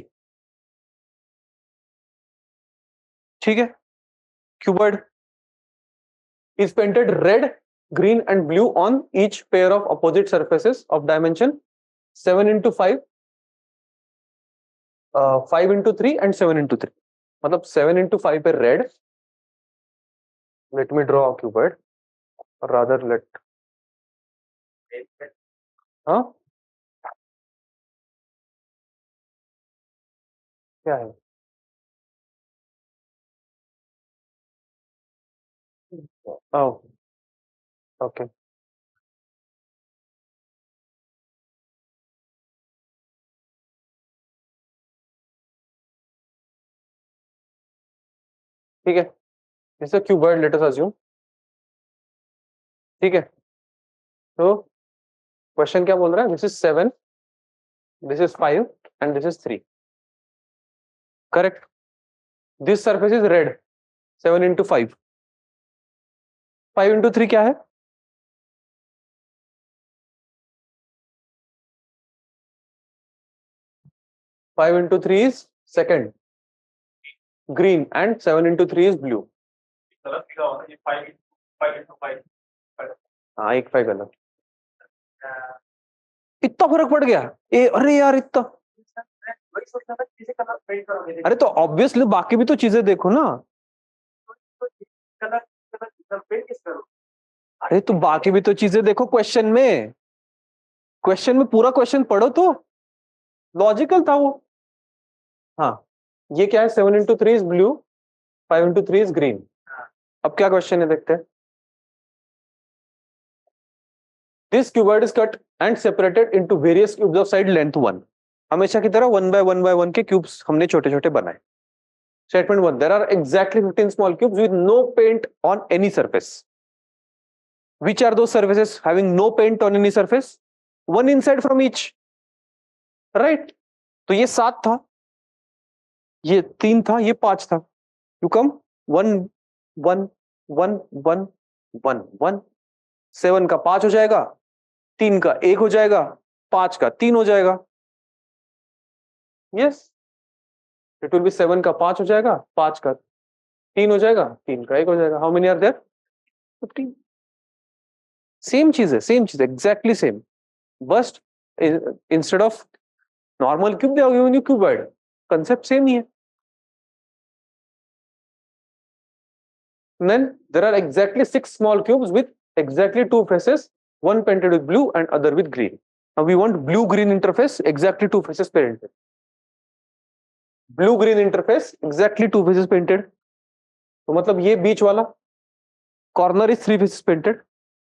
ठीक है cuboid is painted red green and blue on each pair of opposite surfaces of dimension 7 into 5 5 into 3 and 7 into 3 मतलब 7 into 5 पे red let me draw a cuboid or rather let हाँ क्या है oh okay ठीक है इसे cuboid let us assume ठीक है तो क्वेश्चन क्या बोल रहा है this is 7 this is 5 and this is 3 correct this surface is red 7 into 5 5 into 3 क्या है 5 into 3 is second green and 7 into 3 is blue हाँ एक 5 अलग इतना फर्क पड़ गया अरे यार इतना अरे तो ऑब्वियसली बाकी भी तो चीजें देखो ना अरे तो बाकी भी तो चीजें देखो क्वेश्चन में पूरा क्वेश्चन पढ़ो तो लॉजिकल था वो हाँ ये क्या है 7 into 3 is blue 5 into 3 is green अब क्या क्वेश्चन है देखते हैं this cuboid is cut and separated into various cubes of side length 1 हमेशा की तरह 1 by 1 by 1 के क्यूब्स हमने छोटे छोटे बनाए statement 1 there are exactly 15 small cubes with no paint on any surface which are those surfaces having no paint on any surface one inside from each right तो ये 7 था ये 3 था ये 5 था यू कम 1 1 1 1 1 1 7 का 5 हो जाएगा 3 का 1 हो जाएगा 5 का 3 हो जाएगा यस इट विल बी 7 का 5 हो जाएगा 5 का 3 हो जाएगा 3 का 1 हो जाएगा how many are there 15 same चीज है एग्जैक्टली सेम बस instead of normal cube they are given you cuboid concept same ही है then there are exactly 6 small cubes with exactly 2 faces one painted with blue and other with green now we want blue green interface exactly 2 faces painted blue green interface exactly 2 faces painted तो मतलब ये बीच वाला corner is 3 faces painted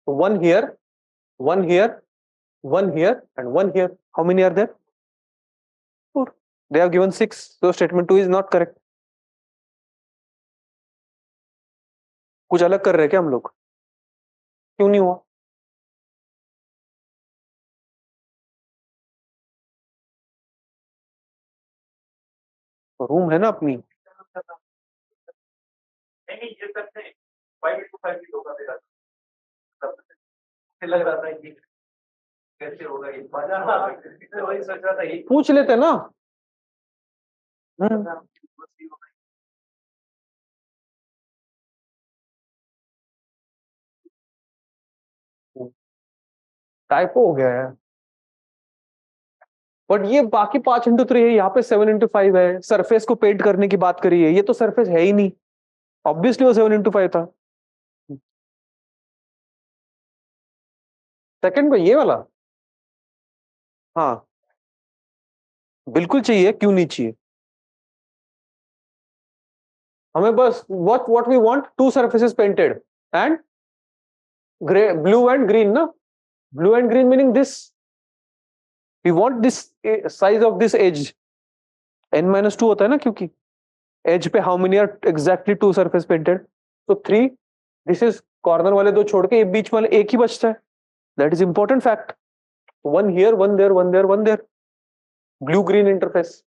so one here one here one here and one here how many are there 4 they have given 6 so statement 2 is not correct कुछ अलग कर रहे हैं क्या हम लोग क्यों नहीं हुआ रूम है ना अपनी लग रहा था कैसे होगा वही सोच रहा था पूछ लेते ना टाइपो हो गया है बट ये बाकी 5 into 3 है यहाँ पे 7 into 5 है सरफेस को पेंट करने की बात करी है ये तो सरफेस है ही नहीं ऑब्वियसली वो 7 into 5 था सेकंड पे ये वाला हाँ बिल्कुल चाहिए क्यों नहीं चाहिए हमें बस what we want 2 surfaces painted and gray blue and green ना blue and green meaning this we want this size of this edge n-2 होता है ना क्योंकि edge पे how many are exactly 2 surface painted so 3 this is corner वाले दो छोड़ के ये बीच वाले एक ही बचता है. That is important fact. One here, one there, one there, one there. Blue green interface.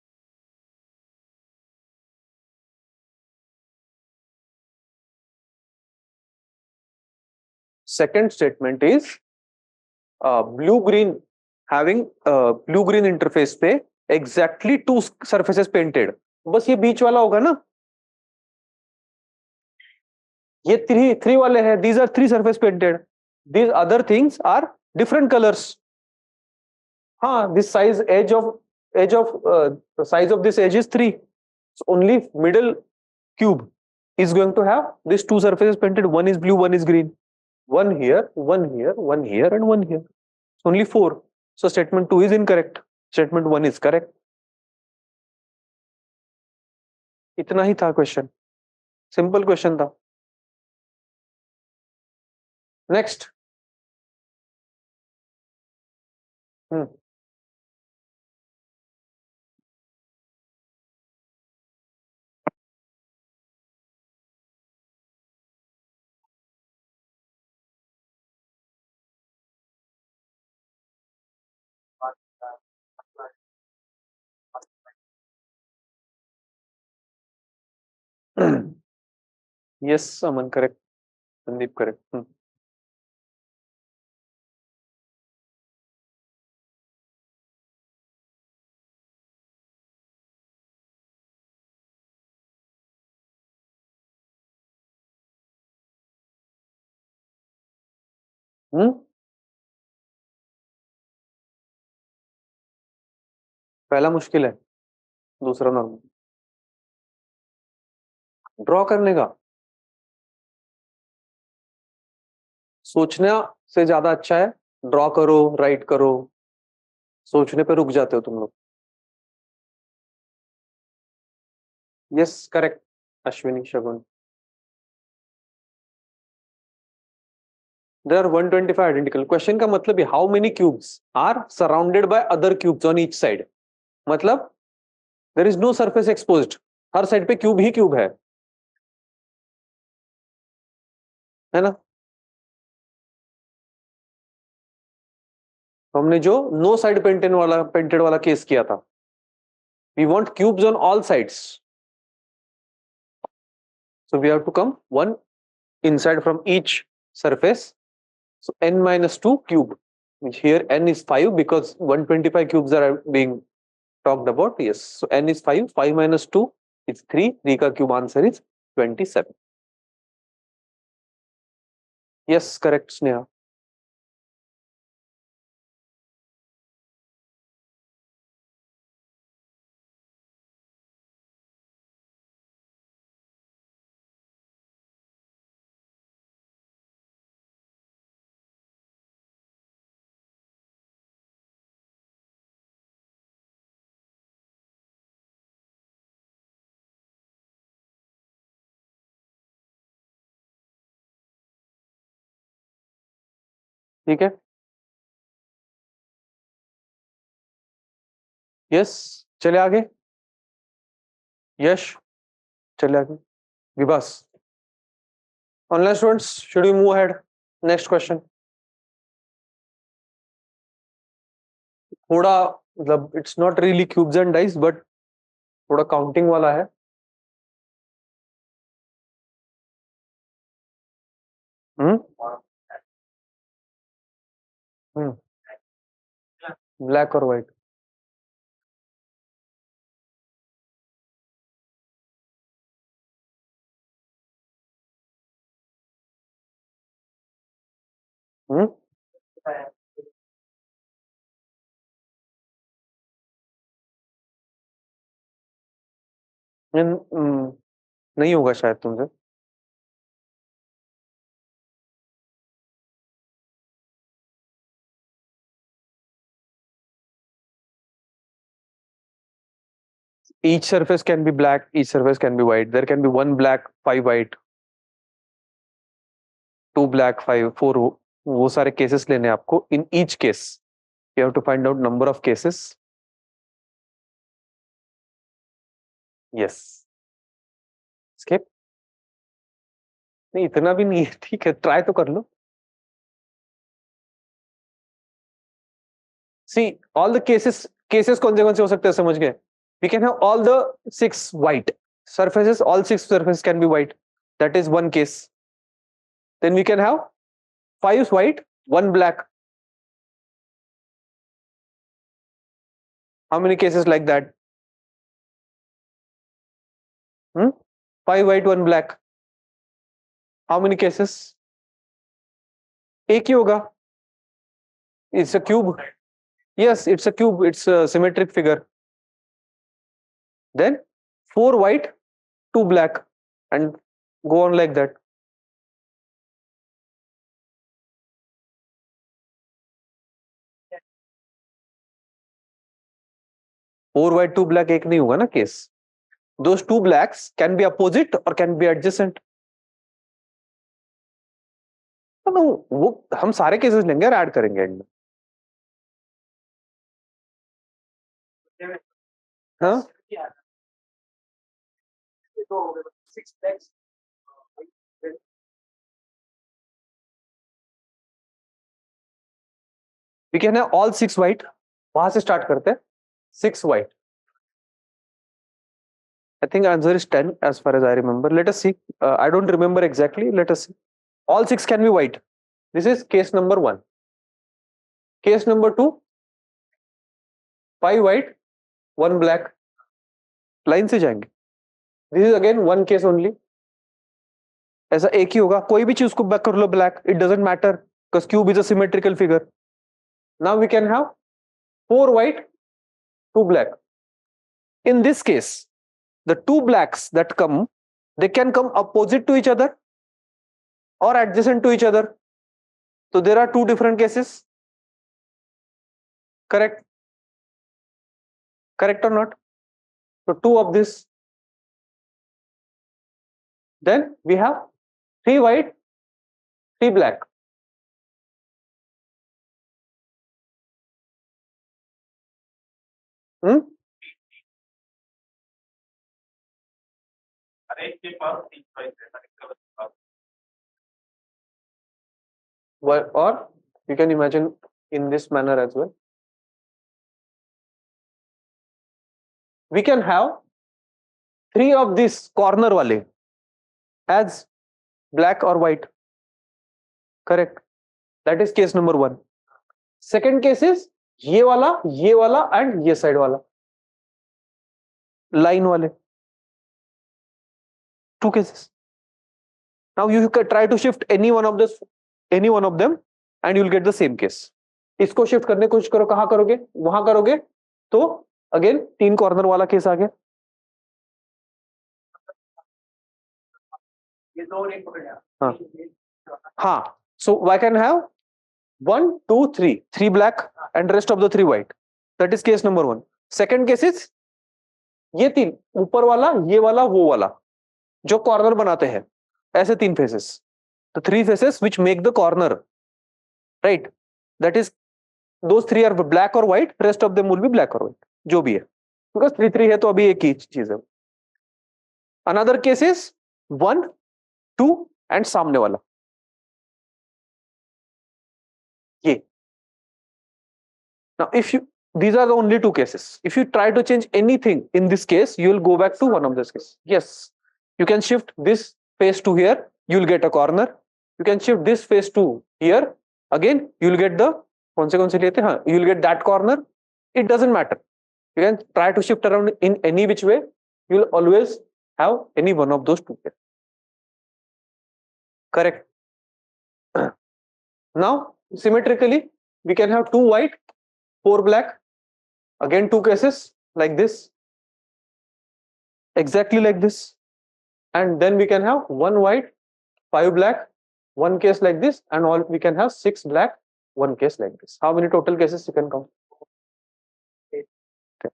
Second statement is blue green having blue green interface पे exactly two surfaces painted. बस ये बीच वाला होगा ना. ये थ्री वाले हैं. These are three surface painted. These other things are different colors. हाँ, this size edge of the size of this edge is 3. So only middle cube is going to have these two surfaces painted. One is blue, one is green. One here, one here, one here, and one here. Only 4. So statement 2 is incorrect. Statement 1 is correct. इतना ही था question. Simple question था. Next. Yes अमन correct. Sandeep correct. पहला मुश्किल है, दूसरा normal. Draw करने का सोचना से ज्यादा अच्छा है. ड्रॉ करो, राइट करो. सोचने पे रुक जाते हो तुम लोग. Yes correct. Ashwini Shagun. There are 125 identical. Question का मतलब है how many cubes are surrounded by other cubes on each side. मतलब there is no surface exposed. हर साइड पे क्यूब ही क्यूब है ना. तो हमने जो नो साइड पेंटेड वाला केस किया था. We want cubes on all sides. So we have to come one inside from each surface. So n minus 2 cube, which here n is 5 because 125 cubes are being talked about. Yes, so n is 5. 5 minus 2 is 3. 3 का cube answer is 27. Yes, correct Sneha. ठीक है. Yes चले आगे. यश चले आगे. Vibhas. Online students should we move ahead. Next question. थोड़ा मतलब it's not really cubes and dice but थोड़ा काउंटिंग वाला है. ब्लैक और व्हाइट. नहीं होगा शायद तुमसे. Each surface can be black, each surface can be white. There can be one black, 5 white, 2 black, 5, 4. वो सारे cases लेने हैं आपको. In each case, you have to find out number of cases. Yes. Skip. नहीं इतना भी नहीं है, ठीक है ट्राई तो कर लो. सी ऑल द केसेस कौन से हो सकते हैं समझ गए. We can have all the 6 white surfaces, all 6 surfaces can be white, that is one case. Then we can have 5 white, 1 black. How many cases like that? 5 white, 1 black. How many cases? एक ही होगा. It's a cube. Yes, it's a cube. It's a symmetric figure. Then 4 white, 2 black, and go on like that. Four white, 2 black एक नहीं होगा ना case. Those 2 blacks can be opposite or can be adjacent. तो वो हम सारे cases लेंगे और ऐड करेंगे एंड में. हाँ we can have all 6 white. वहां से स्टार्ट करते हैं. 6 white. I think answer is 10 as far as I remember. Let us see. I don't remember exactly. Let us see. All 6 can be white. This is case number 1. Case number 2, 5 white, 1 black. Line से जाएंगे. This is again one case only. ऐसा एक ही होगा. कोई भी चीज को back कर लो black. It doesn't matter because cube is a symmetrical figure. Now we can have 4 white, 2 black. In this case, the 2 blacks that come, they can come opposite to each other or adjacent to each other. So there are 2 different cases. Correct? Correct or not? So 2 of this. Then we have 3 white, 3 black. Or you can imagine in this manner as well. We can have 3 of this corner wale as black or white. Correct. That is case number 1. Second case is ये वाला and ये side वाला. Line wale. 2 cases. Now you can try to shift any one of them and you'll get the same case. इसको shift करने की कोशिश करो. कहां करोगे? वहां करोगे तो अगेन 3 कॉर्नर वाला केस आ गया. हाँ. So I can have 1, 2, 3 black and rest of the 3 white. That is case number 1. Second case is ये 3 ऊपर वाला, ये वाला, वो वाला जो कॉर्नर बनाते हैं. ऐसे 3 faces. The 3 faces which make the corner, right? That is, those 3 are black or white. Rest of them will be black or white. जो भी है. Because 3 3 है तो अभी एक ही चीज है. Another case is 1, 2 and सामने वाला. ये. Now if you, these are the only 2 cases. If you try to change anything in this case, you will go back to one of this case. Yes, you can shift this face to here. You will get a corner. You can shift this face to here. Again, you will get the कौन से लेते हैं. You will get that corner. It doesn't matter. You can try to shift around in any which way. You will always have any one of those 2 cases. Correct. Now symmetrically, we can have 2 white, 4 black. Again 2 cases like this. Exactly like this. And then we can have 1 white, 5 black, 1 case like this, and all we can have 6 black, 1 case like this. How many total cases you can count? 8. Okay.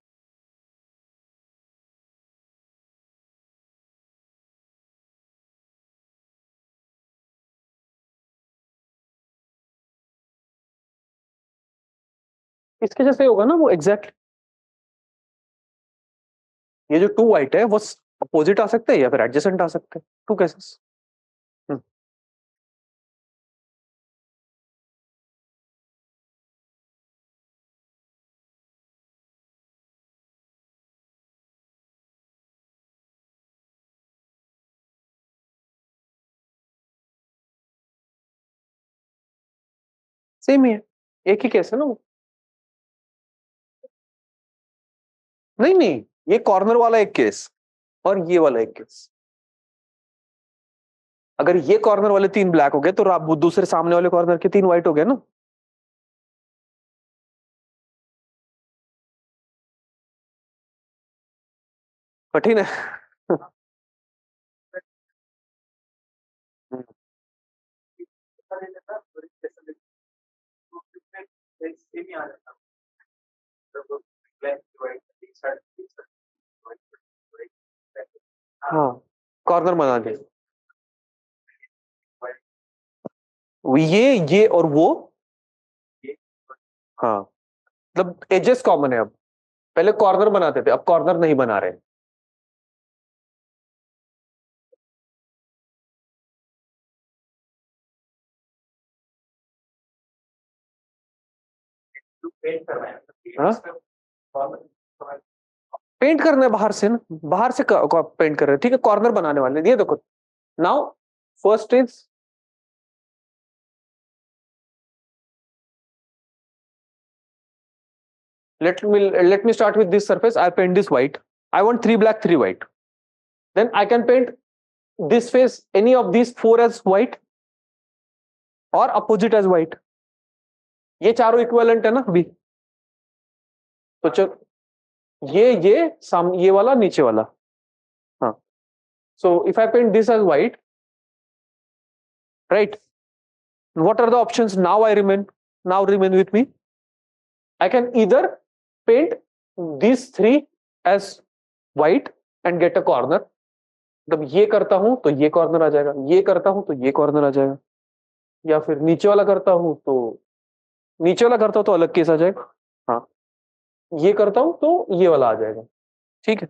इसके जैसे होगा ना वो exact. ये जो 2 white है वो opposite आ सकते हैं या फिर एडजेसेंट आ सकते हैं. 2 केसेस. सेम ही है, एक ही केस है ना वो। नहीं नहीं, ये कॉर्नर वाला एक केस और ये वाला एक केस। अगर ये कॉर्नर वाले 3 ब्लैक हो गए तो वो दूसरे सामने वाले कॉर्नर के 3 व्हाइट हो गए ना। कठिन है। हाँ, कॉर्नर बना दे। ये और वो। हाँ, मतलब एजेस कॉमन है अब। पहले कॉर्नर बनाते थे, अब कॉर्नर नहीं बना रहे। हाँ, पेंट करना है बाहर से ना, बाहर से पेंट कर रहे हैं, ठीक है, कॉर्नर बनाने वाले हैं। ये देखो, now first is, let me start with this surface. I paint this white. I want 3 black, 3 white. Then I can paint this face, any of these 4 as white or opposite as white. ये चारों equivalent है ना अभी। तो चल ये वाला नीचे वाला। हाँ, so if I paint this as white, right, what are the options now? Remain with me. I can either paint these 3 as white and get a corner. मतलब ये करता हूं तो ये कॉर्नर आ जाएगा, ये करता हूं तो ये कॉर्नर आ जाएगा, या फिर नीचे वाला करता हूं तो नीचे वाला करता हूं तो अलग केस आ जाएगा। हाँ, ये करता हूं तो ये वाला आ जाएगा। ठीक है,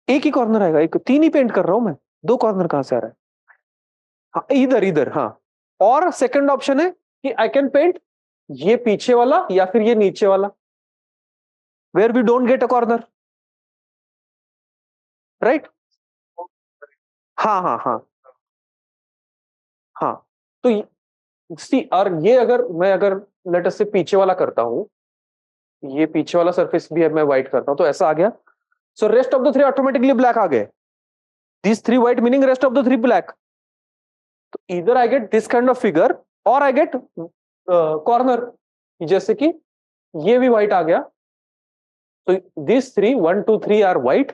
एक ही कॉर्नर आएगा, एक 3 ही पेंट कर रहा हूं मैं, 2 कॉर्नर कहां से आ रहा है। हाँ, इधर इधर, हाँ। और सेकंड ऑप्शन है कि आई कैन पेंट ये पीछे वाला या फिर ये नीचे वाला, where we don't get a corner, right. हाँ हाँ हाँ हाँ। तो सी, और ये अगर लेट अस से पीछे वाला करता हूं, ये पीछे वाला सरफेस भी है, मैं व्हाइट करता हूं तो ऐसा आ गया। So rest of the 3 automatically black आ गए। This 3 white meaning rest of the 3 black. तो इधर I get this kind of figure और आई गेट कॉर्नर, जैसे कि ये भी व्हाइट आ गया। तो this 3, 1 2 3 are white,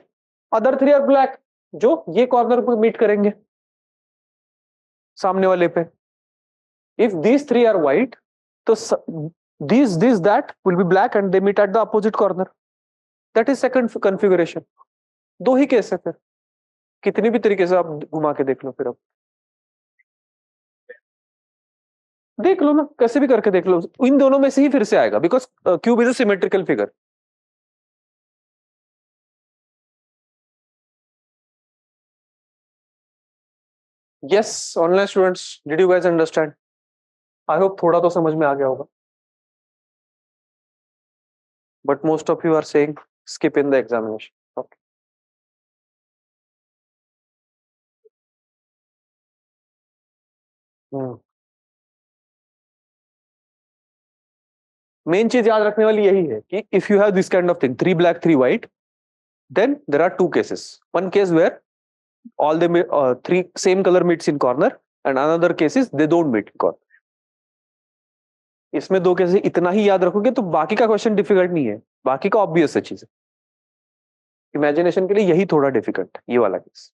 other 3 are black, जो ये कॉर्नर पर मीट करेंगे सामने वाले पे। If these 3 are white, तो these that will be black and they meet at the opposite corner. That is second configuration. 2 he case है फिर, कितनी भी तरीके से आप घुमा के देख लो, फिर अब देख लो ना, कैसे भी करके देख लो, इन दोनों में से ही फिर से आएगा, because cube is a symmetrical figure. Yes, online students, did you guys understand? I hope थोड़ा तो समझ में आ गया होगा, but most of you are saying skip in the examination. Okay. Main चीज याद रखने वाली यही है कि if you have this kind of thing, 3 black 3 white, then there are 2 cases. One case where all the 3 same color meets in corner, and another case is they don't meet in corner. इसमें 2 cases इतना ही याद रखोगे तो बाकी का question difficult नहीं है, बाकी का ऑब्वियस है चीज। इमेजिनेशन के लिए यही थोड़ा डिफिकल्ट है, ये वाला केस।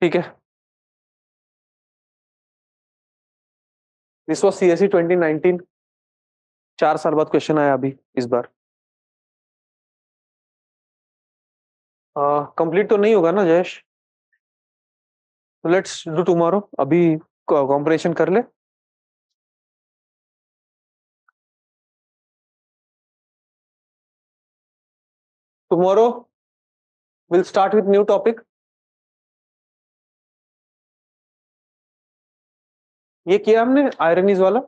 ठीक है, दिस वाज सीएसई 2019, 4 साल बाद क्वेश्चन आया अभी इस बार। कंप्लीट तो नहीं होगा ना जयेश? लेट्स डू टुमारो, अभी कॉम्परेशन कर ले। Tomorrow will start with new topic. ये किया हमने आयरनीज वाला।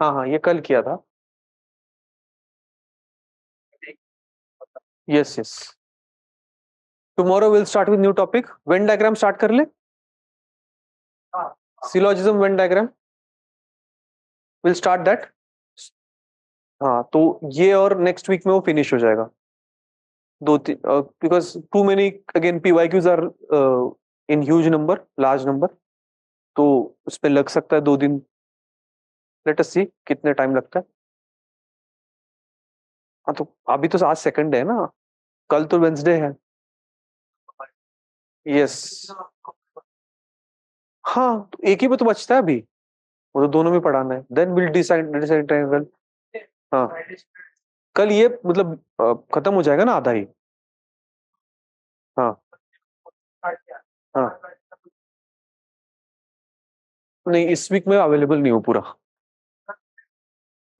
हाँ हाँ, ये कल किया था। Yes yes. Tomorrow will start with new topic. Venn diagram start कर ले. Syllogism Venn diagram will start that. हाँ तो ये और नेक्स्ट वीक में वो फिनिश हो जाएगा. दो because too many again PYQs are in huge number, large number, तो उस पे लग सकता है 2 दिन. लेट अस सी कितने टाइम लगता है. हाँ तो अभी तो आज सेकंड है ना, कल तो वेंसडे है. यस. हाँ तो एक ही पे तो बचता है अभी, वो तो दोनों में पढ़ाना है. Then will decide triangle. हाँ कल ये मतलब खत्म हो जाएगा ना आधा ही. हाँ हाँ. नहीं इस वीक में अवेलेबल नहीं हो पूरा.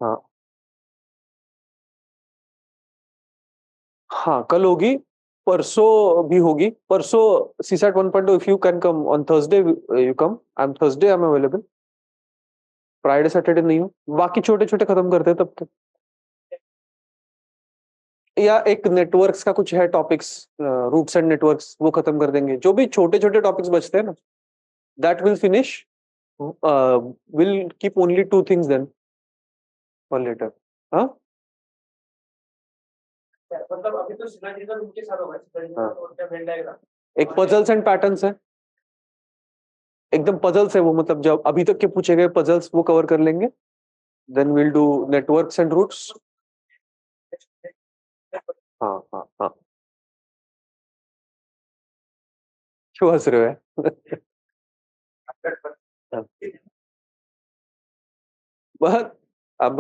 हाँ हाँ कल होगी, परसों भी होगी. परसों CSAT 1.2 if you can come on Thursday you come. I am available. Friday Saturday नहीं हो. बाकी छोटे छोटे खत्म करते हैं तब तक. या एक नेटवर्क्स का कुछ है टॉपिक्स, रूट्स एंड नेटवर्क्स, वो खत्म कर देंगे. जो भी छोटे छोटे टॉपिक्स बचते हैं ना, that will finish. Will keep only 2 things then for later. हाँ मतलब अभी तो सिलोजिज्म इनके साथ होगा, सिलोजिज्म और क्या वेन डायग्राम. एक पजल्स एंड पैटर्न्स है. एकदम पजल्स है वो, मतलब जब अभी तक के पूछे गए पजल्स वो कवर कर लेंगे. Then will do networks and routes. हाँ हाँ हाँ. क्यों हंस रहे हो? बस अब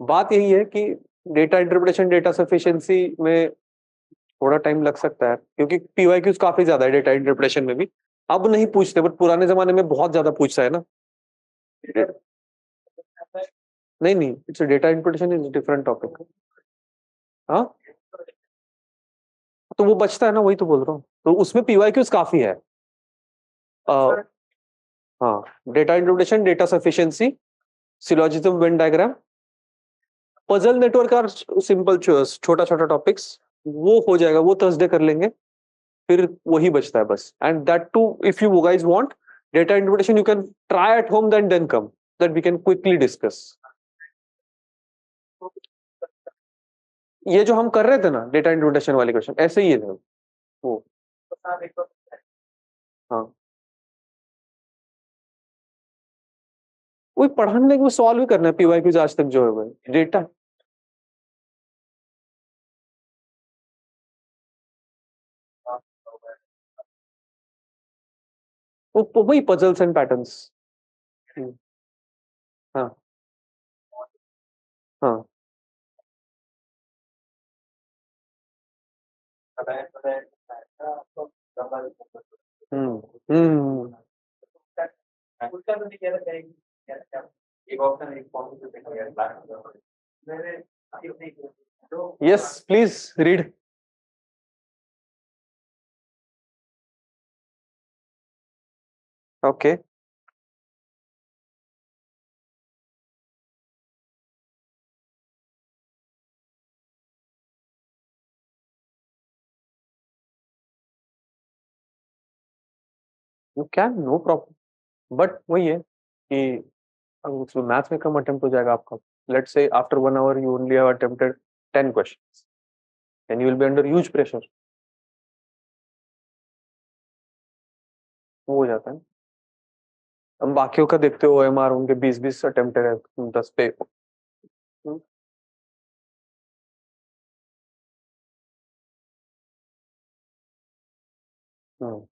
बात यही है कि डेटा इंटरप्रिटेशन, डेटा सफिशिएंसी में थोड़ा टाइम लग सकता है, क्योंकि PYQs काफी ज्यादा है डेटा इंटरप्रिटेशन में भी. अब नहीं पूछते, बट पुराने जमाने में बहुत ज्यादा पूछता है ना. नहीं नहीं, it's data interpretation is different topic. हाँ तो वो बचता है ना, वही तो बोल रहा हूँ. तो उसमें PYQs काफी है. हाँ data interpretation, data sufficiency, syllogism Venn diagram, puzzle network और सिंपल छोटा छोटा टॉपिक्स, वो हो जाएगा. वो थर्सडे कर लेंगे. फिर वही बचता है बस. And that too if you guys want data interpretation, you can try at home then come, that we can quickly discuss. ये जो हम कर रहे थे ना डेटा इंटरप्रिटेशन वाले क्वेश्चन, ऐसे ही है वो. हाँ वही पढ़ाने को सॉल्व भी करना है. PYQs आज तक जो है वो डेटा, वो वही पजल्स एंड पैटर्न्स. हाँ हाँ. हम्म हम्म. उसका तो नहीं कह रहा है एक ऑप्शन एक फॉर्म से देखा यार ब्लैक मैंने yes please read. Okay. You can, no problem. But वही है कि मैथ्स में कम अटेम्प्ट हो जाएगा आपका. Let's say after 1 hour you only have attempted 10 questions, and you will be under huge pressure. वो हो जाता है. हम बाकियों का देखते हो OMR, उनके 20-20 अटेम्प्ट है 10 पे. हम्म, हम्म.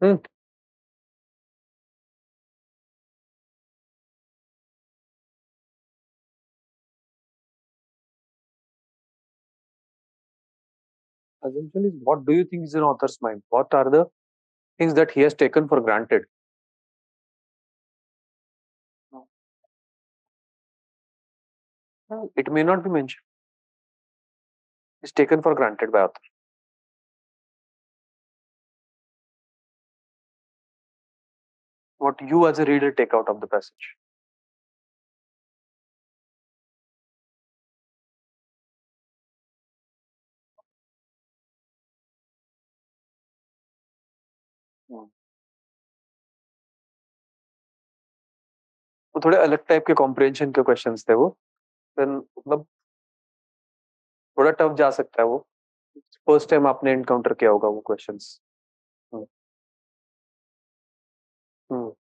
Hmm. Assumption is, what do you think is an author's mind? What are the things that he has taken for granted? It may not be mentioned. It's taken for granted by author. What you as a reader take out of the passage. Hmm. वो थोड़े अलग type के comprehension के questions थे वो, then मतलब थोड़ा tough जा सकता है वो, फर्स्ट टाइम आपने एनकाउंटर किया होगा वो क्वेश्चंस. हम्म. हम्म.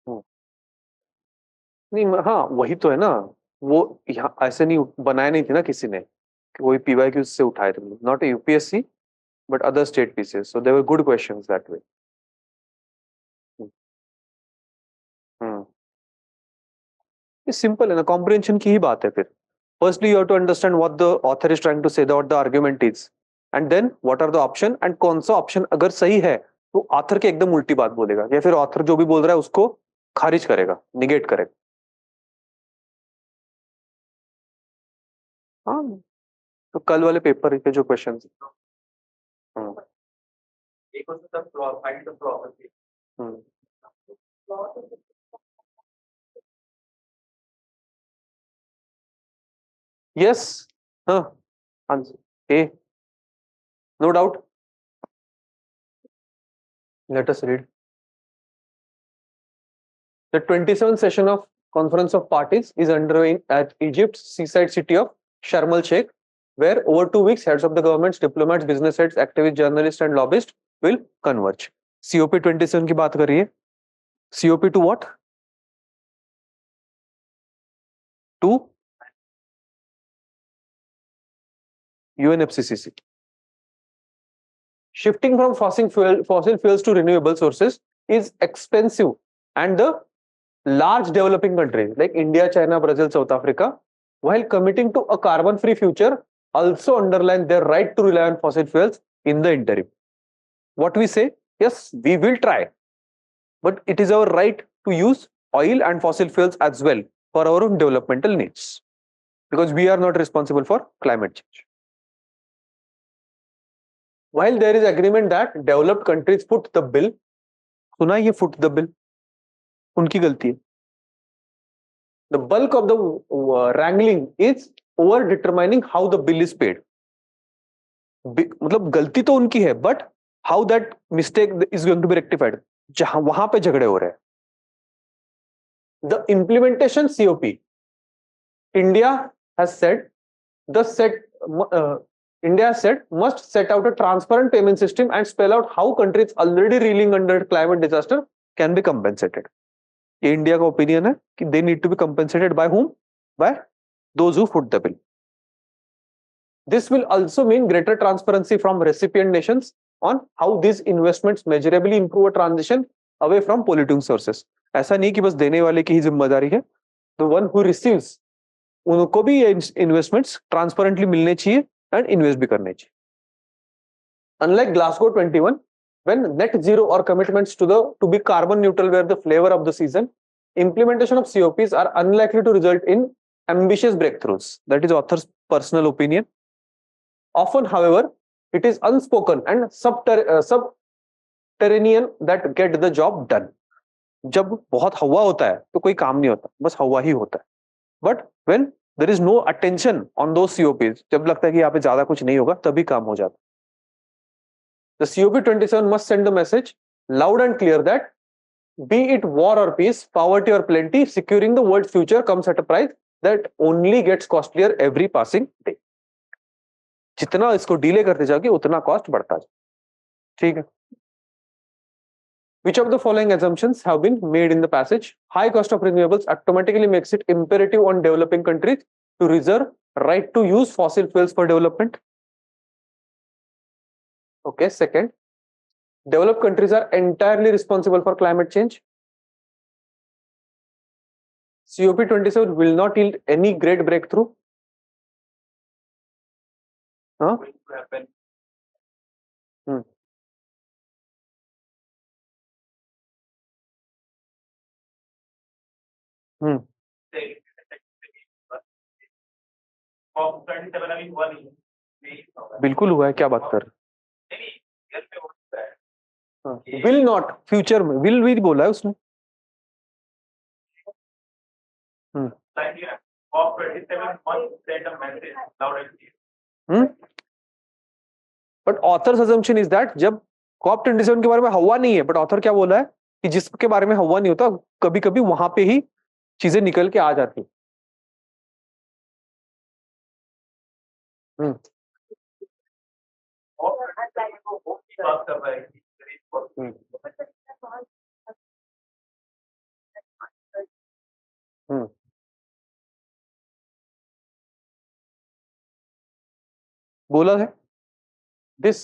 हम्म. नहीं हाँ वही तो है ना, वो यहाँ ऐसे नहीं बनाया नहीं थी ना किसी ने कि वही पीवाईक्यू से उठाए थे, not UPSC but other state PCS, so there were good questions that way. हम्म. ये सिंपल है ना, कॉम्प्रिहेंशन की ही बात है फिर. Firstly you have to understand what the author is trying to say, what the argument is, and then what are the option, and कौन सा ऑप्शन अगर सही है तो ऑथर के एकदम उल्टी बात बोलेगा, या फिर ऑथर जो भी बोल रहा है उसको खारिज करेगा, निगेट करेगा. हाँ, तो कल वाले पेपर के जो क्वेश्चन. एक होता है flaw, find the flaw. Yes. हाँ. Answer A, no doubt. Let us read. The 27th session of Conference of Parties is underway at Egypt's seaside city of Sharm el Sheikh, where over 2 weeks, heads of the governments, diplomats, business heads, activists, journalists, and lobbyists will converge. COP 27 की बात कर रही है. COP to what? To UNFCCC. Shifting from fossil fuels to renewable sources is expensive, and the large developing countries like India, China, Brazil, South Africa, while committing to a carbon-free future, also underline their right to rely on fossil fuels in the interim. What we say, yes, we will try, but it is our right to use oil and fossil fuels as well for our own developmental needs, because we are not responsible for climate change. While there is agreement that developed countries foot the bill, सुना ये foot the bill, उनकी गलती है. The bulk of the wrangling is over determining how the bill is paid. मतलब गलती तो उनकी है, but how that mistake is going to be rectified, जहां वहां पे झगड़े हो रहे हैं. The implementation COP, India has said the India has said must set out a transparent payment system and spell out how countries already reeling under climate disaster can be compensated. ये India का opinion है कि they need to be compensated by whom? By those who foot the bill. This will also mean greater transparency from recipient nations on how these investments measurably improve a transition away from polluting sources. ऐसा नहीं कि बस देने वाले की ही जिम्मेदारी है, the one who receives उनको भी ये इन्वेस्टमेंट्स ट्रांसपेरेंटली मिलने चाहिए एंड इन्वेस्ट भी करने चाहिए. Unlike Glasgow 21, when net zero or commitments to be carbon neutral were the flavor of the season, implementation of COPs are unlikely to result in ambitious breakthroughs. That is author's personal opinion. Often, however, it is unspoken and subterranean that get the job done. जब बहुत हवा होता है तो कोई काम नहीं होता, बस हवा ही होता है. But when there is no attention on those COPs, जब लगता है कि यहाँ पे ज्यादा कुछ नहीं होगा, तभी काम हो जाता. The COP 27 must send the message loud and clear that be it war or peace, poverty or plenty, securing the world's future comes at a price that only gets costlier every passing day. जितना इसको delay करते जाओगे उतना cost बढ़ता जाए. ठीक है. Which of the following assumptions have been made in the passage? High cost of renewables automatically makes it imperative on developing countries to reserve right to use fossil fuels for development. Okay, second, developed countries are entirely responsible for climate change. COP27 will not yield any great breakthrough. Huh? Going to happen. COP27 अभी हुआ नहीं है। बिल्कुल हुआ है, क्या बात कर रहे नहीं, रियल में हो चुका है। हैं? विल नॉट, फ्यूचर में विल भी बोला है उसने। Like here, COP27 must send a message loud and clear. But authors assumption is that जब COP27 के बारे में हवा नहीं है, बट ऑथर क्या बोला है कि जिसके बारे में हवा नहीं होता, कभी कभी वहां पे ही चीजें निकल के आ जाती। और वो की बात कर रहा है कि बोला है this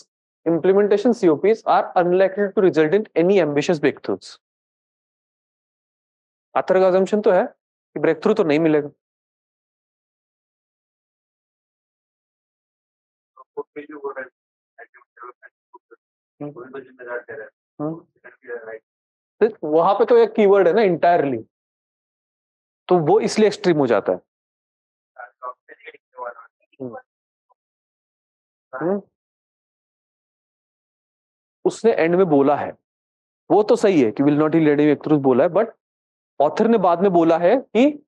implementation COPs are unlikely to result in any ambitious breakthroughs. Author का assumption तो है कि ब्रेक थ्रू तो नहीं मिलेगा। वहां पे तो एक कीवर्ड है ना, इंटायरली, तो वो इसलिए एक्सट्रीम हो जाता है। उसने एंड में बोला है, वो तो सही है कि विल नॉट यील्ड एनी ब्रेकथ्रूज बोला है, बट ऑथर ने बाद में बोला है कि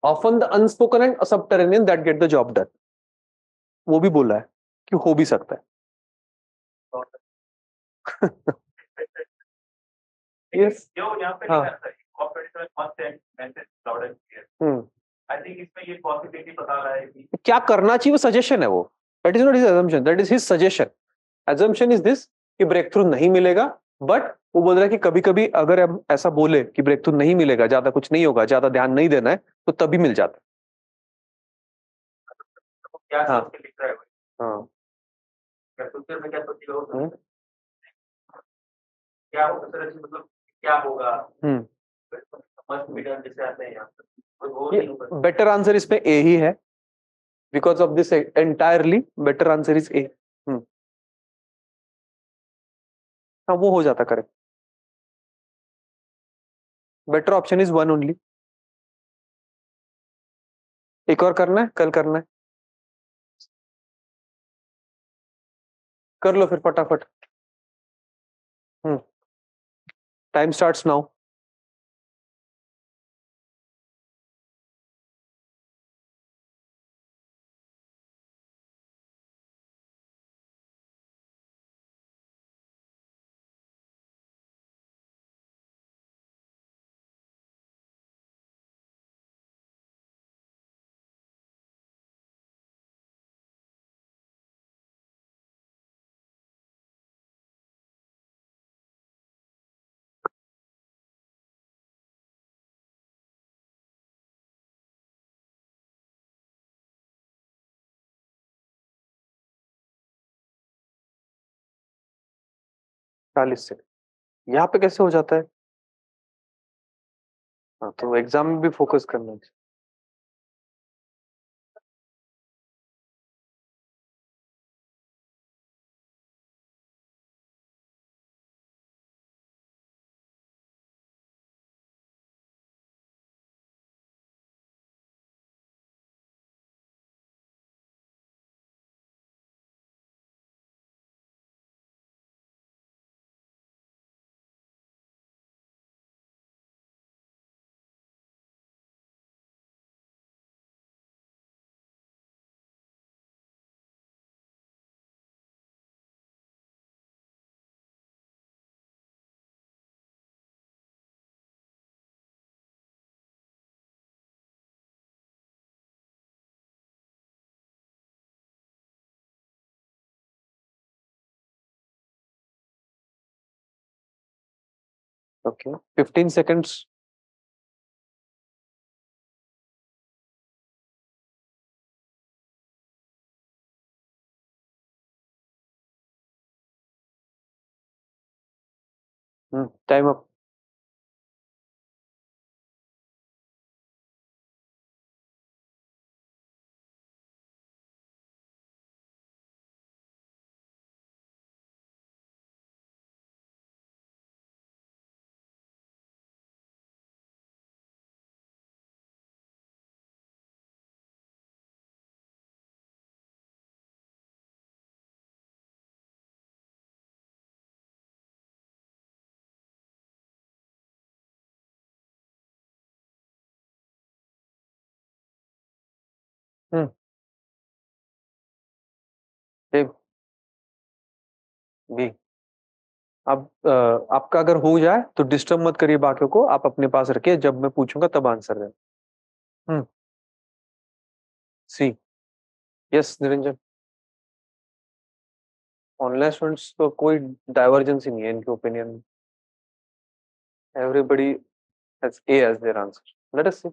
often the unspoken and subterranean that get the job done, वो भी बोला है कि हो भी सकता है। yes. यहाँ पे हाँ. आई थिंक इसमें ये पॉसिबिलिटी बता रहा है कि क्या करना चाहिए, वो सजेशन है, वो that is not his assumption, that is his suggestion. assumption is this कि ब्रेक थ्रू नहीं मिलेगा, बट वो बोल रहा है कि कभी कभी अगर हम ऐसा बोले कि ब्रेक थ्रू नहीं मिलेगा, ज्यादा कुछ नहीं होगा, ज्यादा ध्यान नहीं देना है, तो तभी मिल जाता है। हाँ लिख रहा है हाँ फ्यूचर में क्या सोचेगा, क्या होगा सर, मतलब क्या होगा, मस्ट बी डन जैसे आते हैं यहाँ पर। बेटर आंसर इसमें ए ही है, because of this entirely better answer is a. हाँ वो हो जाता correct. Better option is one only. एक और करना है, कल करना है, कर लो फिर फटाफट। Time starts now. चालीस से यहाँ पे कैसे हो जाता है? हाँ तो एग्जाम में भी फोकस करना है। Okay 15 seconds. Time up. B. अब आपका अगर हो जाए तो डिस्टर्ब मत करिए बाकियों को, आप अपने पास रखिए, जब मैं पूछूंगा तब आंसर दें. C. Yes Niranjan. Online students तो कोई डाइवर्जेंस ही नहीं है इनके ओपिनियन में. Everybody has a as their answer. Let us see.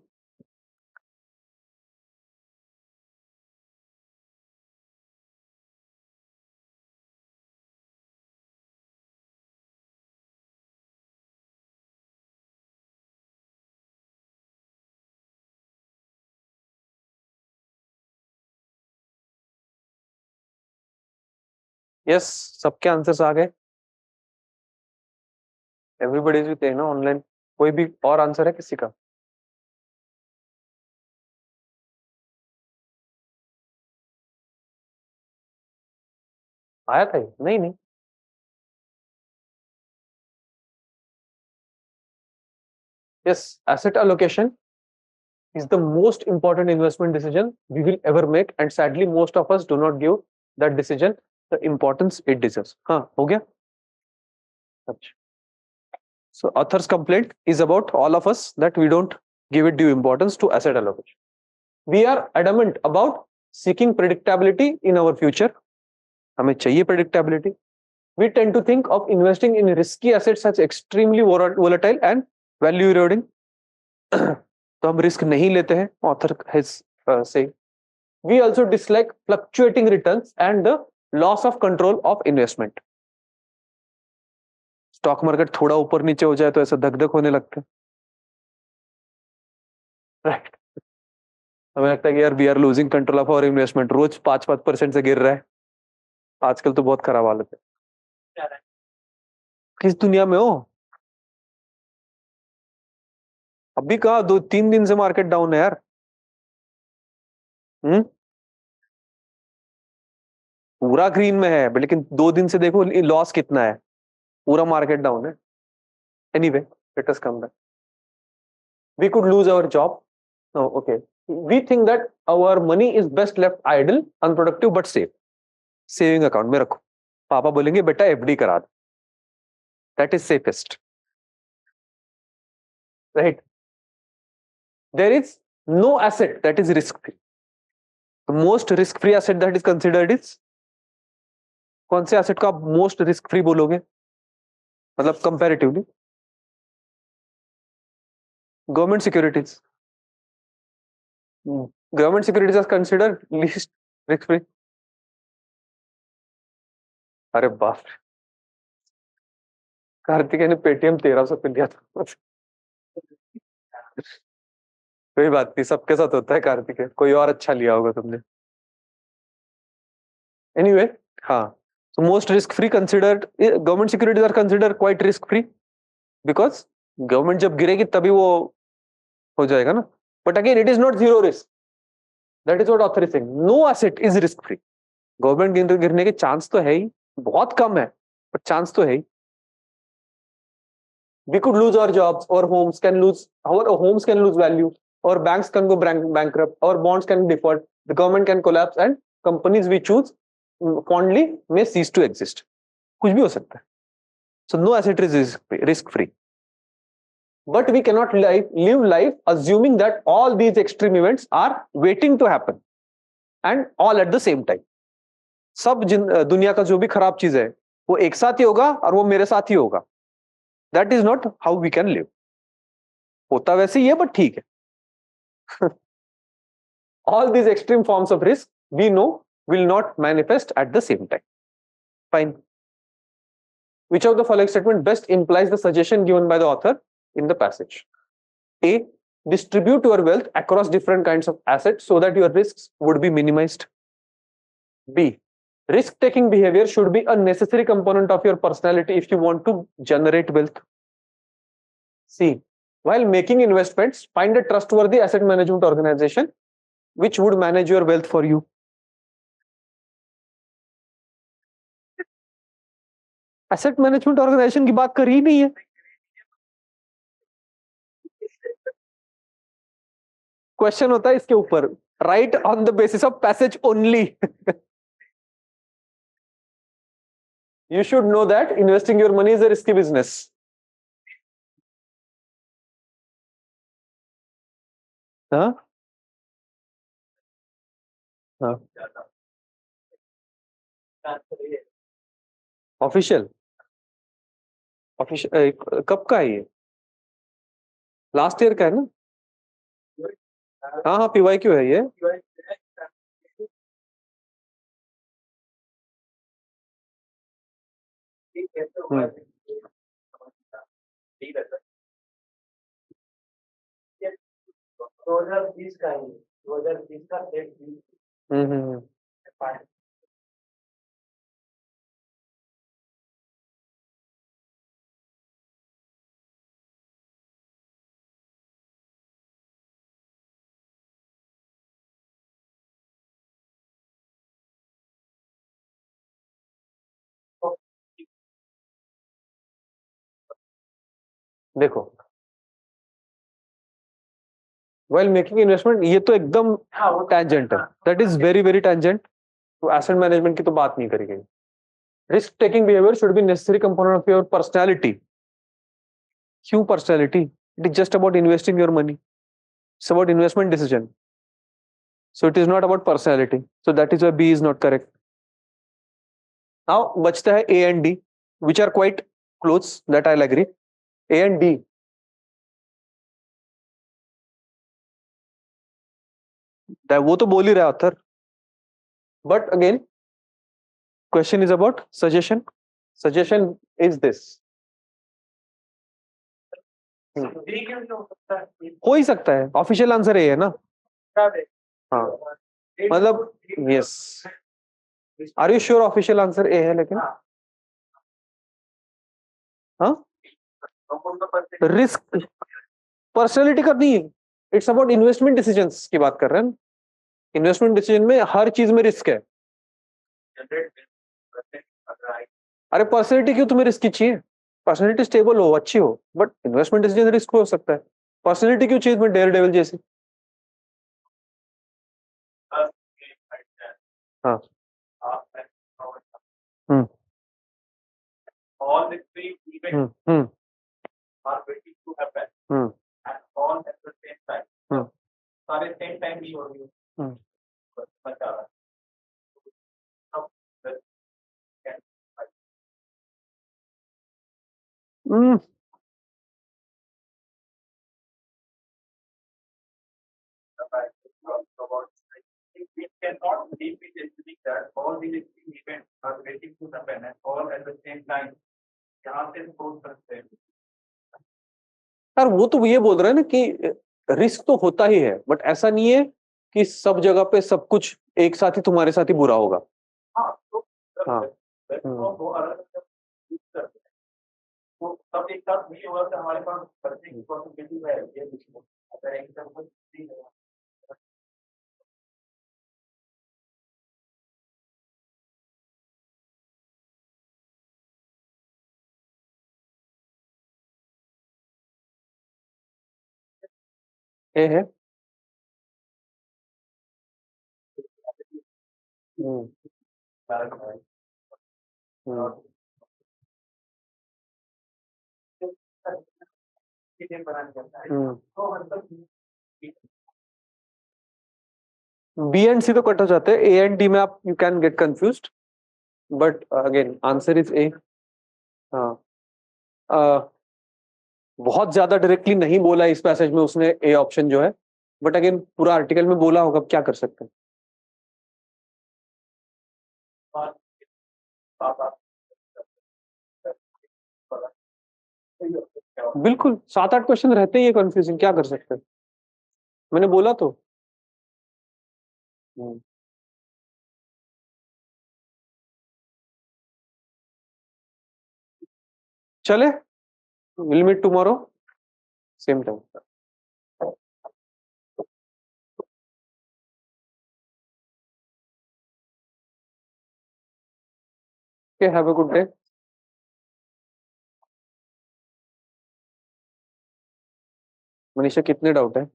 Yes, सबके आंसर्स आ गए. एवरीबडी इज विथ ए ना ऑनलाइन. कोई भी और आंसर है किसी का? आया था ये? नहीं नहीं. Yes, asset allocation is the most important investment decision we will ever make, and sadly most of us do not give that decision the importance it deserves. हाँ हो गया. अच्छा. So author's complaint is about all of us that we don't give it due importance to asset allocation. We are adamant about seeking predictability in our future. हमें चाहिए predictability. We tend to think of investing in risky assets as extremely volatile and value eroding. तो हम risk नहीं लेते हैं. Author has से we also dislike fluctuating returns and the loss of control of investment. Stock market थोड़ा ऊपर नीचे हो जाए तो ऐसा धक धक होने लगता है. राइट. हमें लगता है कि यार we are losing control of our investment. रोज 5% से गिर रहा है. आजकल तो बहुत खराब हालत है. किस दुनिया में हो? अभी कहा 2-3 दिन से मार्केट डाउन है यार. पूरा ग्रीन में है लेकिन 2 दिन से देखो लॉस कितना है. पूरा मार्केट डाउन है. Anyway, let us come back. We could lose our job. No, okay. We think that our money is best left idle, unproductive but safe. Saving account में रखो. पापा बोलेंगे बेटा एफडी करा दो. That is safest. Right. There is no asset that is risk free. The most risk free asset that is considered is. कौन से asset को आप मोस्ट रिस्क फ्री बोलोगे? मतलब comparatively. Government securities. Government securities are considered least risk free. अरे बाप रे. कार्तिकेय ने पेटीएम 1300 पे लिया था. कोई बात नहीं, सबके साथ होता है कार्तिकेय. कोई और अच्छा लिया होगा तुमने. एनीवे, हाँ. So most risk free considered, government securities are considered quite risk free because government जब गिरेगी तभी वो हो जाएगा ना. But again it is not zero risk. That is what author is saying. No asset is risk free. Government गिरने के chance तो है ही, बहुत कम है पर चांस तो है ही. We could lose our jobs, our homes can lose value, our banks can go bankrupt, our bonds can default, the government can collapse, and companies we choose fondly may cease to exist. कुछ भी हो सकता है. So no asset is risk free. But we cannot live life assuming that all these extreme events are waiting to happen and all at the same time. सब दुनिया का जो भी खराब चीज है वो एक साथ ही होगा और वो मेरे साथ ही होगा. That is not how we can live. होता वैसे ही है बट ठीक है. All these extreme forms of risk we know will not manifest at the same time. Fine. Which of the following statement best implies the suggestion given by the author in the passage? A. Distribute your wealth across different kinds of assets so that your risks would be minimized. B. Risk-taking behavior should be a necessary component of your personality if you want to generate wealth. C. While making investments, find a trustworthy asset management organization which would manage your wealth for you. Asset management organisation की बात कर ही नहीं है. Question होता है इसके ऊपर, right on the basis of passage only. You should know that investing your money is a risky business. हाँ हाँ. ऑफिशियल ऑफिशियल कब का है ये? लास्ट ईयर का है ना? हाँ हाँ, PYQ है ये. देखो, वेल मेकिंग इन्वेस्टमेंट ये तो एकदम टैंजेंट है, that is very very tangent. तो एसेट मैनेजमेंट की तो बात नहीं करी गई. Risk taking behaviour should be necessary component of your personality. क्यों personality? It is just about investing your money. It's about investment decision. So it is not about personality. So that is why B is not correct. Now बचता है A and D, which are quite close. That I'll agree. A and D. वो तो बोल ही रहा है author. But again, question is about suggestion. Suggestion is this. हो ही सकता है. ऑफिशियल आंसर ए है ना? हाँ, मतलब yes. Are you sure official answer A है? लेकिन हाँ, रिस्क पर्सनैलिटी का नहीं है. इट्स अबाउट इन्वेस्टमेंट डिसीजंस की बात कर रहे हैं. इन्वेस्टमेंट डिसीजन में हर चीज में रिस्क है. अरे पर्सनैलिटी क्यों तुम्हें रिस्क की चाहिए? पर्सनैलिटी स्टेबल हो, अच्छी हो, बट इन्वेस्टमेंट डिसीजन रिस्क हो सकता है. पर्सनैलिटी क्यों चाहिए में डेयर डेविल जैसी? हाँ. All the three events are waiting to happen, and all at the same time. सारे same time ही हो रही है. बचा रहा है. It cannot be assuming that all these events are waiting to happen and all at the same time. यहाँ से सोच सकते हैं. यार वो तो ये बोल रहे हैं ना कि रिस्क तो होता ही है, बट ऐसा नहीं है कि सब जगह पे सब कुछ एक साथ ही तुम्हारे साथ ही बुरा होगा. हाँ, तो हाँ. वो अलग वो सब एक साथ नहीं होगा तो हमारे पास करने की पॉसिबिलिटी है. ये अगर एक तरफ नहीं है. ए है. बी एंड सी तो कट हो जाते हैं. ए एंड डी में आप you can get confused, but again answer is a. हाँ, बहुत ज्यादा डायरेक्टली नहीं बोला इस पैसेज में उसने ए ऑप्शन जो है, बट अगेन पूरा आर्टिकल में बोला होगा. क्या कर सकते हैं? बिल्कुल 7-8 क्वेश्चन रहते ही है कंफ्यूजिंग, क्या कर सकते हैं, मैंने बोला तो। चले, will meet tomorrow same time. Okay, have a good day. Manisha कितने डाउट है?